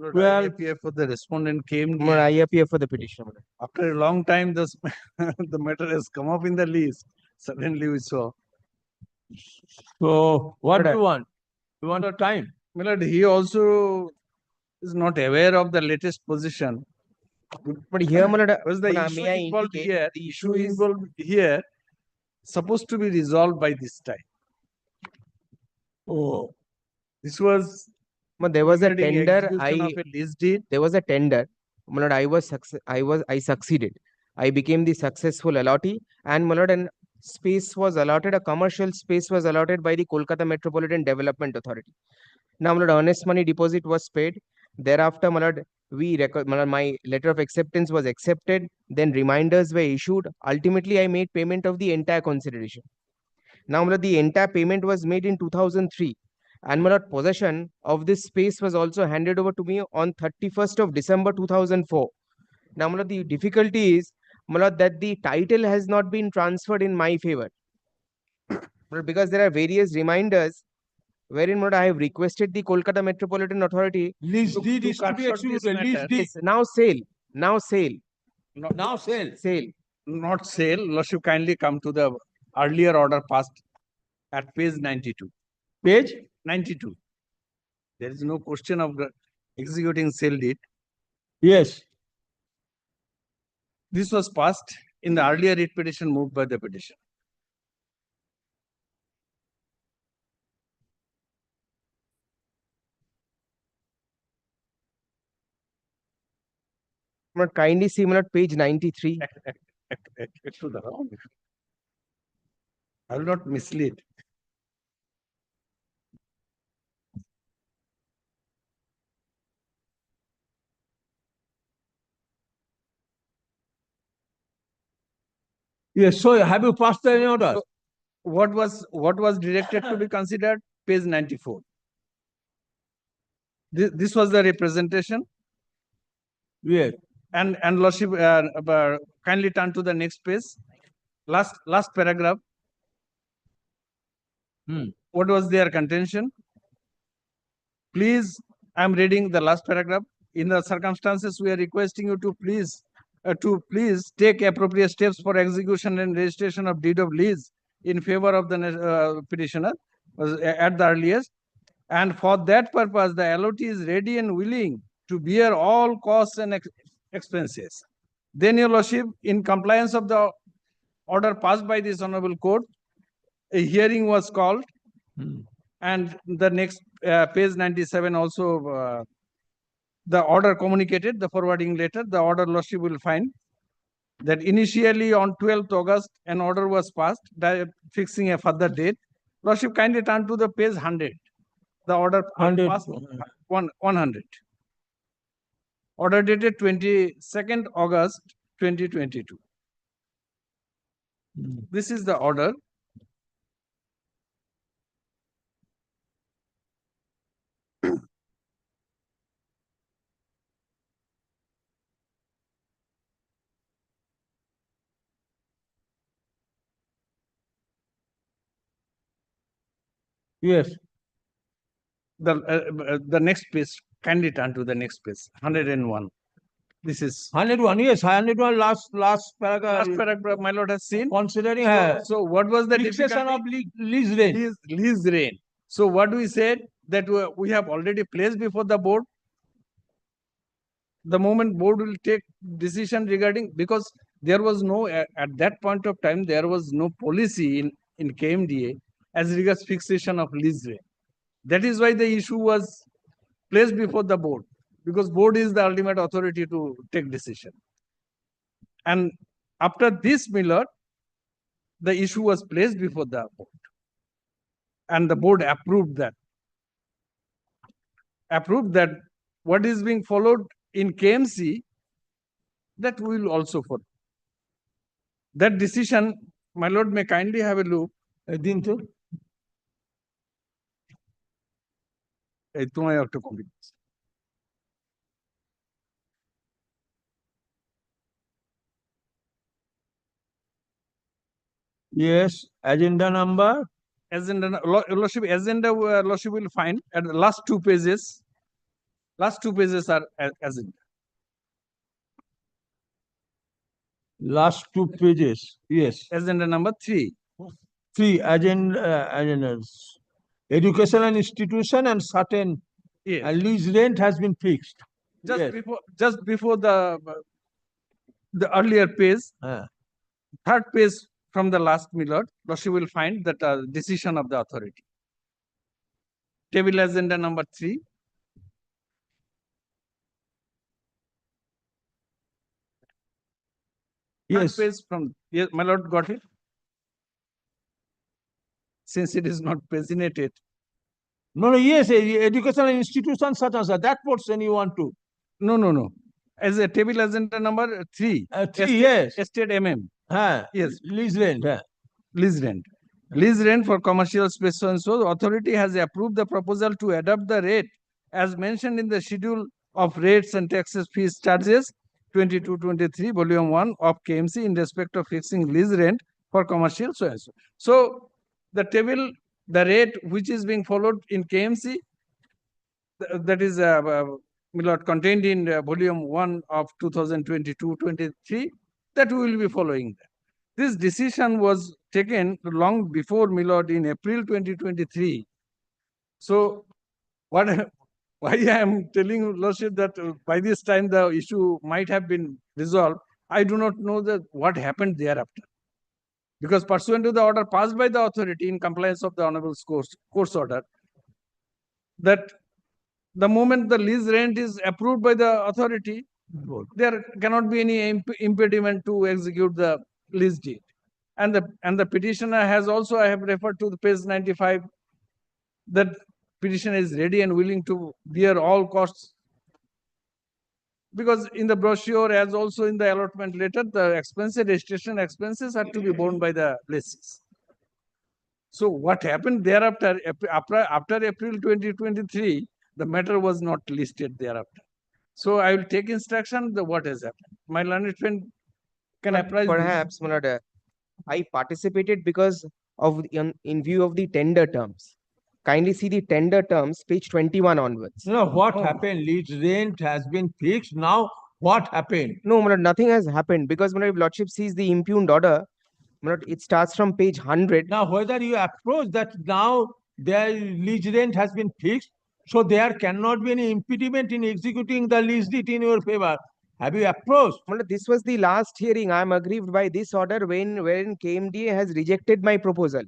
Well, IAPF for the respondent came.
I appear for the petition.
After a long time, this the matter has come up in the list. Suddenly we saw.
So what do you want? You want a time?
Milord, he also is not aware of the latest position.
But here,
was the issue involved here? The issue involved here supposed to be resolved by this time.
Oh,
this was.
But there was a
regarding
tender.
execution of a lease deed.
There was a tender. My lord, I succeeded. I became the successful allottee, and my lord, and space was allotted. A commercial space was allotted by the Kolkata Metropolitan Development Authority. Now, my lord, earnest money deposit was paid. Thereafter, my lord, my letter of acceptance was accepted. Then reminders were issued. Ultimately, I made payment of the entire consideration. Now, my lord, the entire payment was made in 2003. And my lord, possession of this space was also handed over to me on 31st of December 2004. Now, my lord, the difficulty is, my lord, that the title has not been transferred in my favor. Because there are various reminders wherein, my lord, I have requested the Kolkata Metropolitan Authority
lease deed is to be executed. Lease deed.
Now sale. Now sale.
Now sale.
Sale. Not sale. Lordship, kindly come to the earlier order passed at page 92.
Page
92. There is no question of executing sale deed.
Yes.
This was passed in the earlier writ petition moved by the petition.
But kindly see, my lord, page 93.
I will not mislead.
Yes, so have you passed any order?
So what was directed to be considered? Page 94. This was the representation.
Yes.
And Lordship, kindly turn to the next page. Last paragraph. What was their contention? Please, I'm reading the last paragraph. In the circumstances, we are requesting you to please take appropriate steps for execution and registration of deed of lease in favor of the petitioner at the earliest. And for that purpose, the allotee is ready and willing to bear all costs and expenses. Then, Your Lordship, in compliance of the order passed by this Honorable Court, a hearing was called. And the next page 97 also, the order communicated, the forwarding letter, the order Lordship will find that initially on 12th August, an order was passed fixing a further date. Lordship, kindly turn to the page 100. The order
100.
passed 100. Order dated 22nd August 2022. This is the order.
Yes.
The next page, kindly turn to the next page, 101. This is
101, yes, 101 last paragraph.
Last paragraph, my lord has seen.
Considering
So what was the
fixation of lease rent?
Lease rent. So what we said that we have already placed before the board. The moment board will take decision regarding, because there was no, at that point of time, there was no policy in KMDA as regards fixation of lease rate. That is why the issue was placed before the board, because board is the ultimate authority to take decision. And after this, my lord, the issue was placed before the board. And the board approved that. Approved that what is being followed in KMC, that we will also follow. That decision, my lord, may kindly have a look.
Yes, agenda number.
Lordship, Lordship will find at the last two pages. Last two pages are agenda.
Last two pages, yes.
Agenda number 3.
3 agendas. Educational institution and certain lease rent has been fixed.
Just before the earlier page, third page from the last, my lord, Lordship will find that decision of the authority. Table agenda number 3.
Yes.
Page from, yes, my lord, got it. Since it is not paginated.
No, yes, educational institution such as that portion you want to.
No. As a table agenda number 3.
3, yes.
Estate MM. Yes.
Lease rent.
Lease rent. Lease rent for commercial space and so authority has approved the proposal to adopt the rate as mentioned in the schedule of rates and taxes, fees, charges 22-23 volume 1 of KMC in respect of fixing lease rent for commercial so and so. So the table, the rate which is being followed in KMC, that is contained in volume 1 of 2022-23, that we will be following that. This decision was taken long before, my lord, in April 2023. So why I am telling you, Lordship, that by this time the issue might have been resolved. I do not know that what happened thereafter. Because pursuant to the order passed by the authority in compliance of the Honorable Court's order, that the moment the lease rent is approved by the authority, there cannot be any impediment to execute the lease deed. And the petitioner has also, I have referred to the page 95, that petitioner is ready and willing to bear all costs
Because in the brochure, as also in the allotment letter, the expenses, registration expenses are to be borne by the lessees. So what happened thereafter, after April 2023, the matter was not listed thereafter. So I will take instruction the what has happened. My learned friend can
But
apprise this.
perhaps, my lord, I participated because of in view of the tender terms. Kindly see the tender terms, page 21 onwards.
No, what happened? Lease rent has been fixed. Now, what happened?
No, my lord, nothing has happened because my lordship sees the impugned order. My lord, it starts from page 100.
Now, whether you approach that now their lease rent has been fixed, so there cannot be any impediment in executing the lease deed in your favor. Have you approached?
My lord, this was the last hearing. I am aggrieved by this order wherein KMDA has rejected my proposal.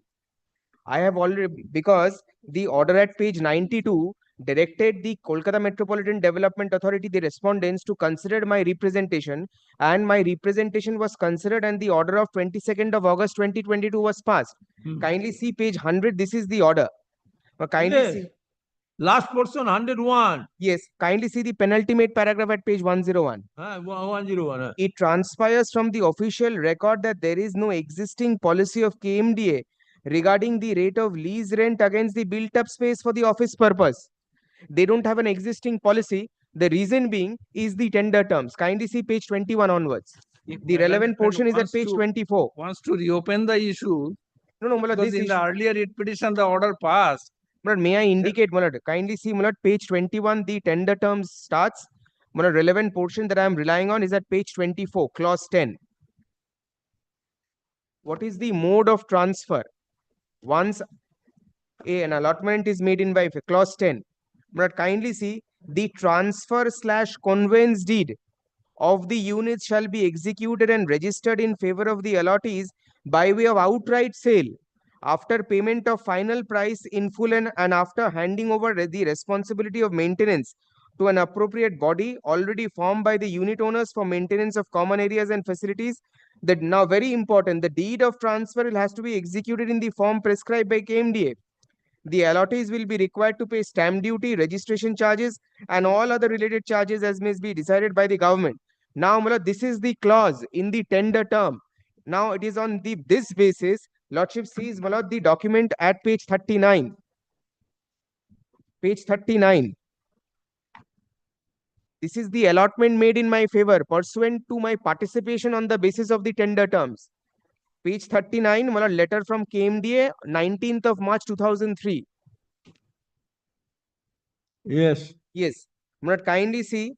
I have already, because the order at page 92 directed the Kolkata Metropolitan Development Authority, the respondents, to consider my representation, and my representation was considered, and the order of 22nd of August 2022 was passed. Kindly see page 100. This is the order. Kindly
Yes.
see.
Last portion 101.
Yes, kindly see the penultimate paragraph at page 101.
101.
It transpires from the official record that there is no existing policy of KMDA regarding the rate of lease rent against the built up space for the office purpose. They don't have an existing policy. The reason being is the tender terms. Kindly see page 21 onwards. The relevant portion is at page 24.
Wants to reopen the issue.
No, Malad,
because
this
in
issue.
the earlier writ petition, the order passed.
Malad, may I indicate, Malad? Kindly see, Malad, page 21, the tender terms starts. Malad, relevant portion that I am relying on is at page 24, clause 10. What is the mode of transfer? Once an allotment is made in by clause 10. But kindly see, the transfer / conveyance deed of the units shall be executed and registered in favor of the allottees by way of outright sale after payment of final price in full and after handing over the responsibility of maintenance to an appropriate body already formed by the unit owners for maintenance of common areas and facilities. That now very important, the deed of transfer has to be executed in the form prescribed by KMDA. The allottees will be required to pay stamp duty, registration charges, and all other related charges as may be decided by the government. Now, Mullah, this is the clause in the tender term. Now, it is on this basis, Lordship sees, Mullah, the document at page 39. Page 39. This is the allotment made in my favor pursuant to my participation on the basis of the tender terms. Page 39, letter from KMDA, 19th of March 2003.
Yes.
Yes. Kindly see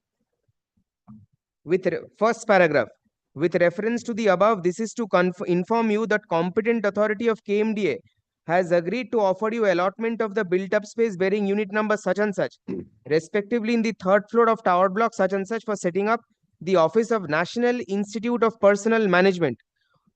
with first paragraph. With reference to the above, this is to inform you that competent authority of KMDA has agreed to offer you allotment of the built-up space bearing unit number such and such, respectively in the 3rd floor of tower block such and such for setting up the office of National Institute of Personnel Management.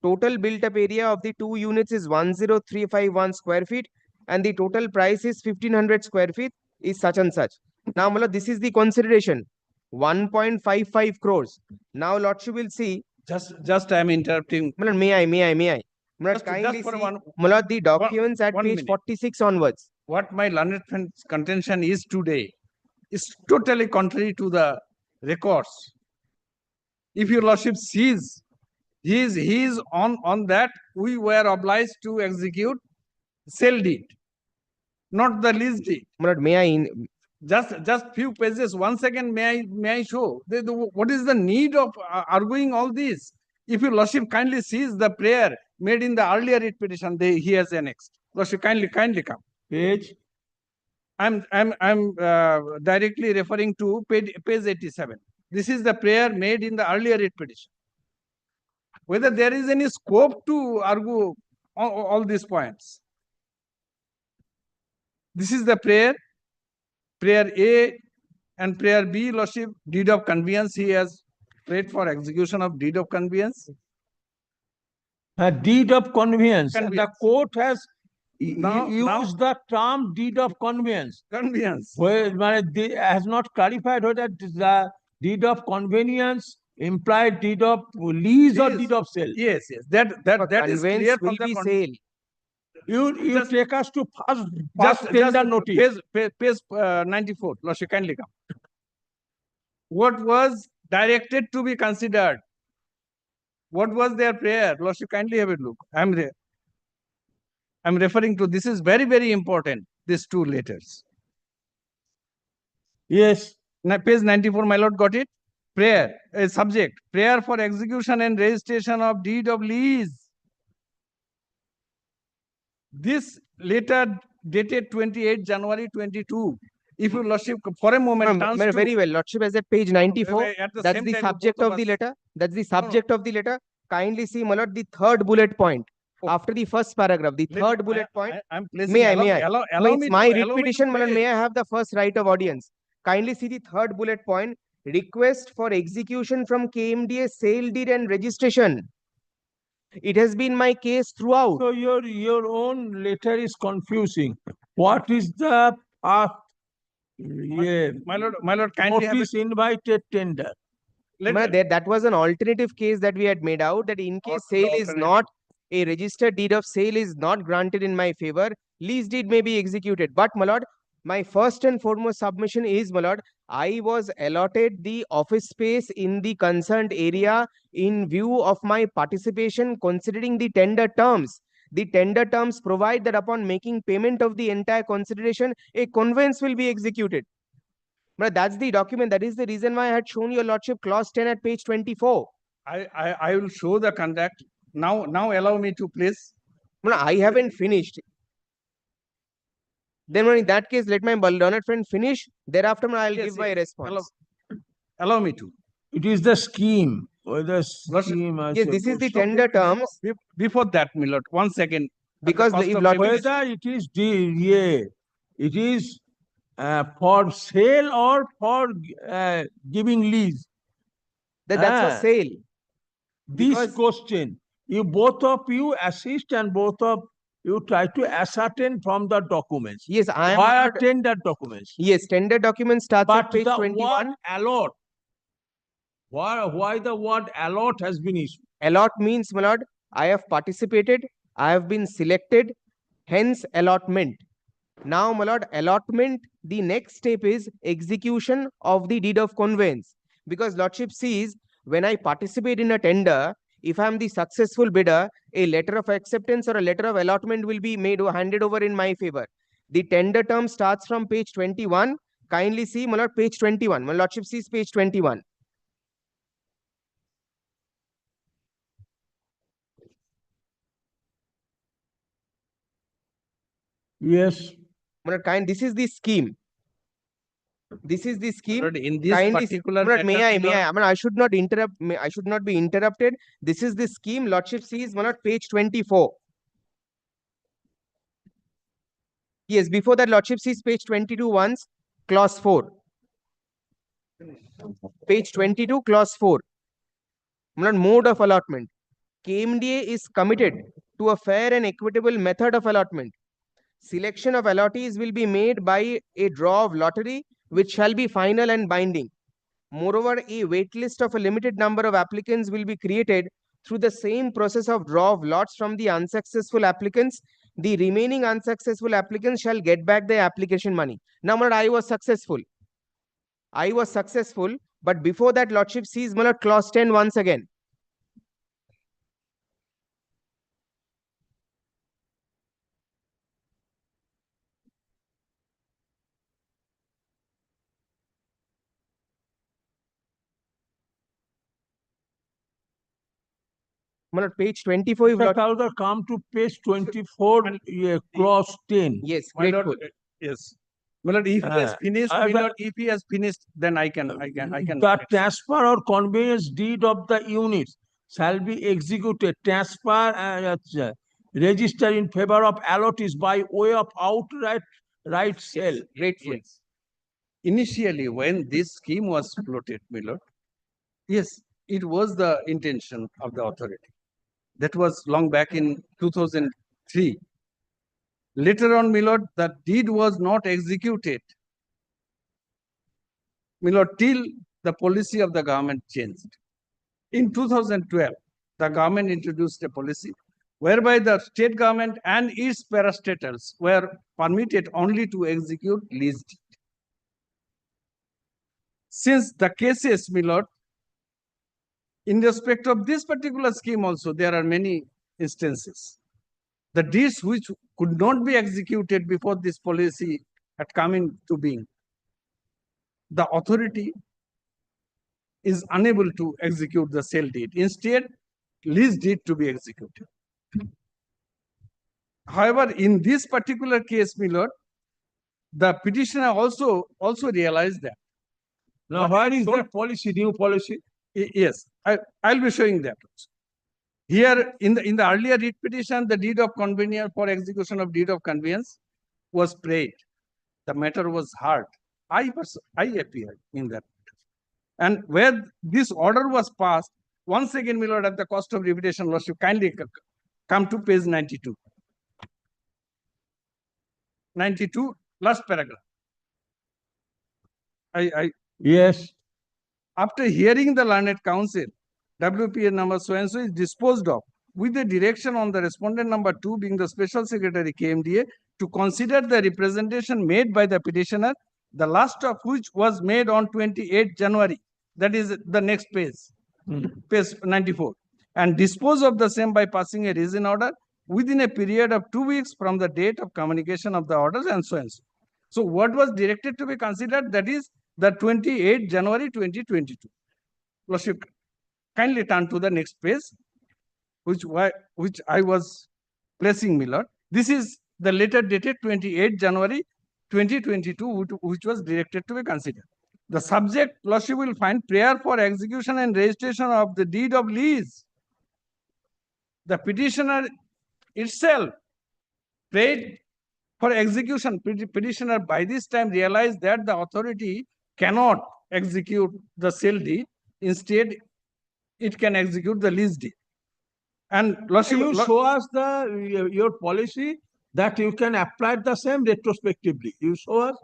Total built-up area of the 2 units is 10351 square feet and the total price is 1500 square feet is such and such. Now, Mullah, this is the consideration, 1.55 crores. Now, Lordship will see.
Just I am interrupting.
Mullah, may I?
Just
kindly
for
see,
one-
Mullah, the documents at
one
page
minute.
46 onwards.
What my learned friend's contention is today is totally contrary to the records. If your lordship sees, he is on that, we were obliged to execute sale deed, not the lease deed.
Mullah, may I?
Just few pages. 1 second, may I show what is the need of arguing all this? If your lordship kindly sees the prayer made in the earlier writ petition, he has annexed. Lordship, kindly come. Page. I'm directly referring to page 87. This is the prayer made in the earlier writ petition. Whether there is any scope to argue all these points. This is the prayer A and prayer B, Lordship, deed of conveyance. He has prayed for execution of deed of conveyance.
A deed of conveyance. And the
Conveyance.
court has
Now-
used the term deed of conveyance.
Conveyance.
Where they has not clarified whether the deed of convenience implied deed of lease or
Yes.
deed of sale.
Yes. That is
Conveyance
clear
will
from the
be sale.
You
Just-
take us to first tender notice.
Page 94. Lordship, kindly come. What was
directed to be considered. What was their prayer? Lordship, kindly have a look. I'm referring to, this is very, very important, these two letters.
Yes.
Now, page 94, my lord, got it? Prayer, a subject, prayer for execution and registration of deed of lease. This letter dated 28 January 22. If you, Lordship, for a moment, turns to-
Very well, Lordship, as at page 94,
at the
that's
same
the
time,
subject
both
of
of
the
us-
letter. That's the subject of the letter. Kindly see, my lord, the third bullet point. After the first paragraph, the third bullet point.
I'm placing,
May I?
allow
No,
me
it's
to-
my
allow
writ
me to
petition, my lord.
place.
May I have the first right of audience? Kindly see the third bullet point. Request for execution from KMDA sale deed and registration. It has been my case throughout.
So your own letter is confusing. What is the path? Yeah.
My lord, kindly have
Notice invited tender.
That was an alternative case that we had made out, that in case sale is not, a registered deed of sale is not granted in my favor, lease deed may be executed. But, my lord, my first and foremost submission is, my lord, I was allotted the office space in the concerned area in view of my participation, considering the tender terms. The tender terms provide that upon making payment of the entire consideration, a conveyance will be executed. But that's the document. That is the reason why I had shown your lordship clause 10 at page 24.
I will show the conduct. Now allow me to please.
No, I haven't finished. Then in that case, let my learned friend finish. Thereafter, I'll give my response.
Allow me to.
It is the scheme. Or the scheme.
Yes, this is the tender terms.
Before that, my lord, 1 second.
Because if
whether it is it is for sale or for giving lease.
That's for sale.
This question, you both of you assist and both of you try to ascertain from the documents.
Yes, I am.
Why are tender documents?
Yes, tender document starts at page 21.
Word allot. Why the word allot has been issued?
Allot means, my lord, I have participated, I have been selected, hence allotment. Now, my lord, allotment, the next step is execution of the deed of conveyance. Because lordship sees, when I participate in a tender, if I am the successful bidder, a letter of acceptance or a letter of allotment will be made or handed over in my favor. The tender term starts from page 21. Kindly see, my lord, page 21. My lordship sees page 21.
Yes.
This is the scheme. This is the scheme.
In this particular
may I? I should not interrupt. I should not be interrupted. This is the scheme. Lordship sees, page 24. Yes, before that, Lordship sees page 22 once, clause 4. Page 22, clause 4. Mode of allotment. KMDA is committed to a fair and equitable method of allotment. Selection of allottees will be made by a draw of lottery, which shall be final and binding. Moreover, a wait list of a limited number of applicants will be created through the same process of draw of lots from the unsuccessful applicants. The remaining unsuccessful applicants shall get back their application money. Now, my lord, I was successful. But before that, lordship sees, my lord, clause 10 once again. Page 24.
Come to page 24, clause 10.
Yes,
my lord. Yes. My lord, if he has finished, my lord, if he has finished, then I can.
The transfer or conveyance deed of the units shall be executed, transfer register in favor of allottees by way of outright sale.
Yes. Initially, when this scheme was floated, my lord, yes, it was the intention of the authority. That was long back in 2003. Later on, my lord, the deed was not executed, my lord, till the policy of the government changed. In 2012, the government introduced a policy whereby the state government and its parastatals were permitted only to execute lease deed. Since the cases, my lord,
in respect of this particular scheme also, there are many instances. The deeds which could not be executed before this policy had come into being, the authority is unable to execute the sale deed. Instead, lease deed to be executed. However, in this particular case, my lord, the petitioner also realized that.
Now, where is that policy, new policy?
Yes, I'll be showing that. Here, in the earlier writ petition, the deed of convenience for execution of deed of conveyance was prayed. The matter was heard. I appeared in that. And where this order was passed, once again, my lord, at the cost of repetition, lordship, kindly come to page 92. 92, last paragraph.
Yes.
After hearing the learned counsel, WPA number so and so is disposed of with the direction on the respondent number 2 being the special secretary KMDA to consider the representation made by the petitioner, the last of which was made on 28 January. That is the next page, page 94, and dispose of the same by passing a reason order within a period of 2 weeks from the date of communication of the orders and so and so. So what was directed to be considered, that is the 28 January 2022. Lordship, kindly turn to the next page, which I was placing, my lord. This is the letter dated 28 January 2022, which was directed to be considered. The subject, lordship, will find prayer for execution and registration of the deed of lease. The petitioner itself prayed for execution. Petitioner by this time realized that the authority cannot execute the sale deed. Instead, it can execute the lease deed. And lordship,
you show us your policy that you can apply the same retrospectively. You show us.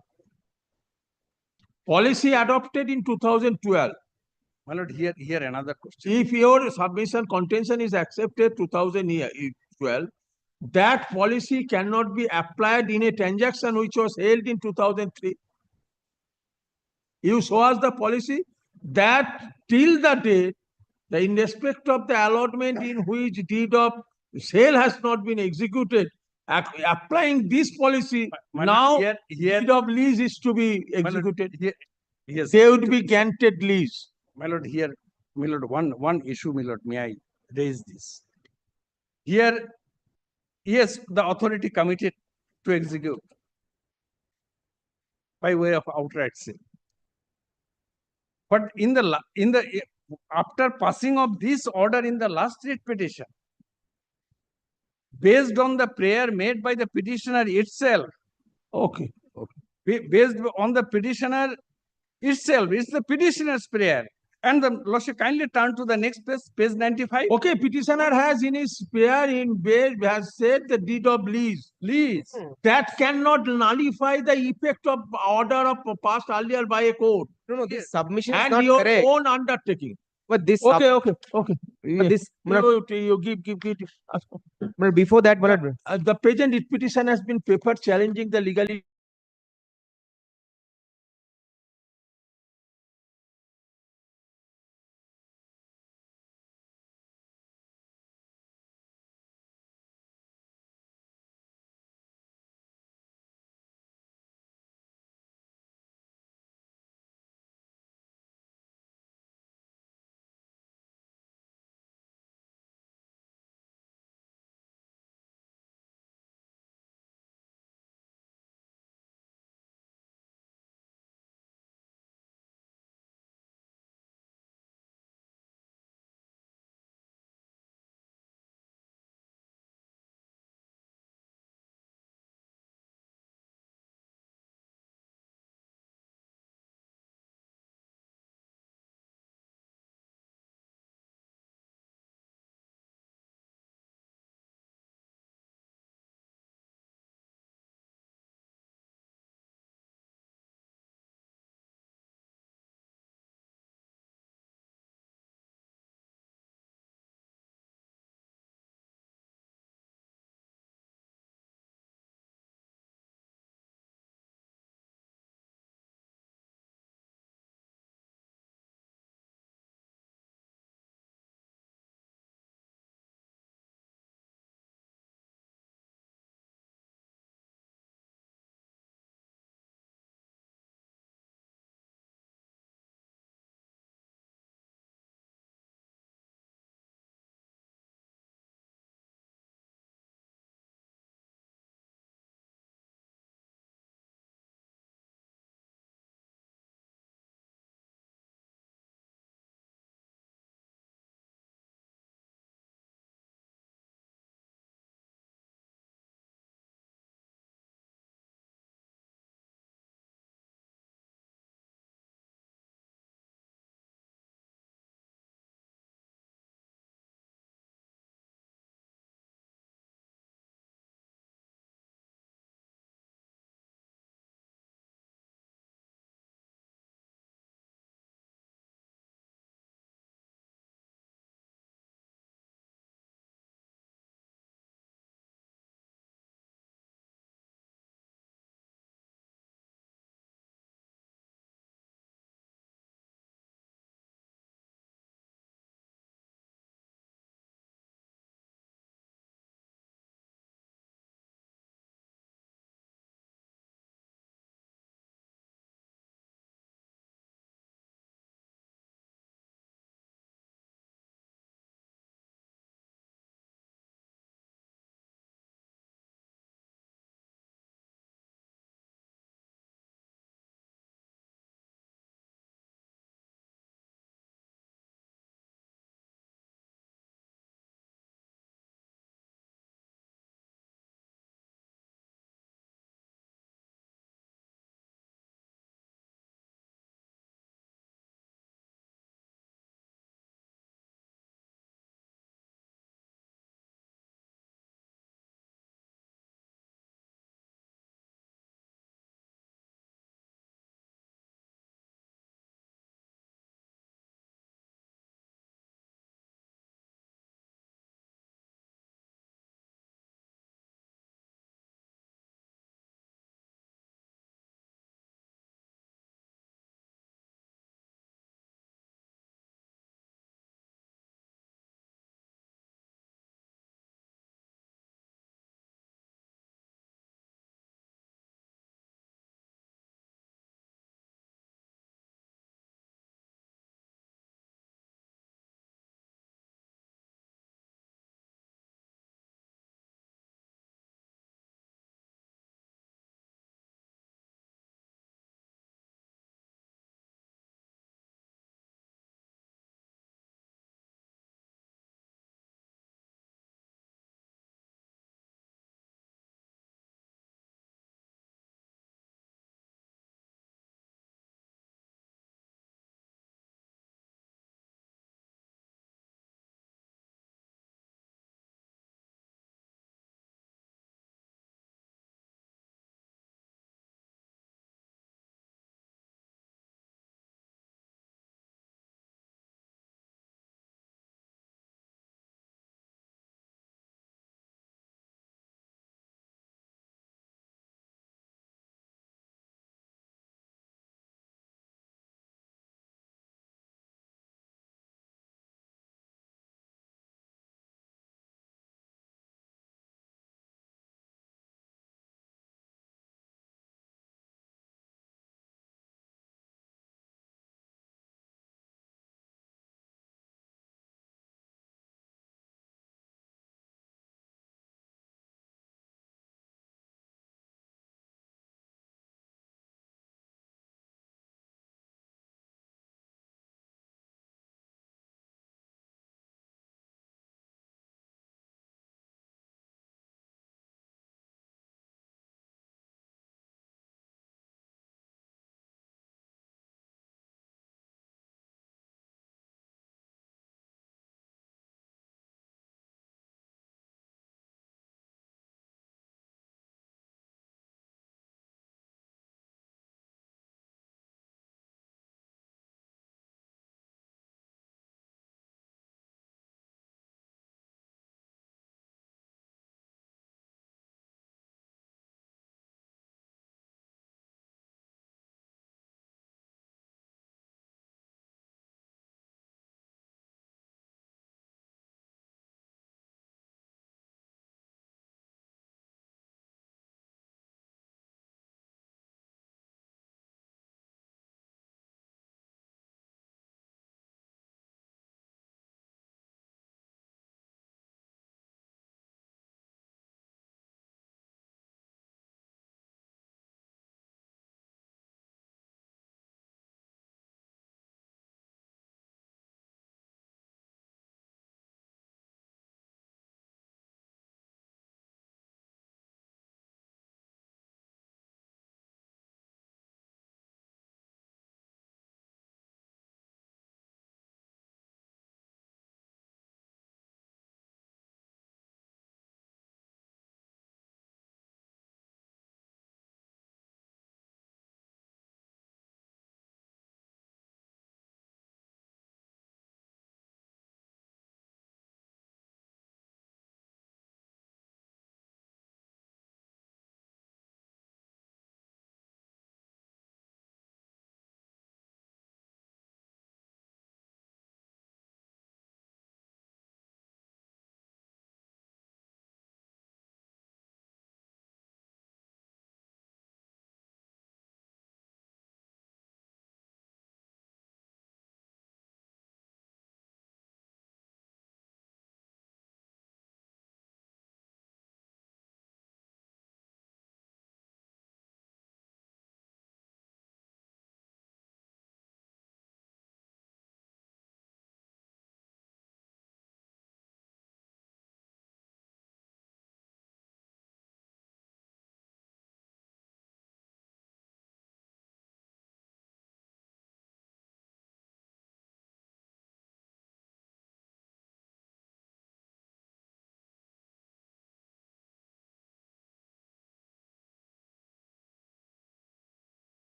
Policy adopted in 2012.
My lord, here another question.
If your submission contention is accepted 2012, that policy cannot be applied in a transaction which was held in 2003. You show us the policy that till the date, in respect of the allotment in which deed of sale has not been executed, applying this policy, now deed of lease is to be executed.
Yes,
they would be granted lease.
My lord, here, my lord, one issue, my lord, may I raise this? Here, yes, the authority committed to execute by way of outright sale. But after passing of this order in the last writ petition, based on the prayer made by the petitioner itself, based on the petitioner itself, it's the petitioner's prayer. And the lordship, kindly turn to the next page, page 95.
Okay, petitioner has in his prayer in base has said the deed of lease. That cannot nullify the effect of order of passed earlier by a court.
No, this submission
and
is not
your
correct.
own undertaking.
But this
Okay.
But
Yes.
this
you give.
But before that,
the present petition has been prepared challenging the legality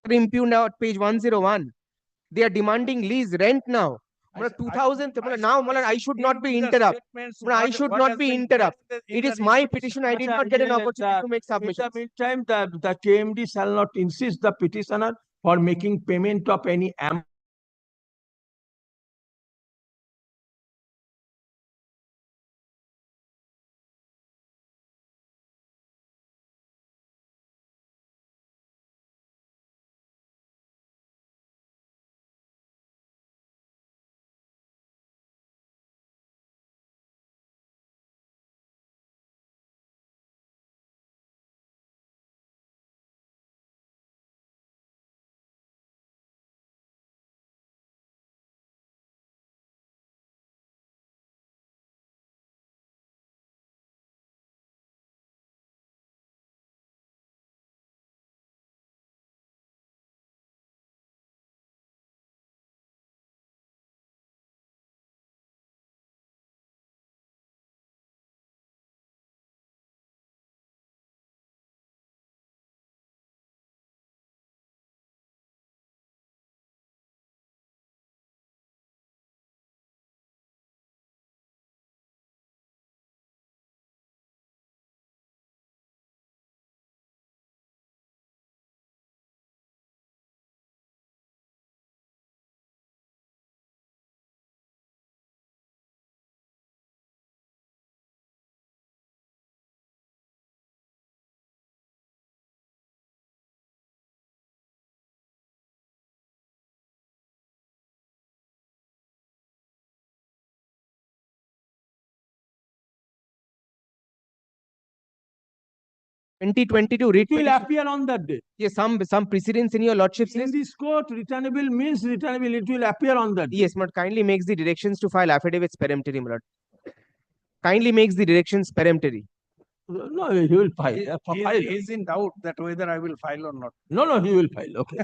impugned out page 101. They are demanding lease rent now. 2000 now I should not be interrupt. I should not be interrupt. It is my petition. I did not get an opportunity to make submission.
In the meantime, the KMD shall not insist the petitioner for making payment of any amount.
Writ
It will
petition.
appear on that day.
Yes, some precedents in your lordship's
In
list.
this court, returnable means returnable. It will appear on that day.
Yes, but kindly makes the directions to file affidavits peremptory, my lord. Kindly makes the directions peremptory.
No, he will file. File.
He is in doubt that whether I will file or not.
No, he will file. Okay.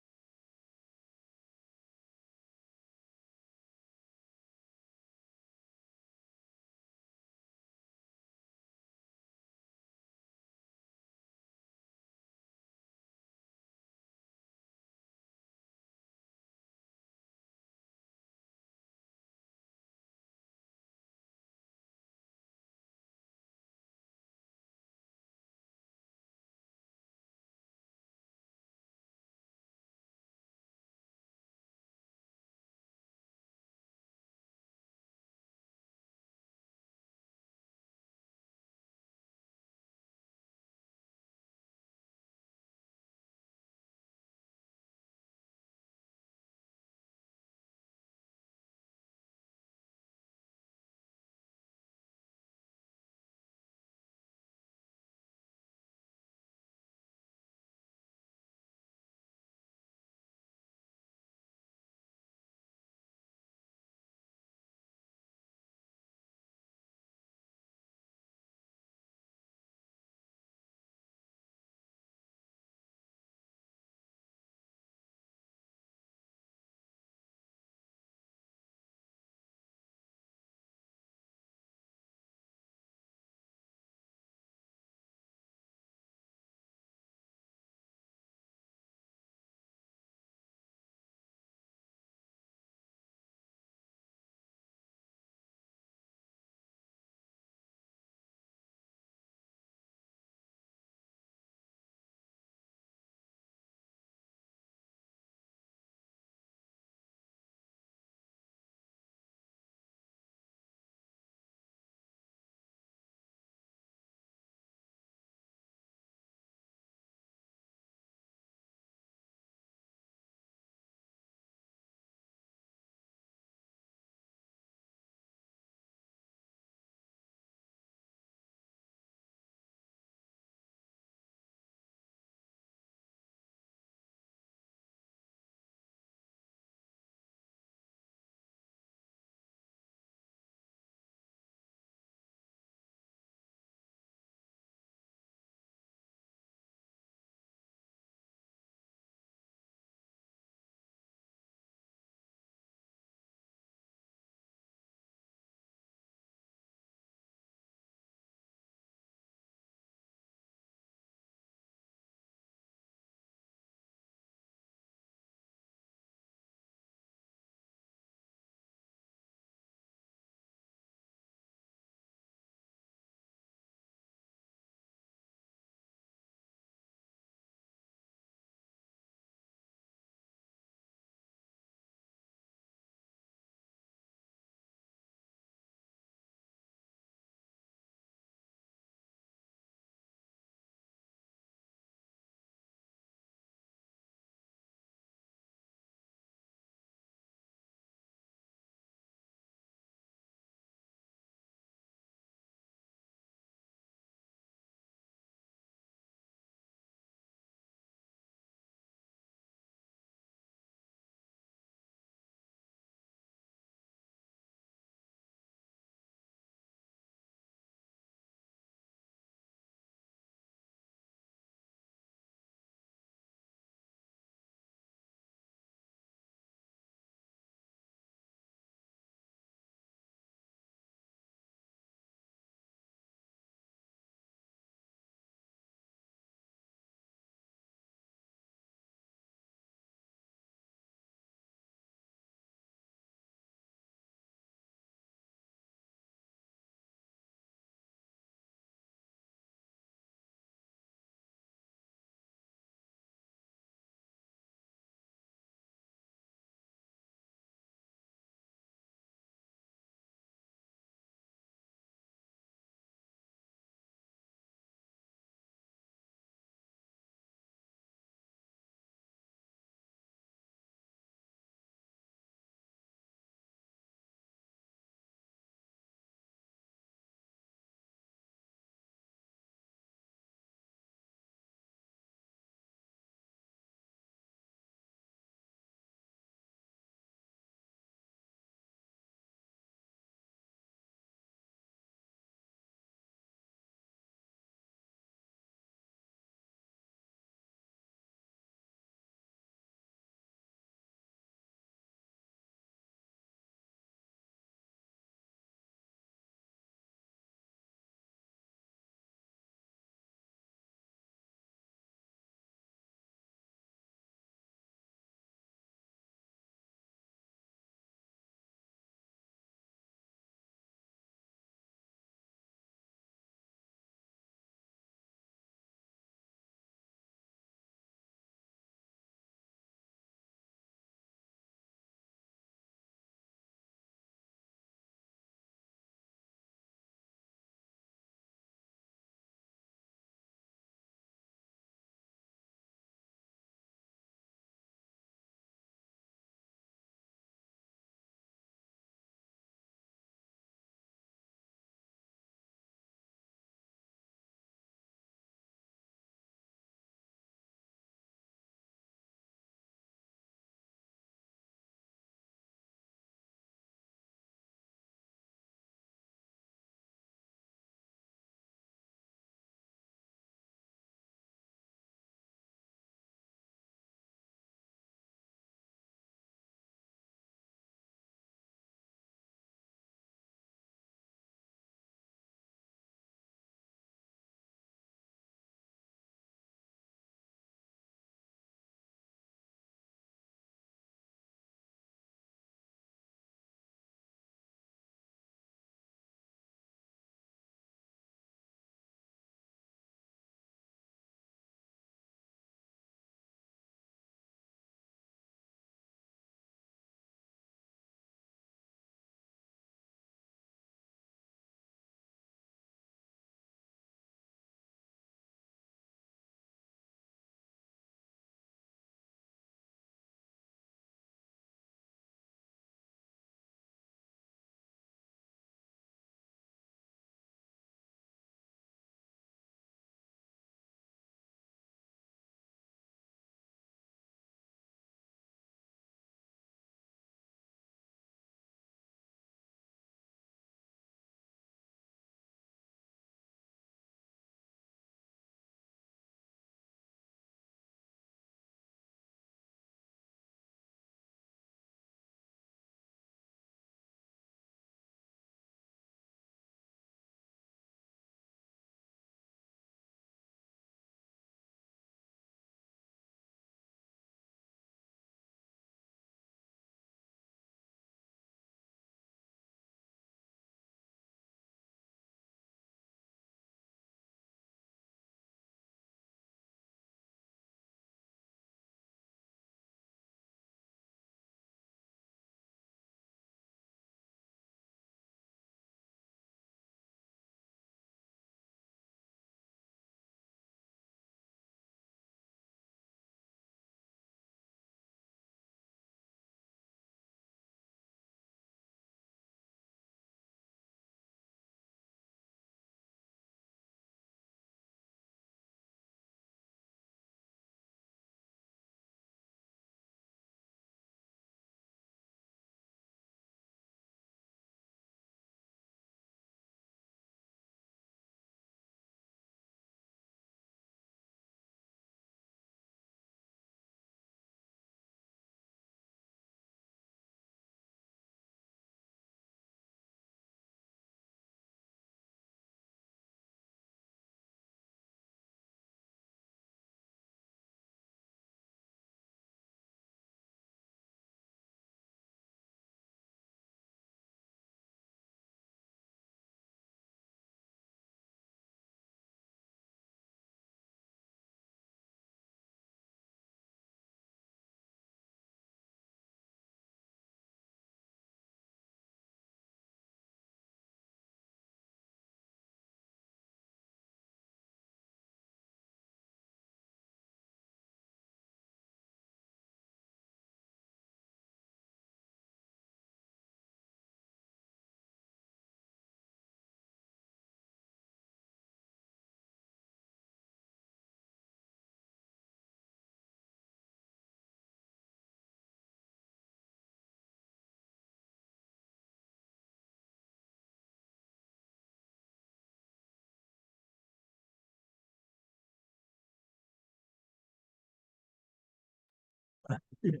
The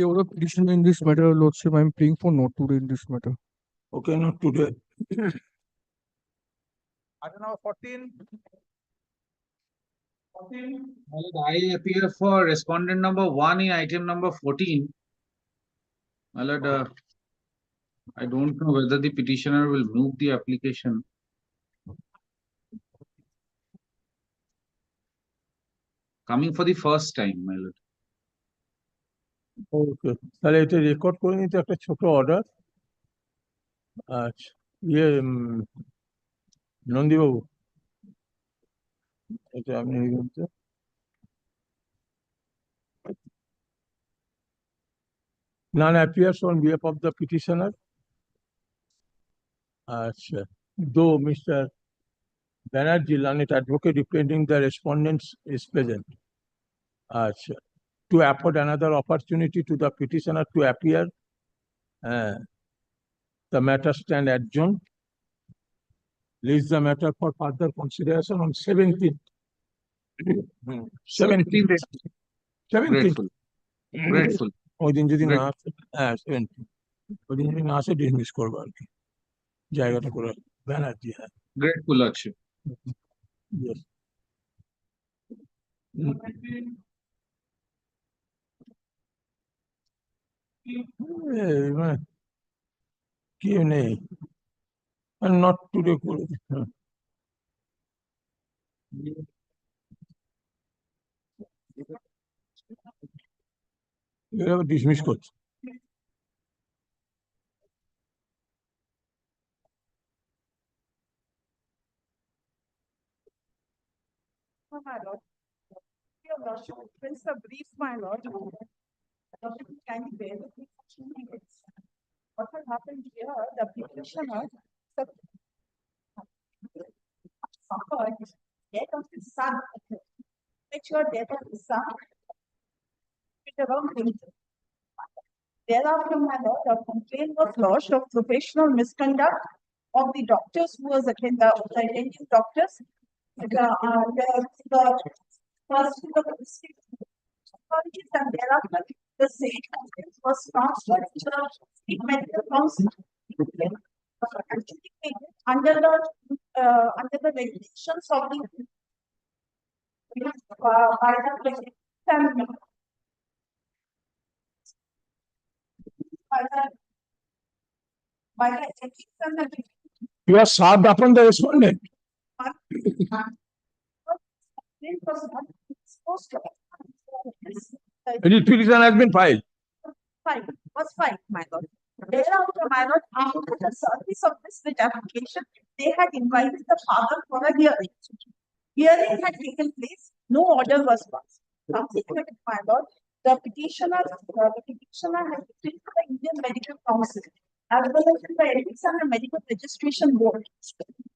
other petition in this matter, Lordship, I am praying for not today in this matter.
Okay, not today.
Item number 14. I appear for respondent number 1 in item number 14. My lord, I don't know whether the petitioner will move the application. Coming for the first time, my lord.
Okay. তাহলে এটা record করে নিতে একটা ছোট order. আচ্ছা, নন্দীবাবু, এটা আপনি লিখুন তো। None appears on behalf of the petitioner. আচ্ছা, though Mr. Banerjee, learned advocate representing the respondents, is present. আচ্ছা, to afford another opportunity to the petitioner to appear, the matter stand adjourned. Lease the matter for further consideration on 17th. 17th. 17th.
Grateful.
ওই দিন যদি না আসে, 17th। ওই দিন যদি না আসে ডিসমিস করবো আর কি, জায়গাটা করে ব্যানার্জি। হ্যাঁ,
Grateful, Lordship.
Yes. কেউ নেই, নট টুডে করে ডিসমিস করছে।
My lord, your lordship, prince a brief, my lord. Lordship, can you bear with me for 2 minutes? What had happened here, the petitioner suffered death of his son, premature death of his son, with around 20. Thereafter, my lord, a complaint was lodged of professional misconduct of the doctors who was attending doctors. The first to the district authorities, and thereafter the same complaint was transferred to the state medical council. Under the regulations of the by the ethics and the
You are served upon the respondent. Any petition has been filed.
Was filed, my lord. Thereafter, my lord, after the service of this writ application, they had invited the father for a hearing. Hearing had taken place, no order was passed. Consequently, my lord, the petitioner has written to the Indian Medical Council as well as to the Ethics and the Medical Registration Board.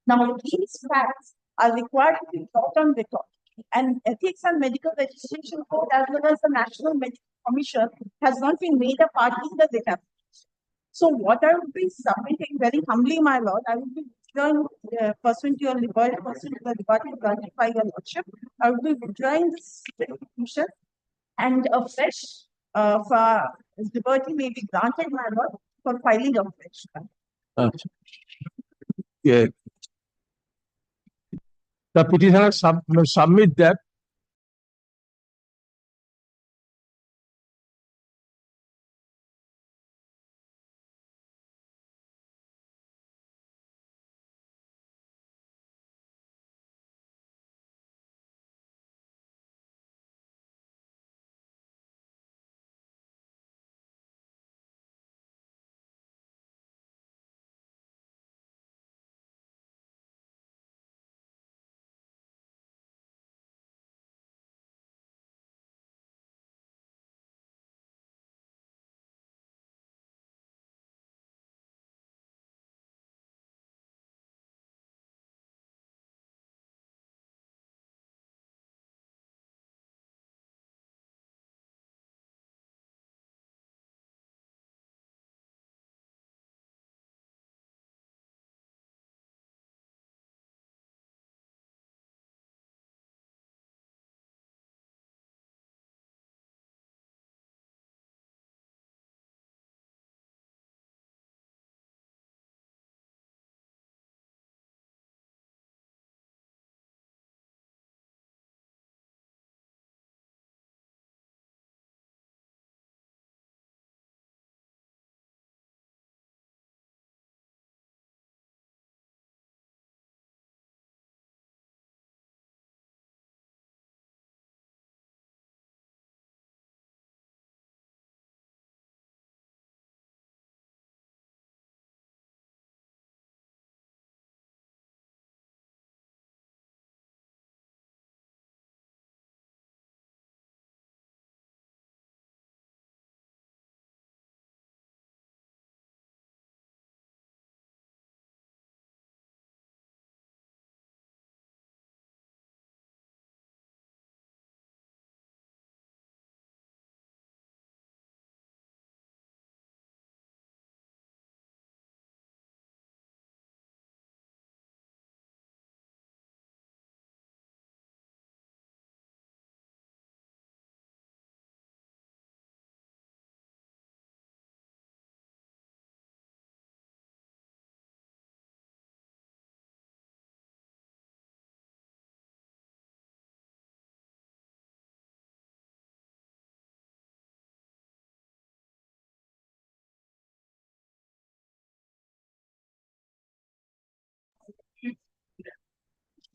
Now, these facts are required to be brought on record. And Ethics and Medical Registration Board as well as the National Medical Commission has not been made a party in the writ application. So what I would be submitting very humbly, my lord, I would be withdrawing pursuant to your liberty, pursuant to the liberty granted by your lordship, I would be withdrawing this petition, and a fresh liberty may be granted, my lord, for filing of fresh.
Yeah. The petitioner submit that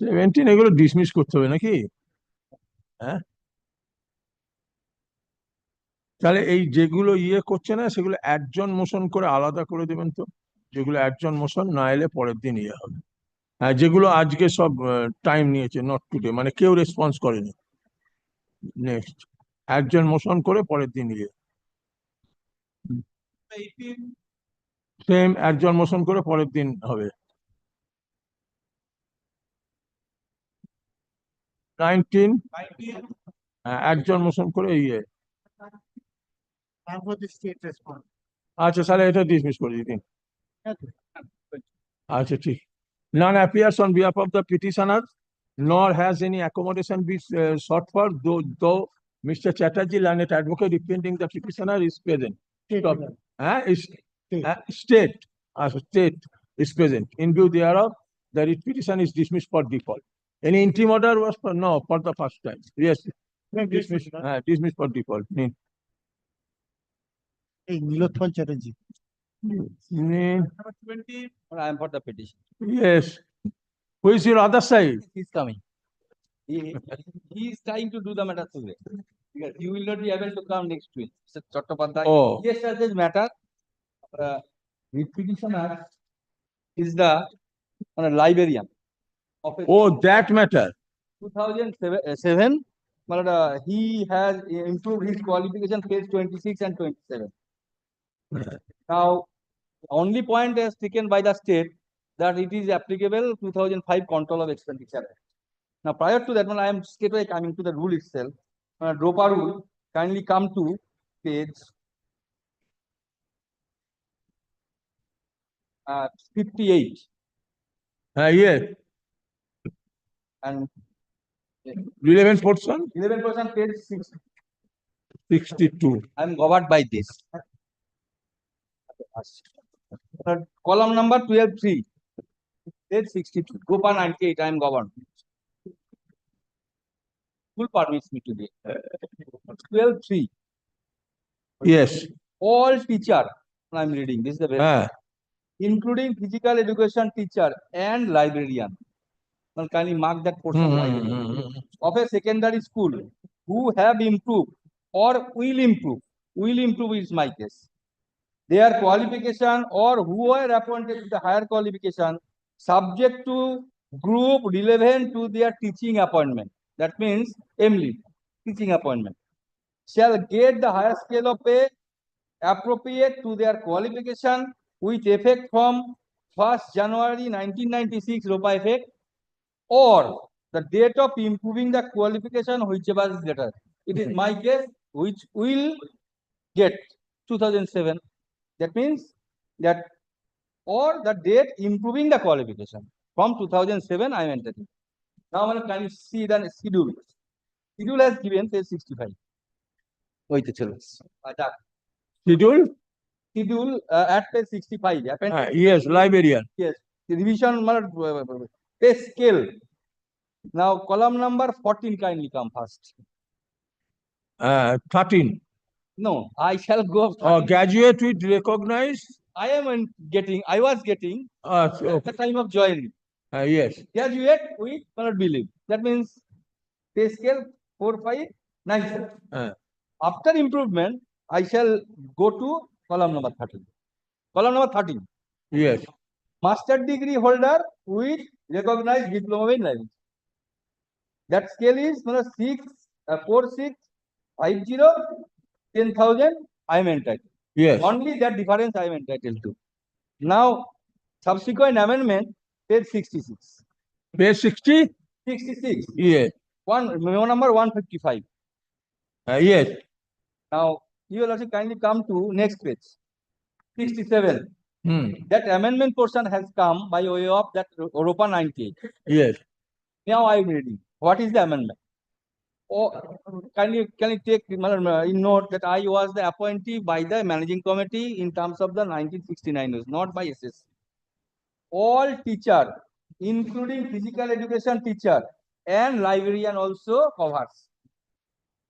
17 এগুলো dismiss করতে হবে নাকি? হ্যাঁ, তাহলে এই যেগুলো করছে না সেগুলো একজন মোশন করে আলাদা করে দেবেন তো, যেগুলো একজন মোশন না এলে পরের দিন হবে। হ্যাঁ, যেগুলো আজকে সব টাইম নিয়েছে, নট টুডে, মানে কেউ রেসপন্স করেনি, নেক্সট একজন মোশন করে পরের দিন সেম একজন মোশন করে পরের দিন হবে। 19 একজন মোশন করে আচ্ছা, তাহলে এটা ডিসমিস করে দিন। আচ্ছা, ঠিক। None appears on behalf of the petitioner, nor has any accommodation been sought for, though Mr. Chatterjee, learned advocate representing the petitioner, is present. Stop. State is present. In view thereof, the writ petition is dismissed for default. Any interim order was no, for the first time. Yes, dismissed for default.
Nilotpal Chatterjee.
I am for the petition.
Yes. Who is your other side?
He's coming. He is trying to do the matter today. Because you will not be able to come next week. Mr. Chattopadhyay.
Oh.
Yes, sir, this matter. Writ petitioner is the librarian of a
That matter.
2007. But he has improved his qualification, page 26 and 27. Now, only point is taken by the state that it is applicable 2005 Control of Expenditure Act. Now, prior to that, when I am straightway coming to the rule itself, DROPA rule, kindly come to page 58.
Yes.
And
11%?
11% page
62.
I am governed by this. Column number 12.3, page 62, Gopa 98, I am governed. Full permits me to be. 12.3.
Yes.
All teacher, I am reading, this is the very including physical education teacher and librarian. Well, kindly mark that portion. Of a secondary school who have improved or will improve is my case. Their qualification or who are appointed to the higher qualification subject to group relevant to their teaching appointment. That means MLE, teaching appointment, shall get the higher scale of pay appropriate to their qualification with effect from 1st January 1996 ROPA effect, or the date of improving the qualification, whichever is later. It is my case, which will get 2007. That means that, or the date improving the qualification from 2007 I am entering. Now, can you see the schedule? Schedule has given page 65. Wait,
Schedule?
Schedule at page 65.
Yes, librarian.
Yes, the revision pay scale. Now, column number 14 kindly come first.
13.
No, I shall go.
Graduate with recognized.
I was getting at the time of joining.
Yes.
Graduate with cannot believe. That means pay scale 4597. After improvement, I shall go to column number 13. Column number 13.
Yes.
Master degree holder with recognized diploma in language. That scale is 4650 10,000. I am entitled.
Yes.
Only that difference I am entitled to. Now, subsequent amendment, page 66.
Page 60?
66.
Yes.
Memo number 155.
Yes.
Now, you will also kindly come to next page. 67. That amendment portion has come by way of that ROPA 98.
Yes.
Now I am reading. What is the amendment? Oh, can you take in note that I was the appointee by the managing committee in terms of the 1969 news, not by SS. All teacher, including physical education teacher and librarian also covers.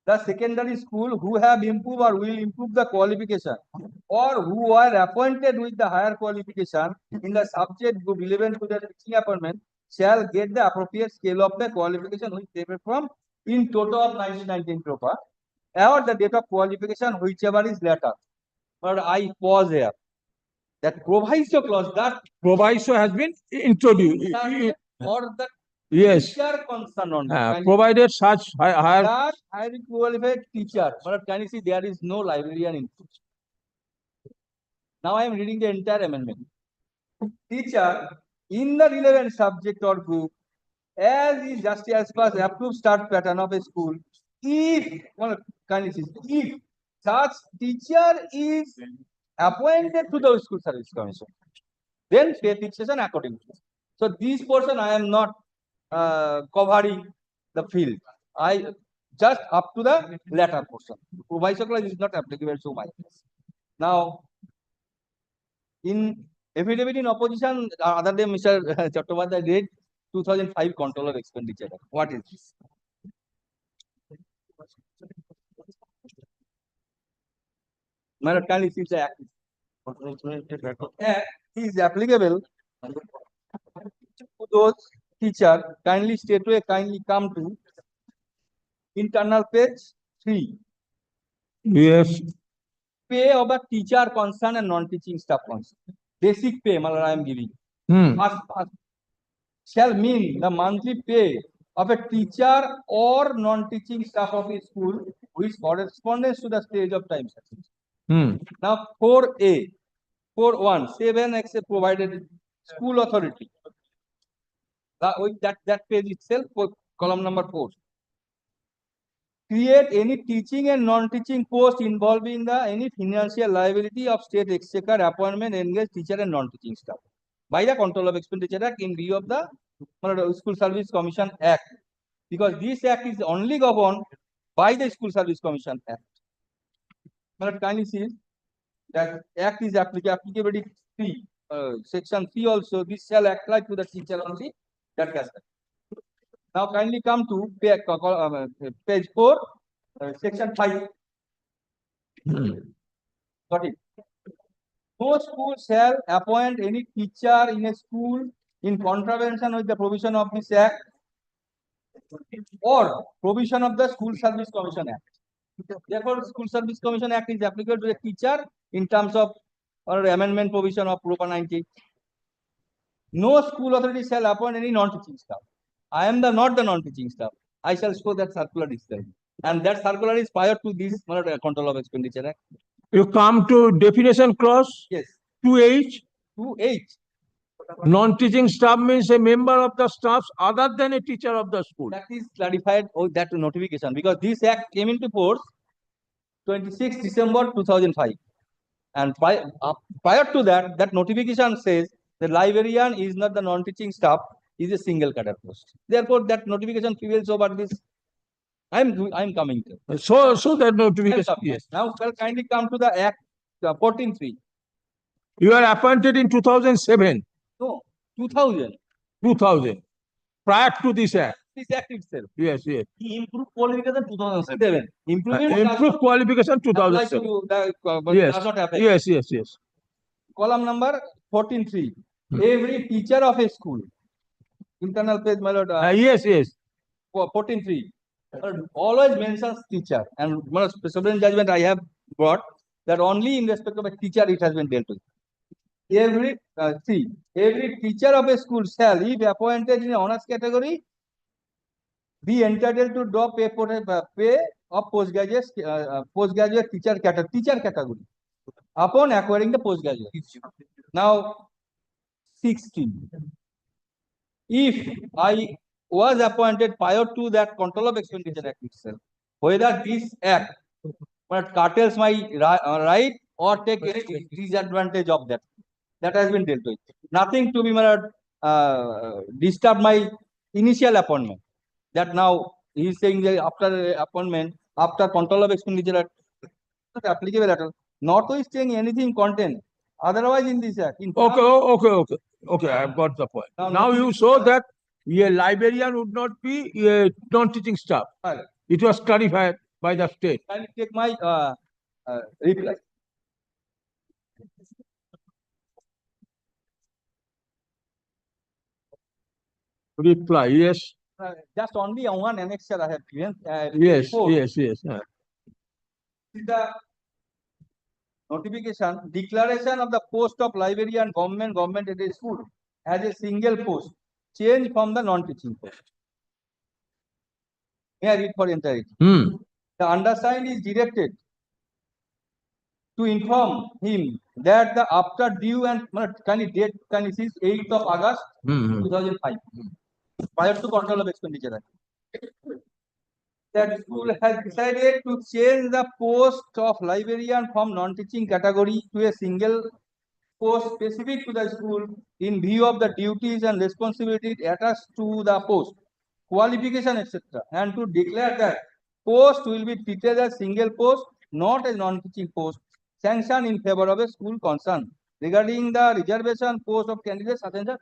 The secondary school who have improved or will improve the qualification, or who are appointed with the higher qualification in the subject group relevant to their teaching appointment, shall get the appropriate scale of the qualification which they perform in total of 1919 proper, or the date of qualification whichever is later. But I pause here. That proviso clause, that
Proviso has been introduced.
or the
Yes.
teacher concerned on
Provided such higher.
that highly qualified teacher. But can you see there is no librarian in it? Now I am reading the entire amendment. Teacher in the relevant subject or group as is just as per the approved start pattern of a school, if well, can you see, if such teacher is appointed to the school service commission, then pay fixation accordingly. So this portion I am not covering the field. I just up to the latter portion. Proviso clause is not applicable to my case. Now, in affidavit in opposition, other than Mr. Chattopadhyay read 2005 Control of Expenditure. What is this? Madam, kindly see the act. Act is applicable to those teacher. Kindly state to kindly come to internal page 3.
Yes.
Pay of a teacher concern and non-teaching staff concern. Basic pay, Malala, I am giving. First, shall mean the monthly pay of a teacher or non-teaching staff of a school which corresponds to the stage of time. Now, 4A, 4.1, 7 except provided school authority. That page itself, column number 4. Create any teaching and non-teaching post involving the any financial liability of state exchequer appointment engaged teacher and non-teaching staff by the Control of Expenditure Act in view of the School Service Commission Act, because this act is only governed by the School Service Commission Act. But kindly see that act is applicability 3, section 3 also. This shall apply to the teacher only. That case. Now kindly come to page 4, section 5. Got it? No school shall appoint any teacher in a school in contravention with the provision of this act or provision of the School Service Commission Act. Therefore, School Service Commission Act is applicable to a teacher in terms of or amendment provision of Proper 90. No school authority shall appoint any non-teaching staff. I am not the non-teaching staff. I shall show that circular itself. And that circular is prior to this Control of Expenditure Act.
You come to definition clause.
Yes.
2H.
2H.
Non-teaching staff means a member of the staff other than a teacher of the school.
That is clarified that notification because this act came into force 26 December 2005. And prior to that, that notification says the librarian is not the non-teaching staff, is a single cadre post. Therefore, that notification prevails over this. I'm coming to.
So that notification. Yes.
Now, kindly come to the Act 14.3.
You are appointed in 2007.
No, 2000.
2000. Prior to this act.
This act itself.
Yes, yes.
He improved qualification 2007.
Improved qualification 2007. Yes.
Does not affect.
Yes, yes, yes.
Column number 14.3. Every teacher of a school. Internal page, my lord.
Yes, yes.
14.3. Always mentions teacher. And sovereign judgment I have brought that only in respect of a teacher it has been dealt with. Every teacher of a school shall, if appointed in honors category, be entitled to draw pay of postgraduate teacher category upon acquiring the postgraduate. Now, 16. If I was appointed prior to that Control of Expenditure Act itself, whether this act curtails my right or take any disadvantage of that, that has been dealt with. Nothing to be disturb my initial appointment. That now he is saying that after appointment, after Control of Expenditure Act, not applicable at all. Notwithstanding anything content, otherwise in this act.
Okay, I've got the point. Now you show that a librarian would not be a non-teaching staff. It was clarified by the state.
Can you take my reply?
reply, yes,
Just only one annexure I have given.
yes,
before.
yes.
This is the notification, declaration of the post of librarian government at a school as a single post, change from the non-teaching post. May I read for entirety? The undersigned is directed to inform him that the after due and date is 8th of August 2005, prior to control of expenditure act, that school has decided to change the post of librarian from non-teaching category to a single post specific to the school in view of the duties and responsibilities attached to the post, qualification, etc., and to declare that post will be treated as single post, not as non-teaching post, sanctioned in favor of a school concerned regarding the reservation post of candidates such and such.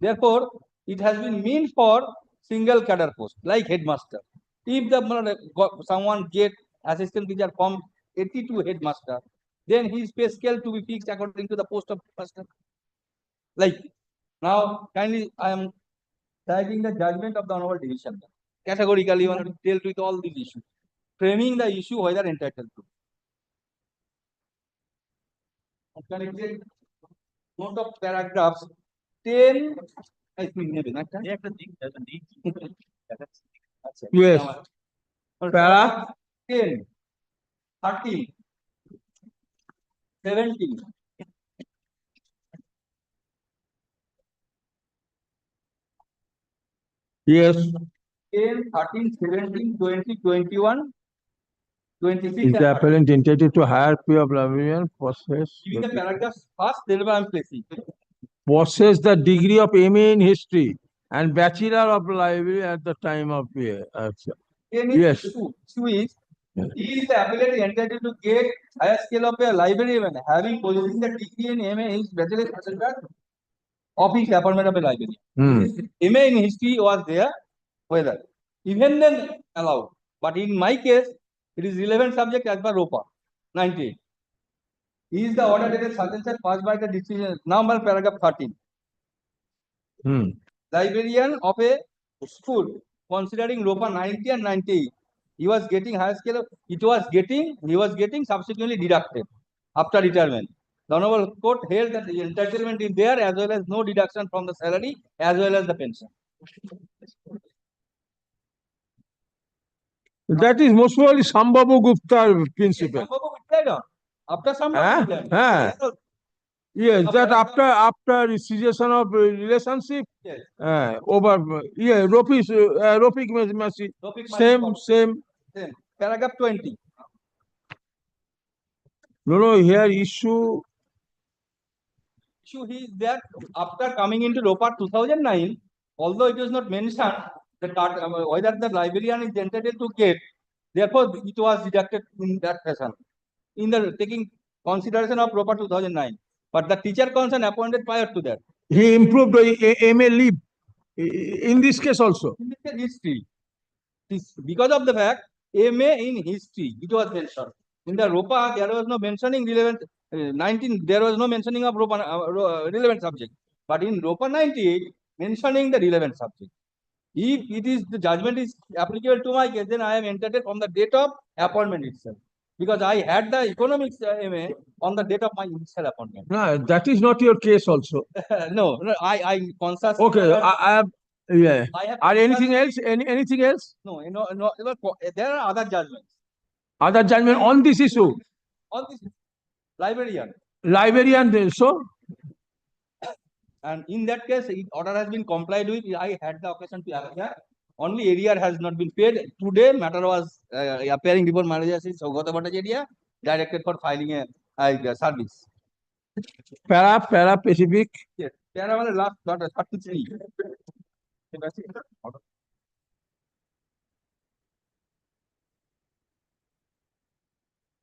Therefore, it has been meant for single cadre post like headmaster. If someone get assistant teacher from 82 headmaster, then his pay scale to be fixed according to the post of master. Like now, kindly I am citing the judgment of the Honorable Division. Categorically, want to deal with all these issues, framing the issue whether entitled to. Note of paragraphs 10. I think maybe not.
Yes. Para
10, 13, 17.
Yes.
10, 13, 17, 20, 21, 26.
Is the appellant entitled to higher pay of librarian
Giving the paragraphs first, then I am placing.
possess the degree of MA in history and Bachelor of Library at the time of the yes.
Issue is, is the appellant entitled to get higher scale of a librarian having possessing the degree in MA in his bachelor of his appointment of a librarian. MA in history was there, whether even then allowed. But in my case, it is relevant subject as per ROPA 98. Is the order dated such passed by the decision number paragraph 13. Librarian of a school considering ROPA 90 and 98. He was getting higher scale. He was getting subsequently deducted after retirement. The Honorable Court held that the entitlement is there as well as no deduction from the salary as well as the pension.
That is most probably Shambhavu Gupta principle.
After Shambhavu.
Yes, that after cessation of relationship,
yes.
Over Ropik Mercy, same.
Paragraph 20.
No, here issue
Is that after coming into ROPA 2009, although it was not mentioned that whether the librarian is entitled to get, therefore it was deducted in that fashion, in the taking consideration of ROPA 2009. But the teacher concerned appointed prior to that.
He improved MA leave in this case also.
In this case, history. Because of the fact, MA in history, it was mentioned. In the ROPA, there was no mentioning relevant 19, there was no mentioning of ROPA relevant subject. But in ROPA 98, mentioning the relevant subject. If it is the judgment is applicable to my case, then I am entitled from the date of appointment itself. Because I had the economics MA on the date of my initial appointment.
No, that is not your case also.
No, I consciously.
Okay, I have, yeah. Are anything else? Anything else?
No, there are other judgments.
Other judgment on this issue?
On this librarian.
Librarian, so?
And in that case, order has been complied with. I had the occasion to appear. Only arrear has not been paid. Today, matter was appearing before manager Saugata Bhattacharya, directed for filing a service.
Para specific.
Yes, para was last 33.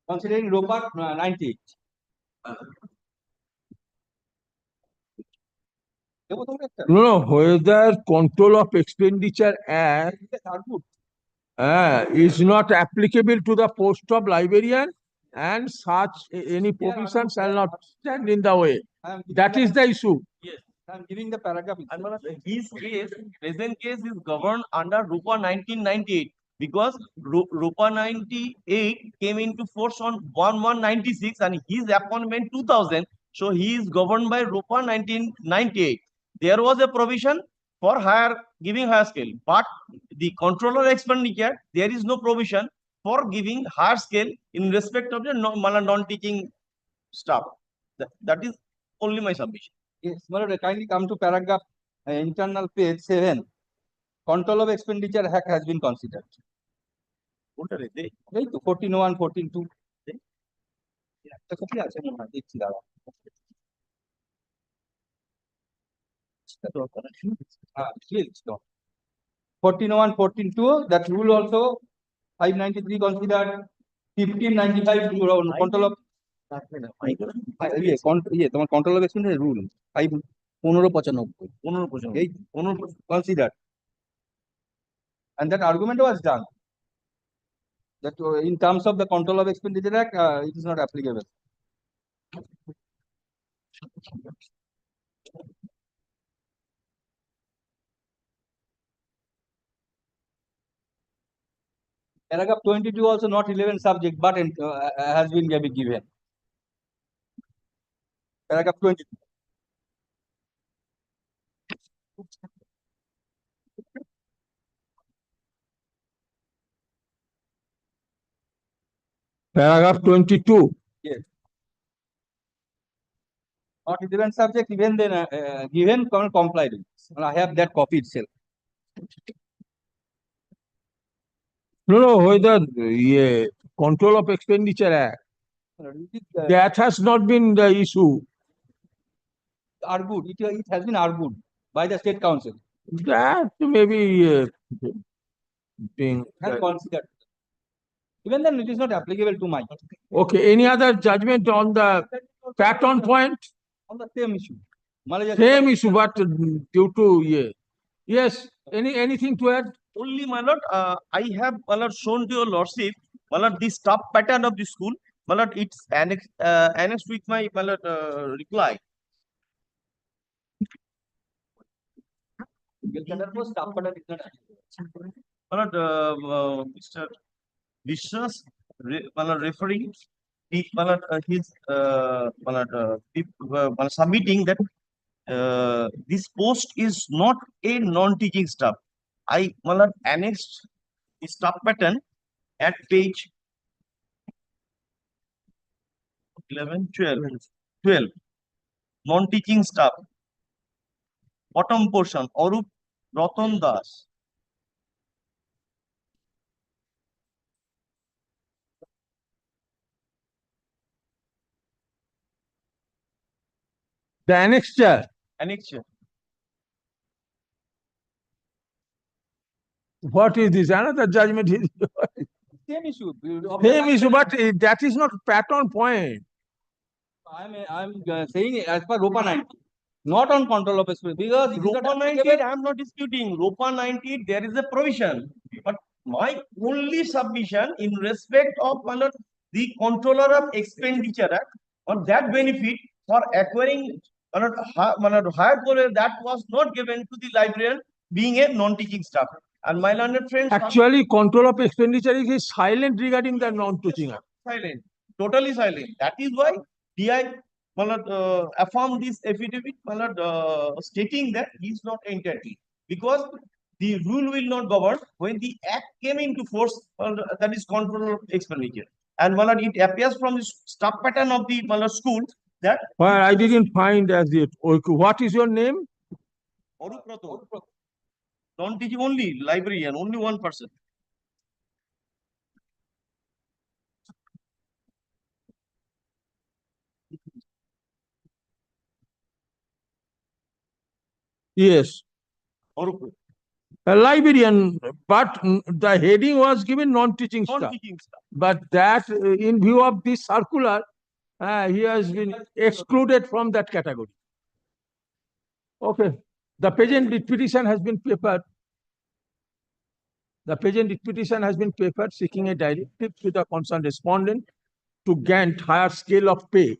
Considering ROPA 98.
No, whether control of expenditure act is not applicable to the post of librarian and such any provision shall not stand in the way. That is the issue.
Yes. I'm giving the paragraph.
His case, present case is governed under RUPA 1998 because RUPA 98 came into force on 1196 and his appointment 2000. So he is governed by RUPA 1998. There was a provision for giving higher scale, but the controller expenditure, there is no provision for giving higher scale in respect of the non-teaching staff. That is only my submission.
Yes, Malord, kindly come to paragraph internal page 7. Control of expenditure hack has been considered.
What are they?
1401, 14.2. একটা copy আছে মনে হয়, দেখছি দাঁড়াও। 1401, 14.2, that rule also 593 considered, 1595 control of তোমার control of expenditure rule 1595 considered, and that argument was done that in terms of the Control of Expenditure Act, it is not applicable. Paragraph 22 also not relevant subject, but has been given. Paragraph 22.
Paragraph 22.
Yes. Not relevant subject, even then given complied with. And I have that copy itself.
No, whether Control of Expenditure Act, that has not been the issue.
Argued, it has been argued by the State Council.
That maybe being
considered. Even then, it is not applicable to my.
Okay, any other judgment on the pattern point?
On the same issue.
Same issue, but due to yes, anything to add?
Only, my lord, I have, my lord, shown to your lordship, my lord, the staff pattern of the school, my lord, it's annexed with my lord, reply. My lord, Mr. Vishwas, my lord, referring his submitting that this post is not a non-teaching staff. I annexed the staff pattern at page 11, 12. Non-teaching staff. Bottom portion, Arup Ratan Das.
The annexure.
Annexure.
What is this? Another judgment is
Same issue.
same issue, but that is not pattern point.
I'm saying as per RUPA 90, not on control of expenditure, because
RUPA 98, I am not disputing. RUPA 98, there is a provision, but my only submission in respect of the Controller of Expenditure Act on that benefit for acquiring higher quality, that was not given to the librarian being a non-teaching staff. And my learned friends,
Actually, Control of Expenditure is silent regarding the non-teaching act.
Silent, totally silent. That is why DI affirmed this affidavit, stating that he is not entitled, because the rule will not govern when the act came into force, that is Control of Expenditure. And it appears from the staff pattern of the school that.
Well, I didn't find as it. Okay, what is your name?
Arup Ratan. Non-teaching only, librarian, only one person.
Yes. A librarian, but the heading was given non-teaching staff. But that, in view of this circular, he has been excluded from that category. Okay. The patent petition has been papered. The patent petition has been papered seeking a directive to the concerned respondent to grant higher scale of pay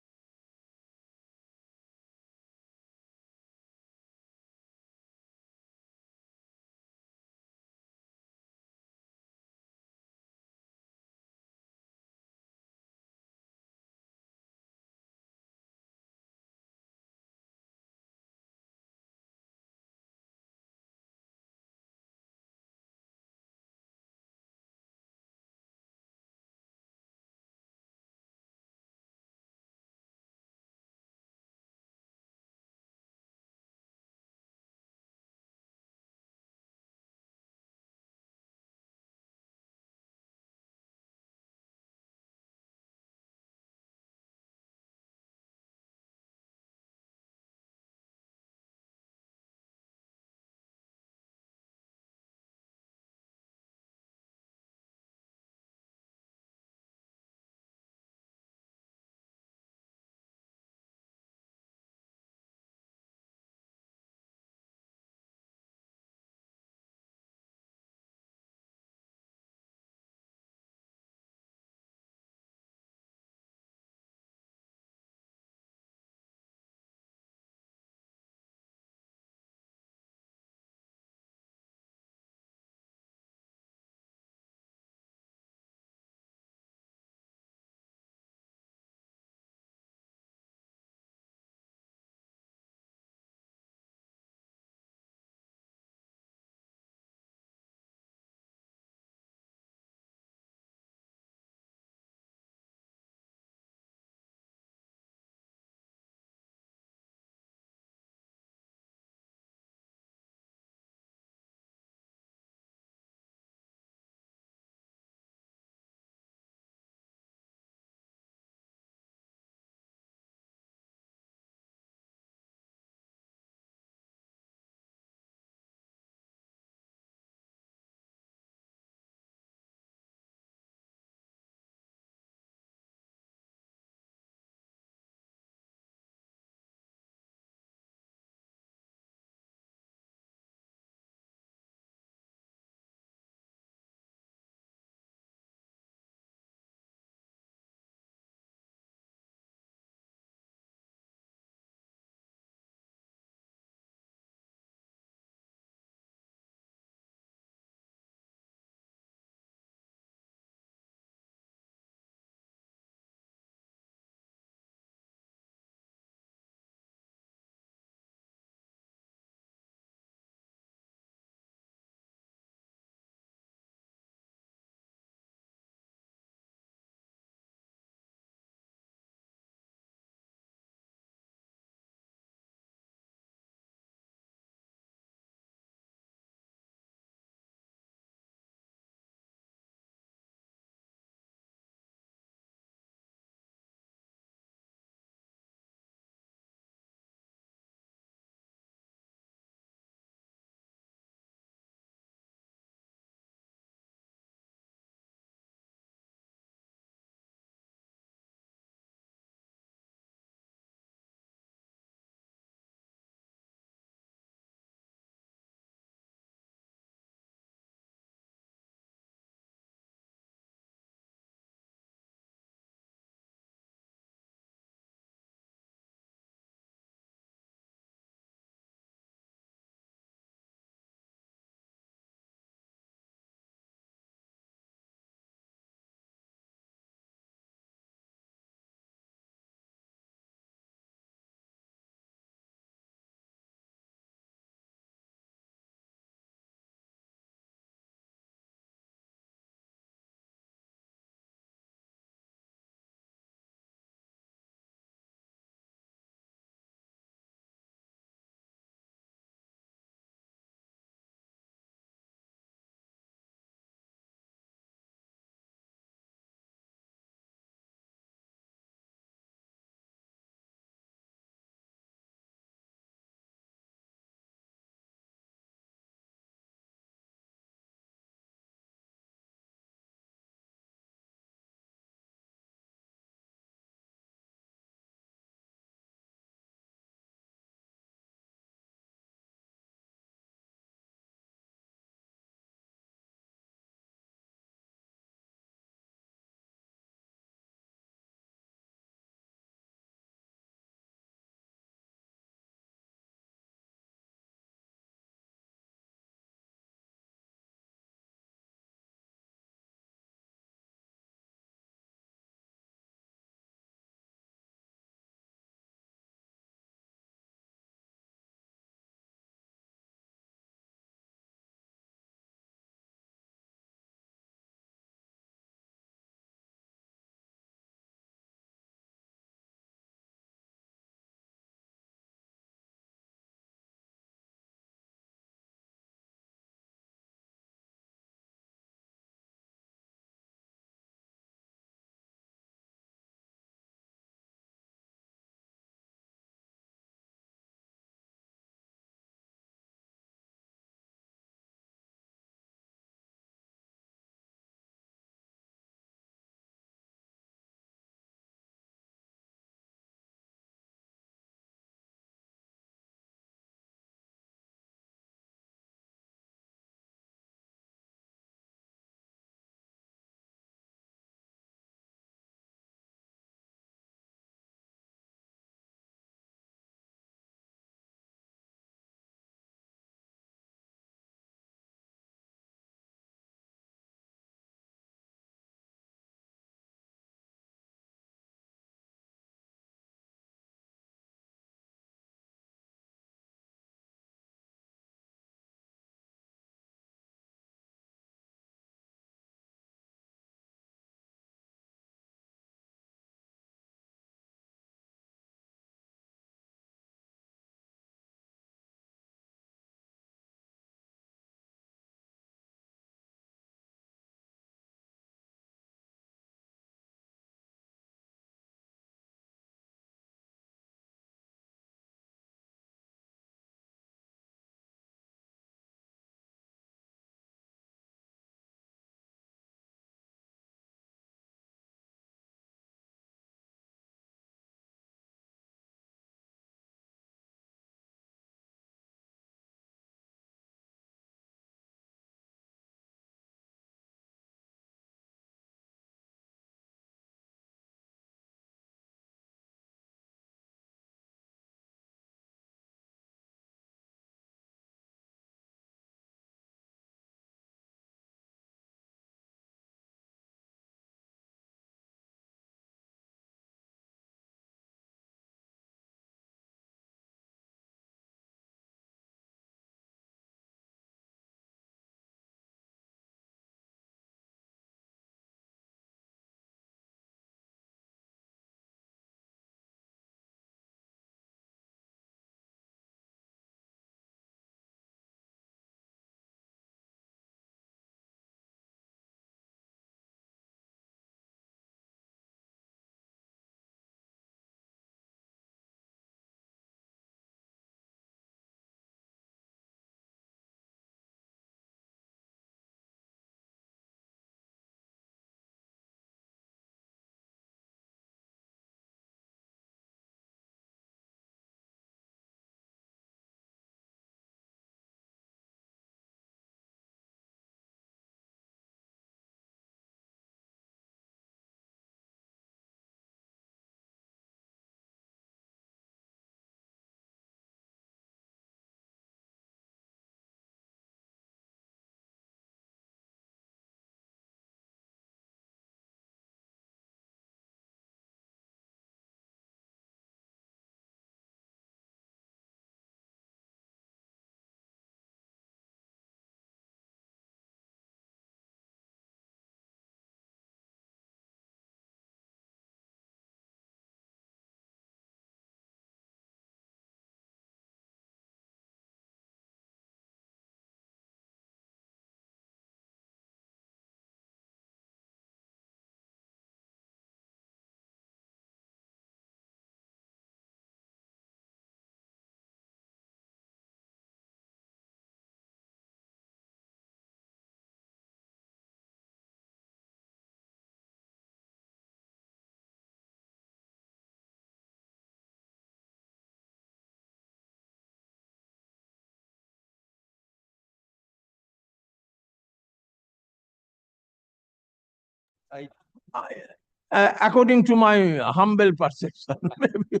According to my humble perception, maybe.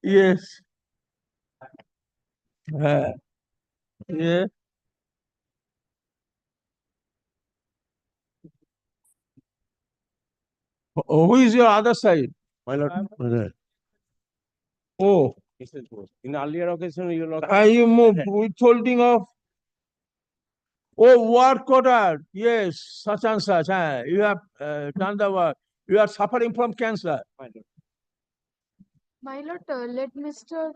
Yes. Yeah. Who is your other side?
My lord.
Oh,
In earlier occasion, you lord.
you moved withholding of. Oh, work order. Yes, such and such. You have done the work. You are suffering from cancer.
My lord, let Mr.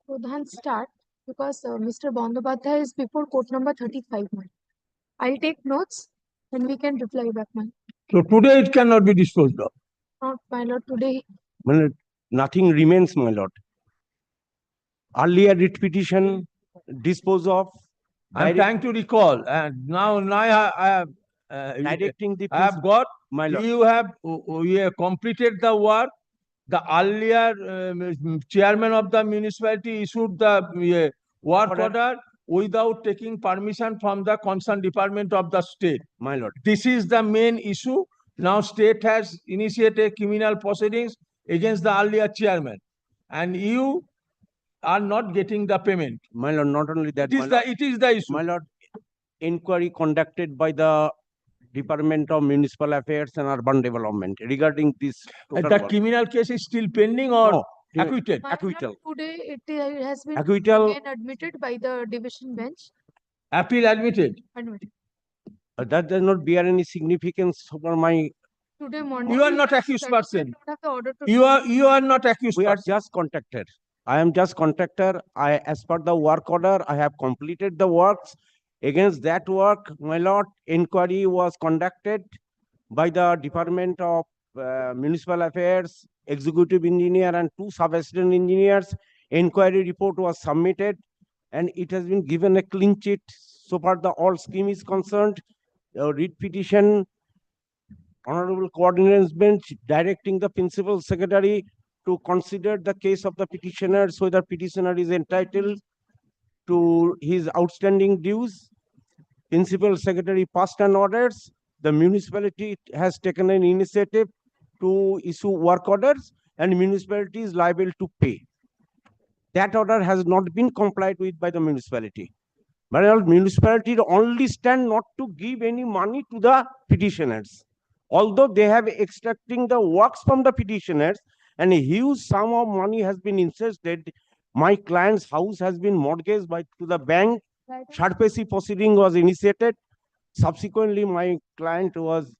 Pradhan start because Mr. Bandyopadhyay is before court number 35. I'll take notes and we can reply back, man.
So today it cannot be disposed of.
Not, my lord, today.
My lord, nothing remains, my lord. Earlier writ petition dispose of.
I'm trying to recall, and now I have
Directing the
I have got.
my lord.
You have completed the work. The earlier chairman of the municipality issued the work order without taking permission from the concerned department of the state.
My lord.
This is the main issue. Now state has initiated criminal proceedings against the earlier chairman, and you are not getting the payment.
My lord, not only that,
It is the issue.
my lord, inquiry conducted by the Department of Municipal Affairs and Urban Development regarding this.
The criminal case is still pending or
No,
acquitted?
My lord,
acquittal.
today it has been
Acquittal.
again admitted by the division bench.
Appeal admitted.
Admitted.
That does not bear any significance over my.
Today morning.
You are not
we
accused person.
have the order to
You are not accused
We are
person.
just contractor. I am just contractor. As per the work order, I have completed the works. Against that work, my lord, inquiry was conducted by the Department of Municipal Affairs, Executive Engineer and 2 sub-assistant engineers. Inquiry report was submitted and it has been given a clean chit. So far the all scheme is concerned. Writ petition, Honorable Coordinates Bench directing the Principal Secretary to consider the case of the petitioner, so the petitioner is entitled to his outstanding dues. Principal Secretary passed an orders. The municipality has taken an initiative to issue work orders and municipality is liable to pay. That order has not been complied with by the municipality. But municipality only stand not to give any money to the petitioners. Although they have extracting the works from the petitioners and a huge sum of money has been invested, my client's house has been mortgaged to the bank. Third-party proceeding was initiated. Subsequently, my client has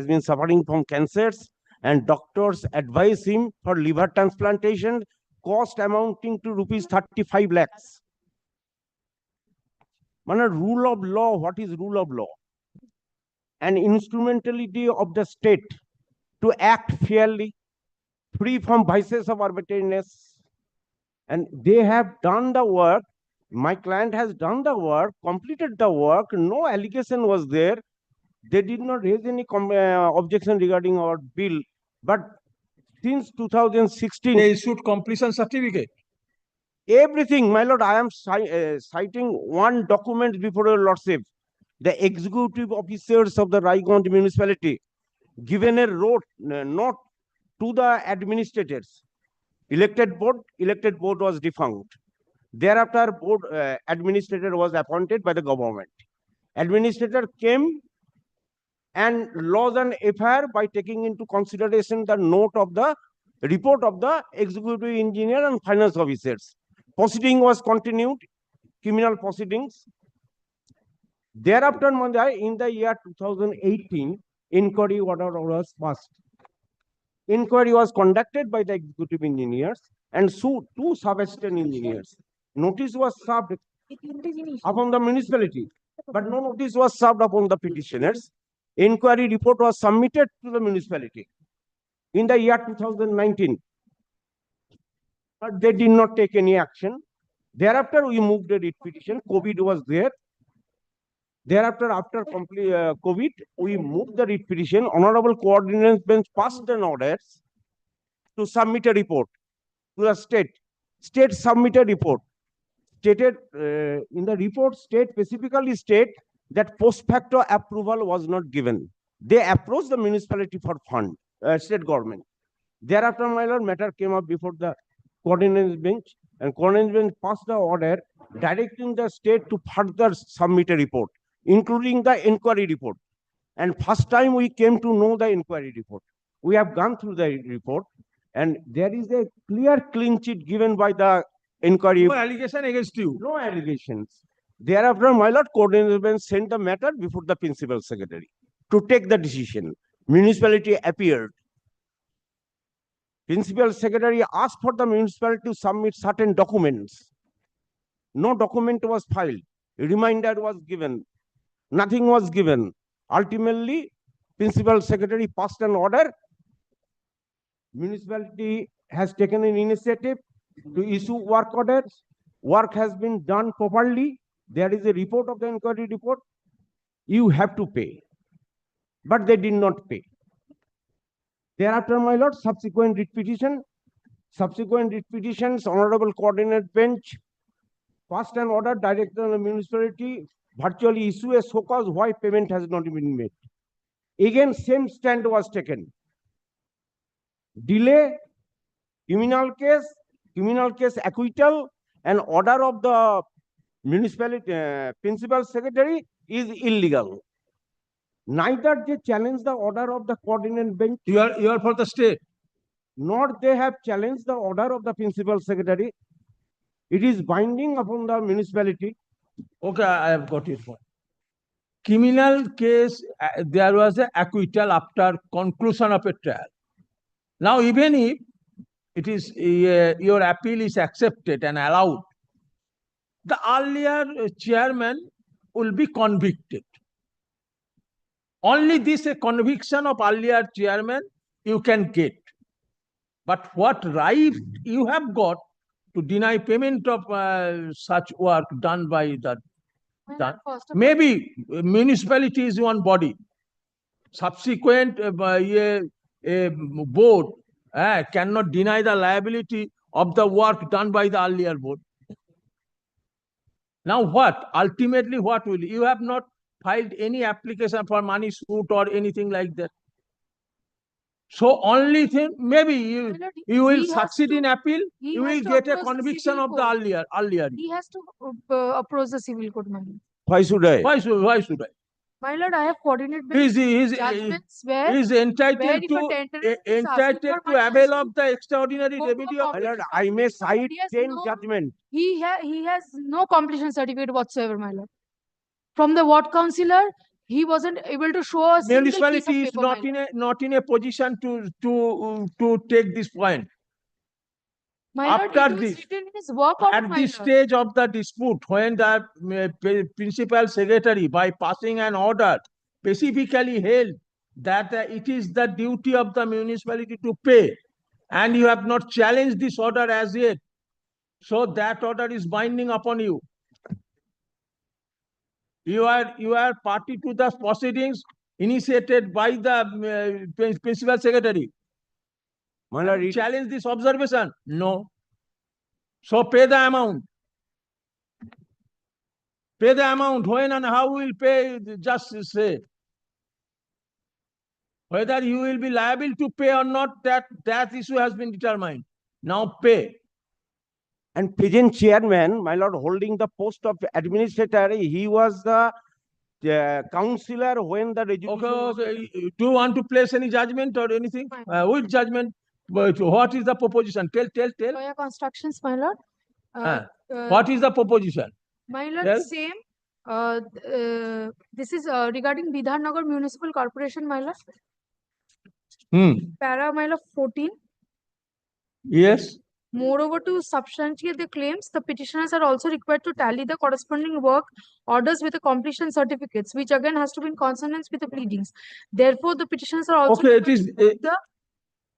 been suffering from cancers and doctors advise him for liver transplantation, cost amounting to rupees 35 lakhs. Rule of law, what is rule of law? An instrumentality of the state to act fairly, free from vices of arbitrariness. And they have done the work. My client has done the work, completed the work. No allegation was there. They did not raise any objection regarding our bill. But since 2016,
they issued completion certificate.
Everything, my lord, I am citing one document before your lordship. The executive officers of the Raiganj municipality given a note to the administrators. Elected board was defunct. Thereafter, board administrator was appointed by the government. Administrator came and lodged an FIR by taking into consideration the note of the report of the executive engineer and finance officers. Proceeding was continued, criminal proceedings. Thereafter, in the year 2018, inquiry order was passed. Inquiry was conducted by the executive engineers and 2 sub-assistant engineers. Notice was served upon the municipality, but no notice was served upon the petitioners. Inquiry report was submitted to the municipality in the year 2019. But they did not take any action. Thereafter, we moved the writ petition. COVID was there. Thereafter, after complete COVID, we moved the writ petition. Honorable Coordinates Bench passed an orders to submit a report to the state. State submitted report.
stated in the report specifically state that post facto approval was not given. They approached the municipality for fund, state government. Thereafter, my lord, matter came up before the coordinating bench, and coordinating bench passed the order directing the state to further submit a report, including the inquiry report. And first time we came to know the inquiry report. We have gone through the report, and there is a clear clean sheet given by the inquiry.
No allegation against you.
No allegations. Thereafter, my lord, coordinating bench sent the matter before the principal secretary to take the decision. Municipality appeared. Principal secretary asked for the municipality to submit certain documents. No document was filed. A reminder was given. Nothing was given. Ultimately, principal secretary passed an order. Municipality has taken an initiative to issue work orders. Work has been done properly. There is a report of the inquiry report. You have to pay. But they did not pay. Thereafter, my lord, subsequent writ petitions, honorable coordinate bench passed an order directed on the municipality virtually issue a so cause why payment has not been made. Again, same stand was taken. Delay, criminal case acquittal, and order of the municipality principal secretary is illegal. Neither they challenge the order of the coordinate bench.
You are for the state.
Nor they have challenged the order of the principal secretary. It is binding upon the municipality.
Okay, I have got your point. Criminal case, there was an acquittal after conclusion of a trial. Now, even if it is your appeal is accepted and allowed, the earlier chairman will be convicted. Only this a conviction of earlier chairman you can get. But what right you have got to deny payment of such work done by the maybe municipality is one body. Subsequent board cannot deny the liability of the work done by the earlier board. Now what? Ultimately, what will you have not filed any application for money suit or anything like that? So only thing, maybe you will succeed in appeal, you will get a conviction of the earlier.
He has to approach the civil court, my lord.
Why should I?
Why should I?
My lord, I have coordinated
He's
judgments where
entitled
entitled
to avail of the extraordinary remedy of.
My lord, I may cite 10 judgments.
He has no completion certificate whatsoever, my lord. From the ward councillor, he wasn't able to show a single piece of
Municipality is
paper,
not in a position to take this point.
my lord,
After
it was
this,
written in his work order,
at
my
this
lord.
stage of the dispute, when the principal secretary, by passing an order, specifically held that it is the duty of the municipality to pay, and you have not challenged this order as yet, so that order is binding upon you. You are party to the proceedings initiated by the principal secretary. Challenge this observation? No. So pay the amount. Pay the amount. When and how will pay, just say. Whether you will be liable to pay or not, that issue has been determined. Now pay.
And present chairman, my lord, holding the post of administrator, he was the councillor when the resolution.
Okay, do you want to place any judgment or anything? Which judgment? But what is the proposition? Tell.
Lawyer constructions, my lord.
What is the proposition?
My lord,
Tell.
same. This is regarding Bidharnagar Municipal Corporation, my lord. Para, my lord, 14.
Yes.
Moreover, to substantiate the claims, the petitioners are also required to tally the corresponding work orders with the completion certificates, which again has to be in consonance with the pleadings. Therefore, the petitioners are also
Okay, it is.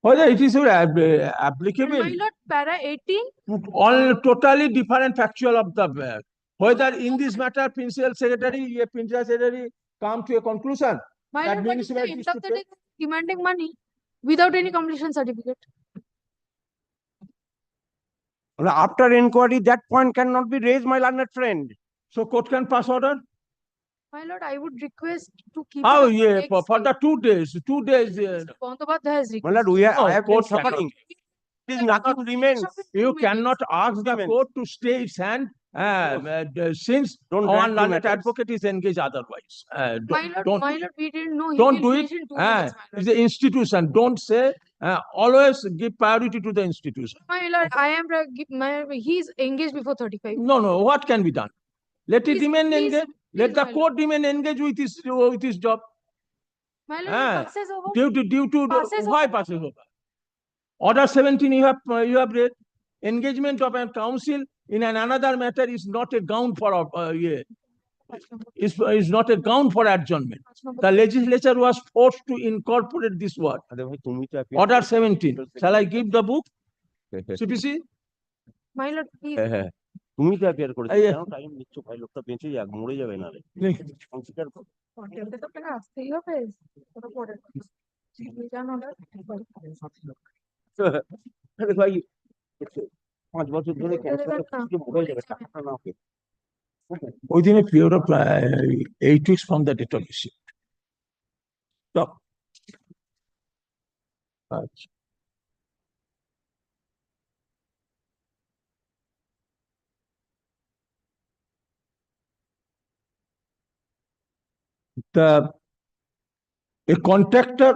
Whether it is applicable.
my lord, para 18.
All totally different factual of the whether in this matter principal secretary come to a conclusion.
My lord, what is the end of the day demanding money without any completion certificate?
After inquiry, that point cannot be raised, my learned friend.
So court can pass order?
My lord, I would request to keep
Oh,
it
yeah,
next
for
day.
the 2 days, 2 days.
Bandyopadhyay has
My lord,
requested.
I have been
Court cannot.
suffering. It is nothing remains.
You cannot ask the court to stay its hand since
Don't
one
drag the
learned
matters.
advocate is engaged otherwise.
My
Don't
lord, we didn't know he
don't
will
do
wait
it.
in 2 minutes, my
It's
lord.
the institution. Don't say, always give priority to the institution.
My lord, he's engaged before 35.
No, what can be done? Let it
Please,
remain
please,
engaged. Let
please,
the
my
court remain engaged with his job.
My lord, it passes over.
Due to
Passes
why
over.
passes over? Order 17 you have read. Engagement of a council in another matter is not a ground for is not a ground for adjournment. The legislature was forced to incorporate this word. Order 17. Shall I give the book? CPC?
My lord, please.
তুমি তো appear করেছো কেন time নিচ্ছ ভাই লোকটা বেঁচে যাক মরে যাবে না রে কনসিডার করো
কন্টেম্পটে তো আপনাকে আসতেই হবে ওটা পরের কথা। জানো না?
আরে ভাই 5 বছর ধরে ক্যান্সারে মরে যাবে টাকাটা না পেয়ে
Within a period of 8 weeks from the date of issue. Stop. A contractor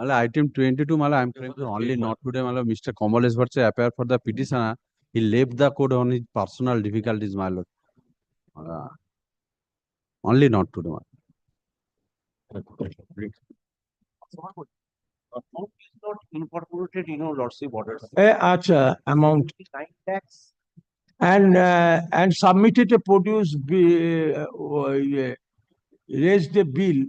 Item 22, I'm trying to only not today, Mr. Kamalesh Bhattacharya appear for the petitioner. He left the code on his personal difficulties, my lord. Only not today,
Amount is not incorporated in your lordship orders.
Acha, amount.
9 lakhs.
And submitted a produce, raised a bill.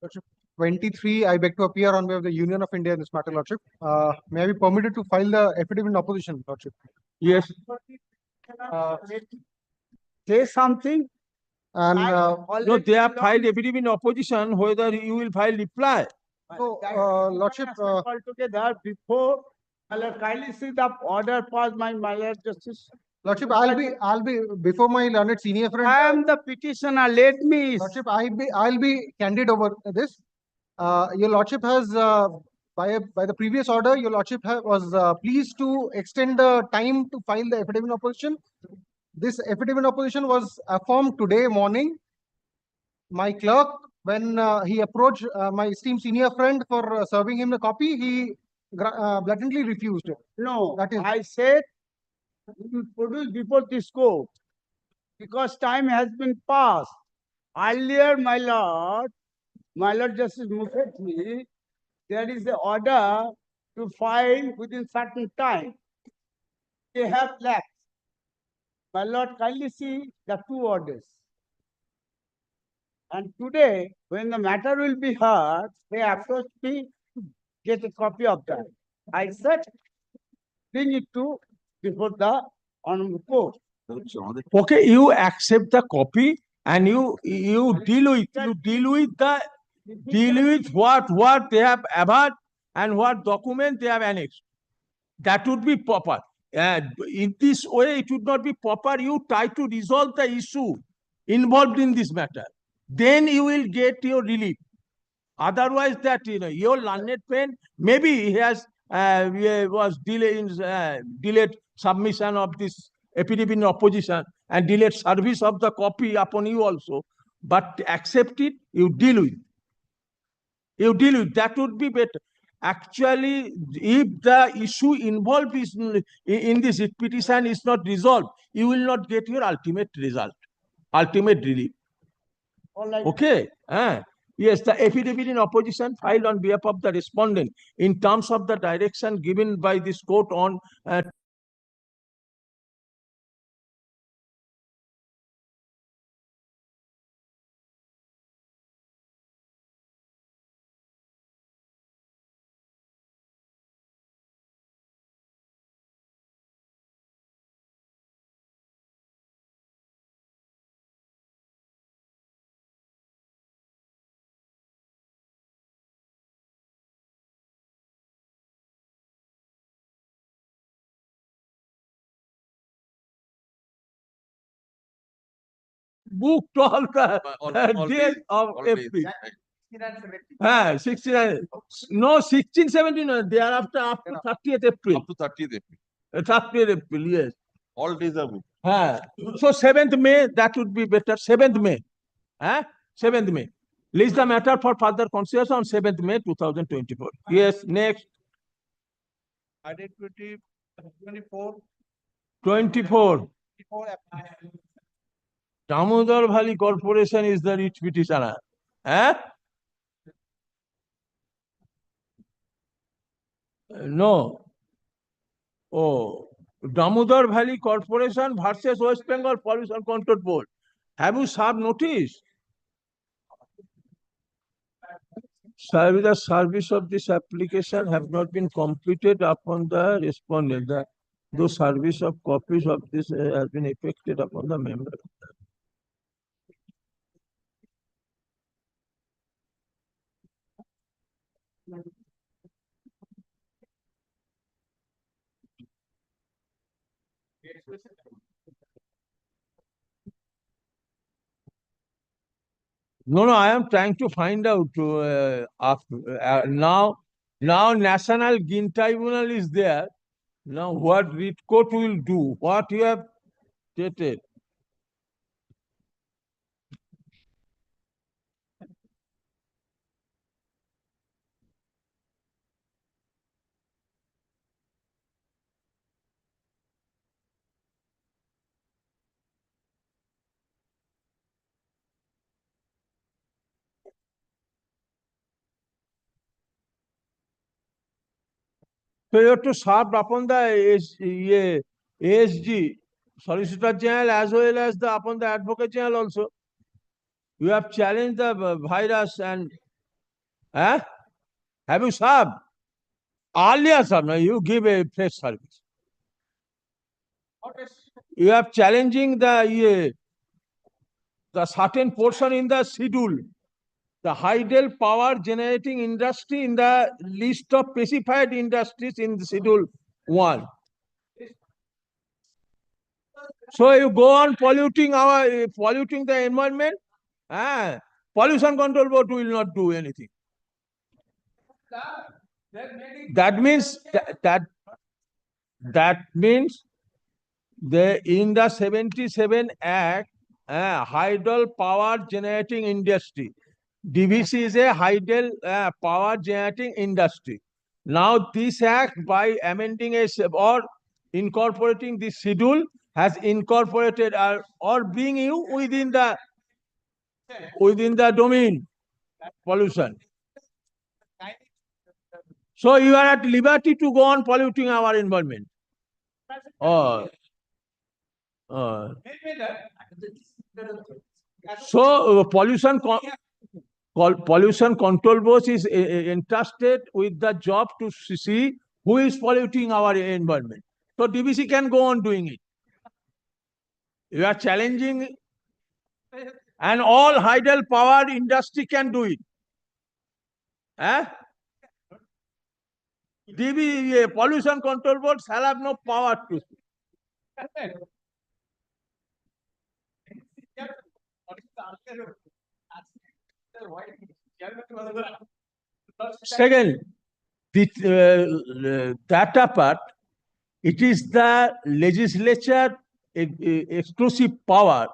Lordship, 23, I beg to appear on behalf of the Union of India in this matter, Lordship. May I be permitted to file the affidavit in opposition, Lordship?
Yes.
Say something.
And
No, they have filed affidavit in opposition, whether you will file reply.
so, Lordship,
Altogether before, kindly see the order passed by my Lord Justice.
Lordship, I'll be before my learned senior friend.
I am the petitioner, let me.
Lordship, I'll be candid over this. Your Lordship has, by the previous order, your Lordship was pleased to extend the time to file the affidavit in opposition. This affidavit in opposition was affirmed today morning. My clerk, when he approached my esteemed senior friend for serving him the copy, he blatantly refused it.
No,
That is,
I said, you produce before this court, because time has been passed. Earlier, my Lord Justice Mukherjee, there is an order to file within certain time. They have left. My Lord, kindly see the two orders. And today, when the matter will be heard, they approached me to get a copy of that. I said, bring it to before the honorable court.
Okay, you accept the copy and you deal with what they have averred and what document they have annexed. That would be proper. In this way, it would not be proper. You try to resolve the issue involved in this matter. Then you will get your relief. Otherwise, that your learned friend, maybe he has was delayed submission of this affidavit in opposition and delayed service of the copy upon you also. But accept it, you deal with. That would be better. Actually, if the issue involved is in this petition is not resolved, you will not get your ultimate result, ultimate relief. Okay. Yes, the affidavit in opposition filed on behalf of the respondent in terms of the direction given by this court on booked all the days of April. 69. No, 16, 17. Thereafter, up to 30th April.
Up to 30th April.
30th April, yes.
All days are booked.
So 7th May, that would be better. 7th May. 7th May. List the matter for further consideration on 7th May 2024. Yes, next.
Item 24.
24. Damodar Valley Corporation is the rich petitioner. No. Oh, Damodar Valley Corporation versus West Bengal Pollution Control Board. Have you served notice? Sir, the service of this application have not been completed upon the respondent. The service of copies of this has been effected upon the member. No, I am trying to find out now. Now National Green Tribunal is there. Now what Writ Court will do? What you have stated? So you have to serve upon the ASG, Solicitor General, as well as upon the Advocate General also. You have challenged the virus and have you served? Earlier, sir, no, you give a fresh service. You have challenging the certain portion in the schedule, the hydel power generating industry in the list of specified industries in the schedule 1. So you go on polluting the environment. Pollution Control Board will not do anything. That means in the 77 Act, hydel power generating industry. DVC is a hydel power generating industry. Now this act, by amending or incorporating this schedule, has incorporated or bring you within the domain pollution. So you are at liberty to go on polluting our environment. So pollution control board is entrusted with the job to see who is polluting our environment. So DVC can go on doing it. You are challenging, and all hydel power industry can do it. Pollution Control Board shall have no power to. Second, that apart, it is the legislature exclusive power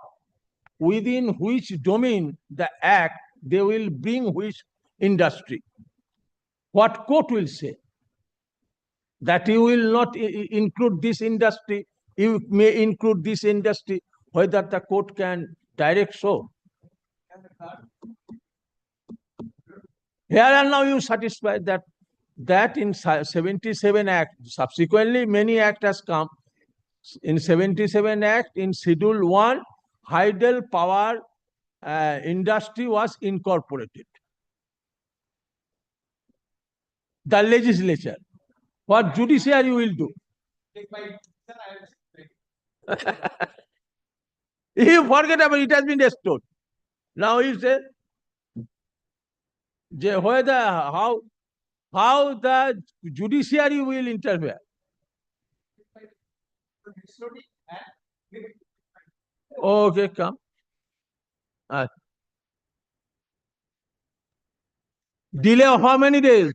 within which domain the act they will bring which industry. What court will say? That you will not include this industry, you may include this industry, whether the court can direct so. Here and now you satisfied that in 77 Act, subsequently many acts has come. In 77 Act, in Schedule 1, hydel power industry was incorporated. The legislature. What judiciary will do? You forget about it, has been restored. Now you say, how the judiciary will interfere. Okay, come. Delay of how many days?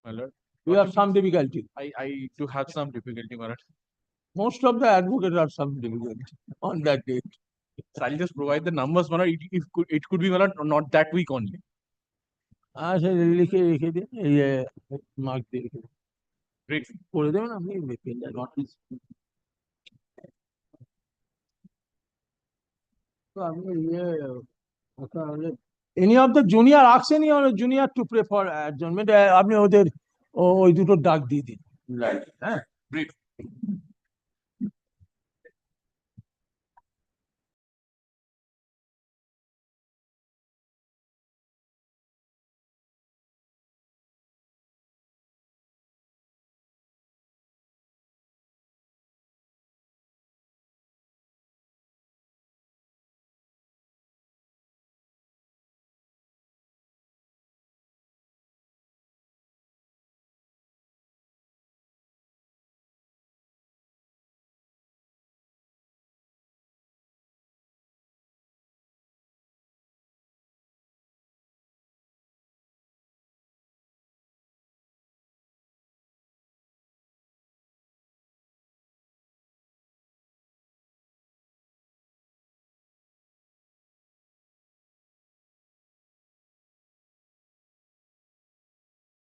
my lord.
You have some difficulty.
I do have some difficulty, my lord.
Most of the advocates have some difficulty on that date.
So I'll just provide the numbers, my lord. It could be, my lord, not that week only.
আচ্ছা লিখে রেখে দিন ইয়ে mark দিয়ে রেখে দিন
Great.
করে দেবেন আপনি পেনটা নোটিস তো আপনি ইয়ে any of the junior ask any of junior to pray for adjournment আপনি ওদের ওই দুটো ডাক দিয়ে দিন হ্যাঁ
Great.